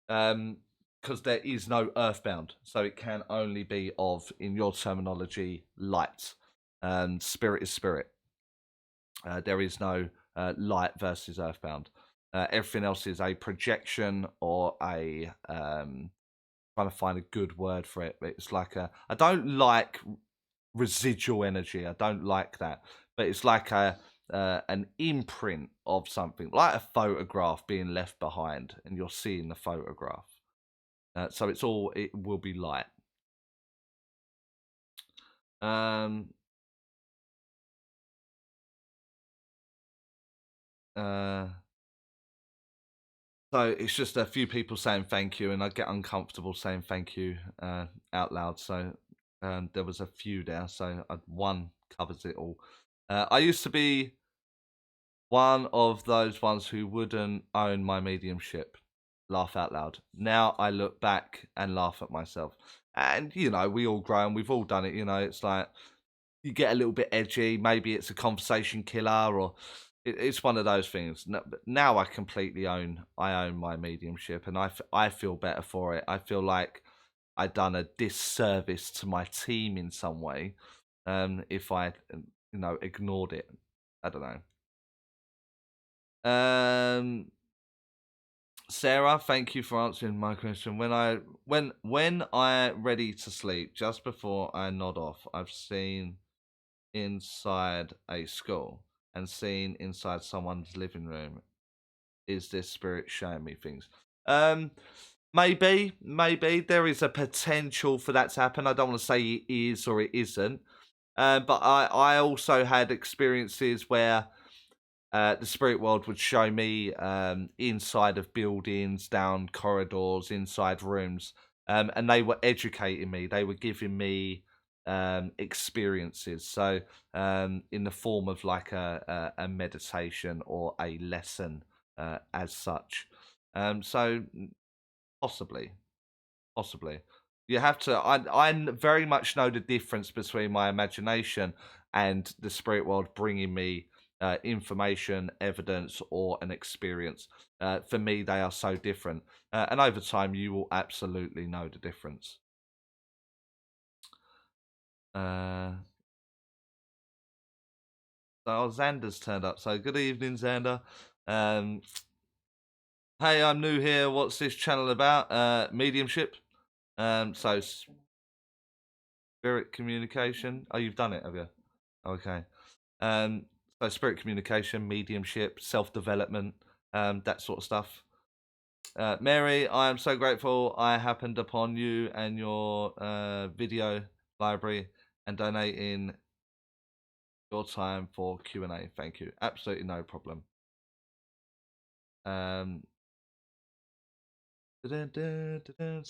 Because there is no earthbound, so it can only be of, in your terminology, light. Spirit is spirit. There is no light versus earthbound. Everything else is a projection or a trying to find a good word for it. But it's like I don't like residual energy. I don't like that. But it's like an imprint of something, like a photograph being left behind, and you're seeing the photograph. So it will be light. Um, uh, So it's just a few people saying thank you, and I get uncomfortable saying thank you out loud. So there was a few there, so one covers it all. I used to be one of those ones who wouldn't own my mediumship. Laugh out loud. Now I look back and laugh at myself. And we all grow and we've all done it. It's like you get a little bit edgy. Maybe it's a conversation killer, or it's one of those things. But now I own my mediumship, and I feel better for it. I feel like I done a disservice to my team in some way, if I ignored it. I don't know. Sarah, thank you for answering my question. When I ready to sleep, just before I nod off, I've seen inside a school and seen inside someone's living room. Is this spirit showing me things? Maybe there is a potential for that to happen. I don't want to say it is or it isn't. But I also had experiences where the spirit world would show me inside of buildings, down corridors, inside rooms, and they were educating me. They were giving me experiences. So in the form of like a meditation or a lesson as such. So possibly, possibly. You have to. I very much know the difference between my imagination and the spirit world bringing me information, evidence, or an experience. For me, they are so different, and over time, you will absolutely know the difference. Uh, so Xander's turned up. So good evening, Xander. Um, hey, I'm new here. What's this channel about? Mediumship. So spirit communication. Oh, you've done it, have you? Okay. Um, so spirit communication, mediumship, self development, that sort of stuff. Mary, I am so grateful I happened upon you and your video library and donating your time for Q&A. Thank you. Absolutely no problem. So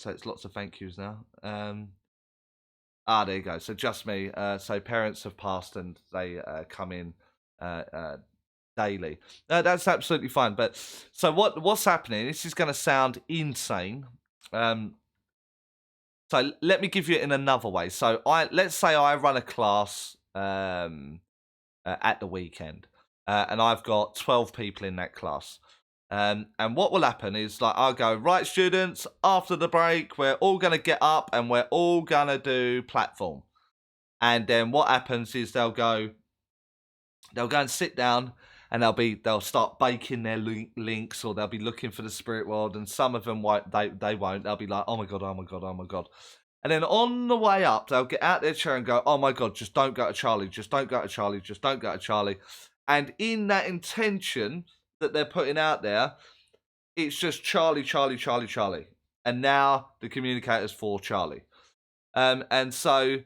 it's lots of thank yous now. There you go. So just me. So parents have passed and they come in daily. That's absolutely fine. But so what's happening? This is going to sound insane. So let me give you it in another way. So let's say I run a class at the weekend, and I've got 12 people in that class. And what will happen is, like, I'll go, right, students, after the break, we're all going to get up and we're all going to do platform. And then what happens is they'll go and sit down and they'll start baking their links, or they'll be looking for the spirit world, and some of them won't, they won't. They'll be like, oh my God, oh my God, oh my God. And then on the way up, they'll get out their chair and go, oh my God, just don't go to Charlie, just don't go to Charlie, just don't go to Charlie. And in that intention that they're putting out there, it's just Charlie, Charlie, Charlie, Charlie. And now the communicator's for Charlie. And so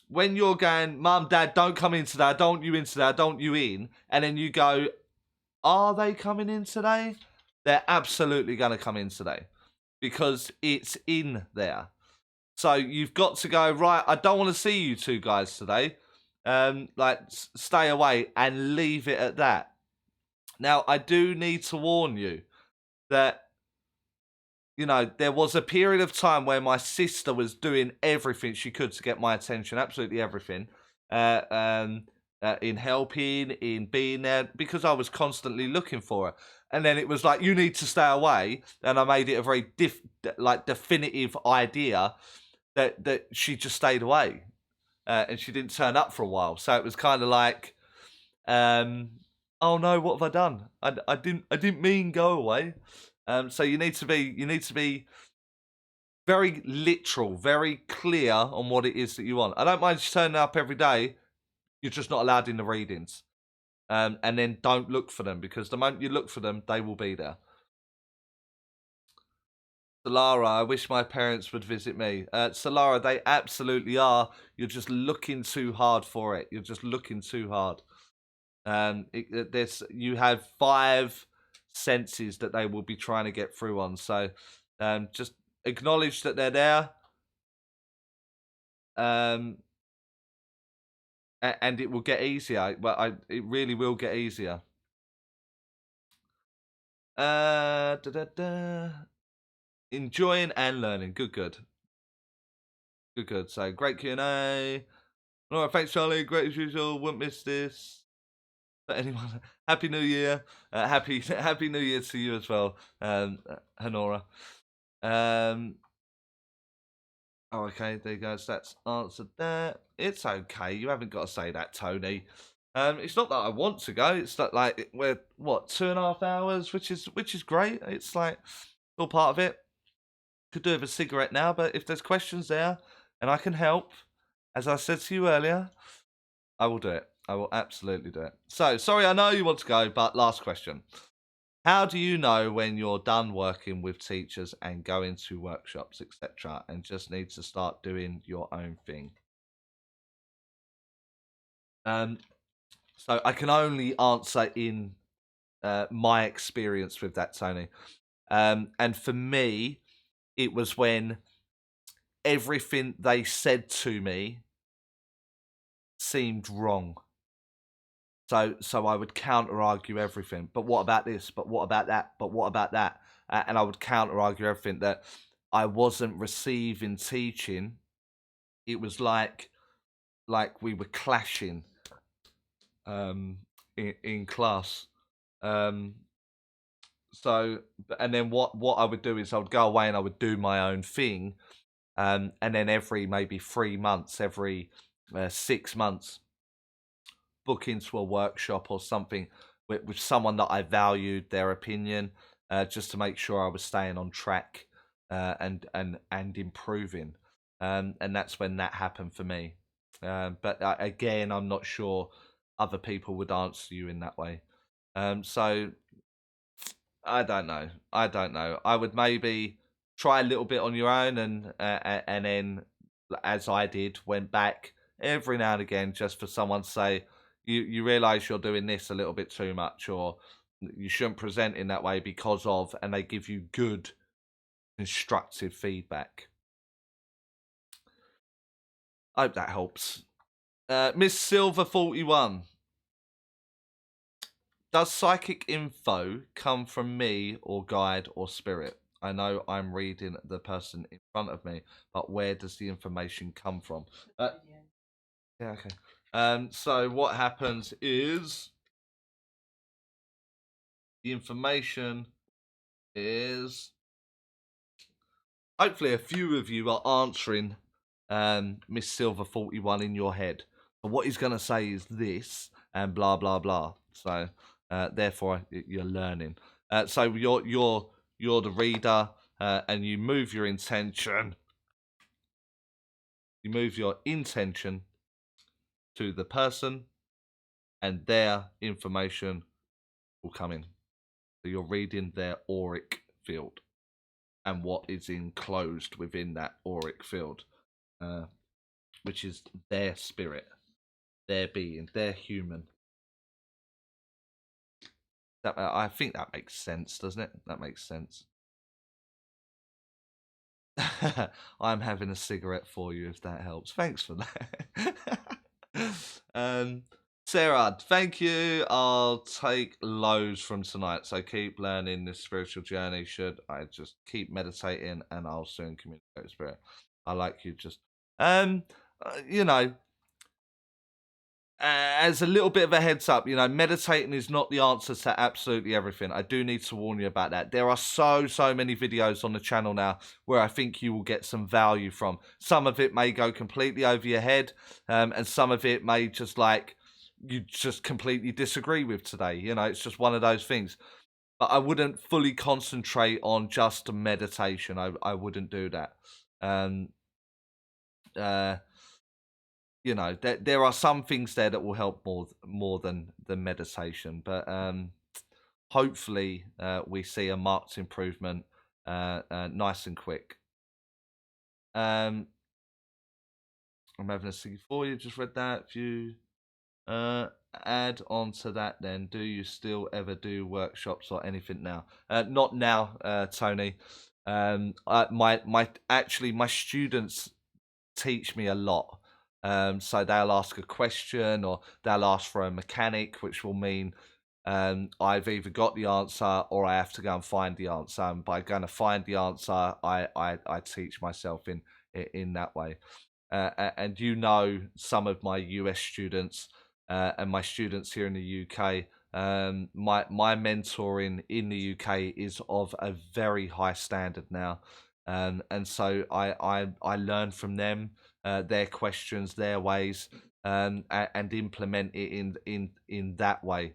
when you're going, Mum, Dad, don't come in today, I don't want you in today, I don't want you in. And then you go, are they coming in today? They're absolutely going to come in today because it's in there. So you've got to go, right, I don't want to see you two guys today. Stay away and leave it at that. Now, I do need to warn you that, you know, there was a period of time where my sister was doing everything she could to get my attention, absolutely everything, in helping, in being there, because I was constantly looking for her. And then it was like, you need to stay away. And I made it a very definitive idea that she just stayed away. And she didn't turn up for a while. So it was kind of like, oh no, what have I done? I didn't mean go away. So you need to be very literal, very clear on what it is that you want. I don't mind you turning up every day. You're just not allowed in the readings. And then don't look for them, because the moment you look for them, they will be there. Solara, I wish my parents would visit me. Solara, they absolutely are. You're just looking too hard for it. You're just looking too hard. You have 5 senses that they will be trying to get through on. So just acknowledge that they're there. And it will get easier. Well, it really will get easier. Enjoying and learning. Good. So great Q&A. All right, thanks, Charlie. Great as usual. Wouldn't miss this. But anyone, Happy New Year. Happy New Year to you as well, Honora. Okay, there you go. So that's answered that. It's okay. You haven't got to say that, Tony. It's not that I want to go. It's not like we're 2.5 hours, which is great. It's like all part of it. Could do with a cigarette now, but if there's questions there and I can help, as I said to you earlier, I will do it. I will absolutely do it. So, sorry, I know you want to go, but last question. How do you know when you're done working with teachers and going to workshops, etc., and just need to start doing your own thing? So I can only answer in my experience with that, Tony. And for me, it was when everything they said to me seemed wrong. So I would counter-argue everything. But what about this? But what about that? But what about that? And I would counter-argue everything, that I wasn't receiving teaching. It was like we were clashing in class. So, and then what I would do is I would go away and I would do my own thing. And then every maybe 3 months, every 6 months, book into a workshop or something with someone that I valued their opinion, just to make sure I was staying on track and improving. And that's when that happened for me. But again, I'm not sure other people would answer you in that way. So I don't know. I don't know. I would maybe try a little bit on your own, and then, as I did, went back every now and again just for someone to say, you realise you're doing this a little bit too much, or you shouldn't present in that way because of, and they give you good constructive feedback. I hope that helps. Miss Silver 41. Does psychic info come from me or guide or spirit? I know I'm reading the person in front of me, but where does the information come from? Yeah, okay. So what happens is the information is, hopefully a few of you are answering Miss Silver 41 in your head. But what he's going to say is this and blah blah blah. So therefore you're learning. So you're the reader, and you move your intention. You move your intention to the person, and their information will come in. So you're reading their auric field and what is enclosed within that auric field, which is their spirit, their being, their human. I think that makes sense, doesn't it? That makes sense. I'm having a cigarette for you if that helps. Thanks for that. Sarah, thank you. I'll take loads from tonight. So keep learning this spiritual journey. Should I just keep meditating, and I'll soon communicate with spirit. I like you just you know, as a little bit of a heads up, meditating is not the answer to absolutely everything. I do need to warn you about that. There are so many videos on the channel now where I think you will get some value from. Some of it may go completely over your head, and some of it may just you just completely disagree with today. It's just one of those things. But I wouldn't fully concentrate on just meditation. I wouldn't do that. Um, uh, there are some things there that will help more than the meditation, but hopefully we see a marked improvement, nice and quick. I'm having a see for you. Just read that. If you add on to that, then do you still ever do workshops or anything now? Not now, Tony. My students teach me a lot. So they'll ask a question, or they'll ask for a mechanic, which will mean I've either got the answer or I have to go and find the answer. And by going to find the answer, I teach myself in that way. And some of my US students and my students here in the UK. My mentoring in the UK is of a very high standard now, and so I learn from them, their questions, their ways, and implement it in that way.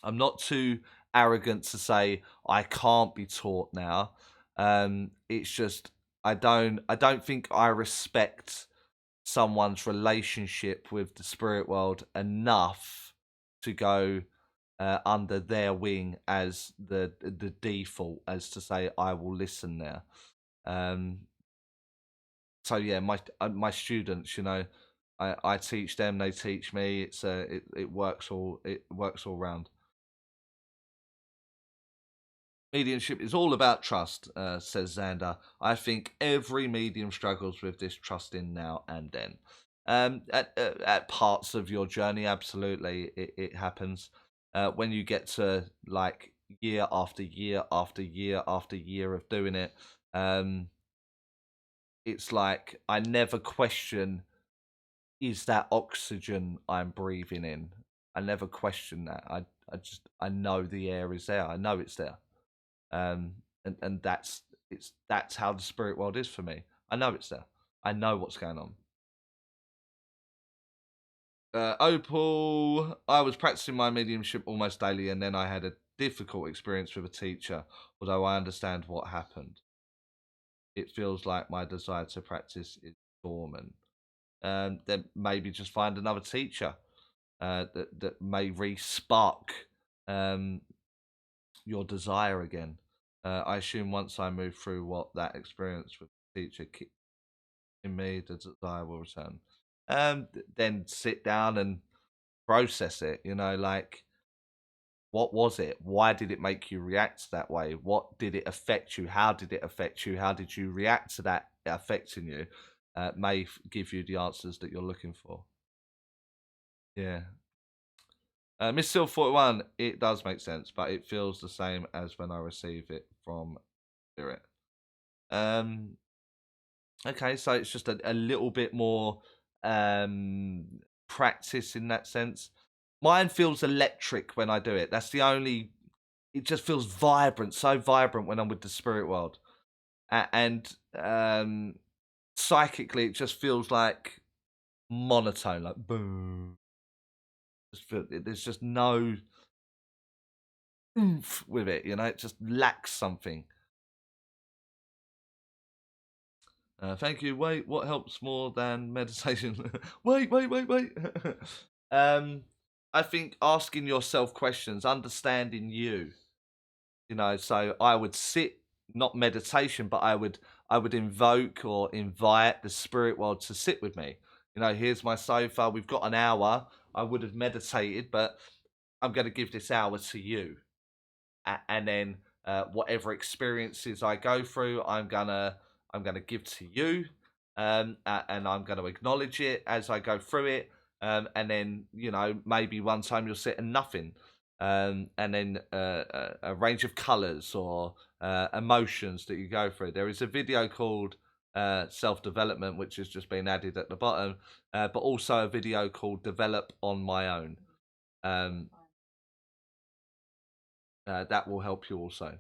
I'm not too arrogant to say I can't be taught now. It's just I don't think I respect someone's relationship with the spirit world enough to go under their wing as the default, as to say I will listen there. Um, so yeah, my students, I teach them, they teach me. It works all round. Mediumship is all about trust, says Xander. I think every medium struggles with this trusting now and then. At parts of your journey, absolutely, it happens. When you get to year after year after year after year of doing it, it's like I never question, is that oxygen I'm breathing in? I never question that. I know the air is there. I know it's there. um, and that's how the spirit world is for me. I know it's there. I know what's going on. Opal, I was practicing my mediumship almost daily, and then I had a difficult experience with a teacher. Although I understand what happened, it feels like my desire to practice is dormant. Then maybe just find another teacher that may re-spark um, your desire again. I assume once I move through what that experience with the teacher kicked in me, the desire will return. Then sit down and process it. You know, like, what was it? Why did it make you react that way? What did it affect you? How did it affect you? How did you react to that affecting you? May give you the answers that you're looking for. Yeah. Miss Sil 41, it does make sense, but it feels the same as when I receive it from Spirit. Okay, so it's just a little bit more practice in that sense. Mine feels electric when I do it. That's the only. It just feels vibrant, so vibrant when I'm with the spirit world, and psychically, it just feels like monotone, like boom. There's just no oomph with it, you know. It just lacks something. Thank you. Wait, what helps more than meditation? wait. I think asking yourself questions, understanding you. You know, so I would sit, not meditation, but I would invoke or invite the spirit world to sit with me. You know, here's my sofa. We've got an hour. I would have meditated, but I'm going to give this hour to you, and then whatever experiences I go through, I'm gonna give to you, and I'm going to acknowledge it as I go through it, and then, you know, maybe one time you'll sit and nothing, and then a range of colors or emotions that you go through. There is a video called self development, which has just been added at the bottom, but also a video called develop on my own. Um, that will help you also.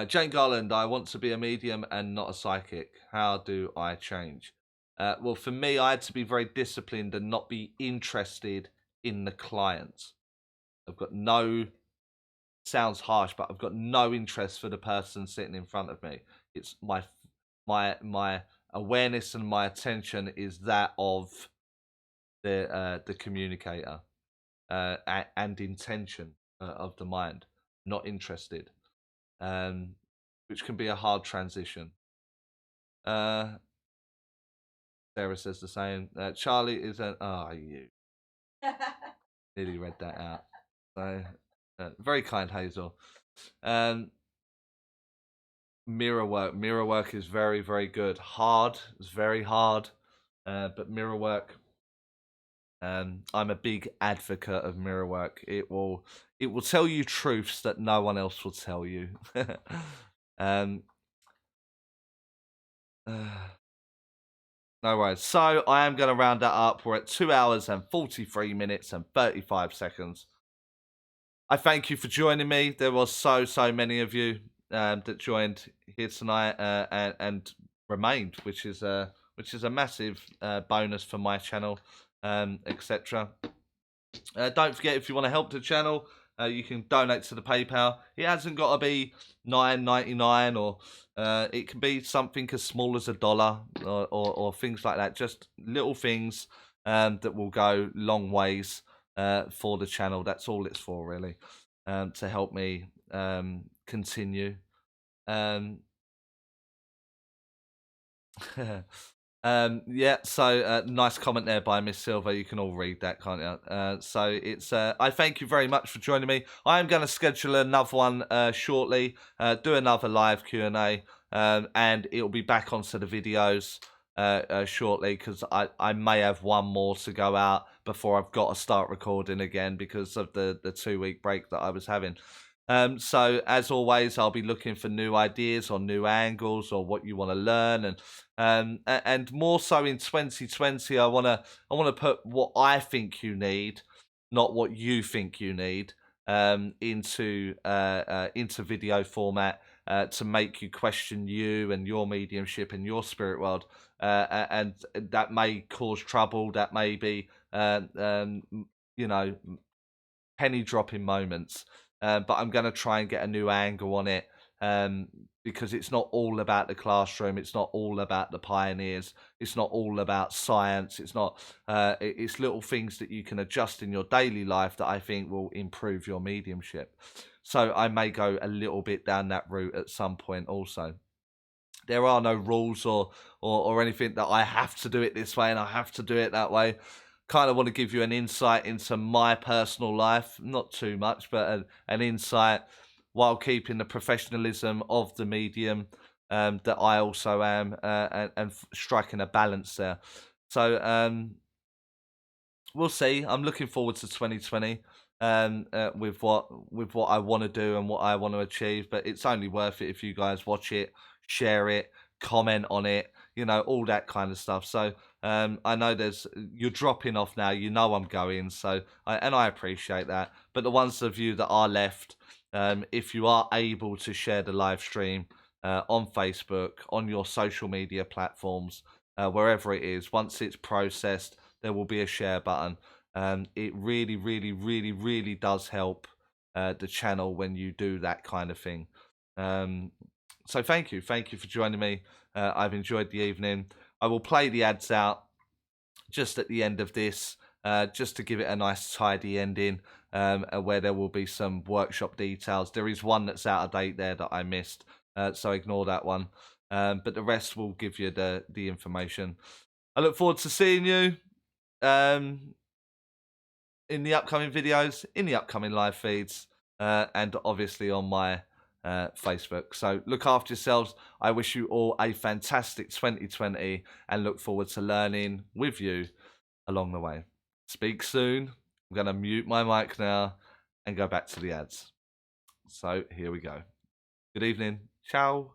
Jane Garland, I want to be a medium and not a psychic. How do I change? Well, for me, I had to be very disciplined and not be interested in the clients. I've got no, sounds harsh, but I've got no interest for the person sitting in front of me. It's my awareness and my attention is that of the communicator, and intention of the mind, not interested. Which can be a hard transition. Sarah says the same. Charlie is an. Oh, you nearly read that out. So, very kind, Hazel. Um, mirror work. Mirror work is very, very good. Hard. It's very hard. But mirror work. I'm a big advocate of mirror work. It will tell you truths that no one else will tell you. um, No worries. So I am going to round that up. We're at 2 hours and 43 minutes and 35 seconds. I thank you for joining me. There was so many of you that joined here tonight and remained, which is a massive bonus for my channel, etc. Don't forget, if you want to help the channel, you can donate to the PayPal. It hasn't got to be $9.99, or it can be something as small as $1, or things like that. Just little things that will go long ways for the channel. That's all it's for, really, to help me continue. Yeah, so nice comment there by Miss Silver. You can all read that, can't you? So it's I thank you very much for joining me. I am going to schedule another one shortly, do another live Q&A, and it'll be back onto the videos shortly, because I may have one more to go out before I've got to start recording again because of the 2-week break that I was having. So as always, I'll be looking for new ideas or new angles or what you want to learn, and more so in 2020, I want to put what I think you need, not what you think you need, into video format, to make you question you and your mediumship and your spirit world, and that may cause trouble. That may be you know, penny dropping moments. But I'm going to try and get a new angle on it, because it's not all about the classroom. It's not all about the pioneers. It's not all about science. It's not. It's little things that you can adjust in your daily life that I think will improve your mediumship. So I may go a little bit down that route at some point also. There are no rules or anything that I have to do it this way and I have to do it that way. Kind of want to give you an insight into my personal life, not too much, but an insight while keeping the professionalism of the medium that I also am, and striking a balance there. So we'll see. I'm looking forward to 2020 with what I want to do and what I want to achieve. But it's only worth it if you guys watch it, share it, comment on it, you know, all that kind of stuff. So I know you're dropping off now. You know I'm going, so I appreciate that. But the ones of you that are left, if you are able to share the live stream on Facebook, on your social media platforms, wherever it is, once it's processed, there will be a share button. It really, really, really, really does help the channel when you do that kind of thing. So thank you for joining me. I've enjoyed the evening. I will play the ads out just at the end of this, just to give it a nice tidy ending, where there will be some workshop details. There is one that's out of date there that I missed, so ignore that one. But the rest will give you the information. I look forward to seeing you in the upcoming videos, in the upcoming live feeds, and obviously on my Facebook. So look after yourselves. I wish you all a fantastic 2020 and look forward to learning with you along the way. Speak soon. I'm going to mute my mic now and go back to the ads. So here we go. Good evening. Ciao.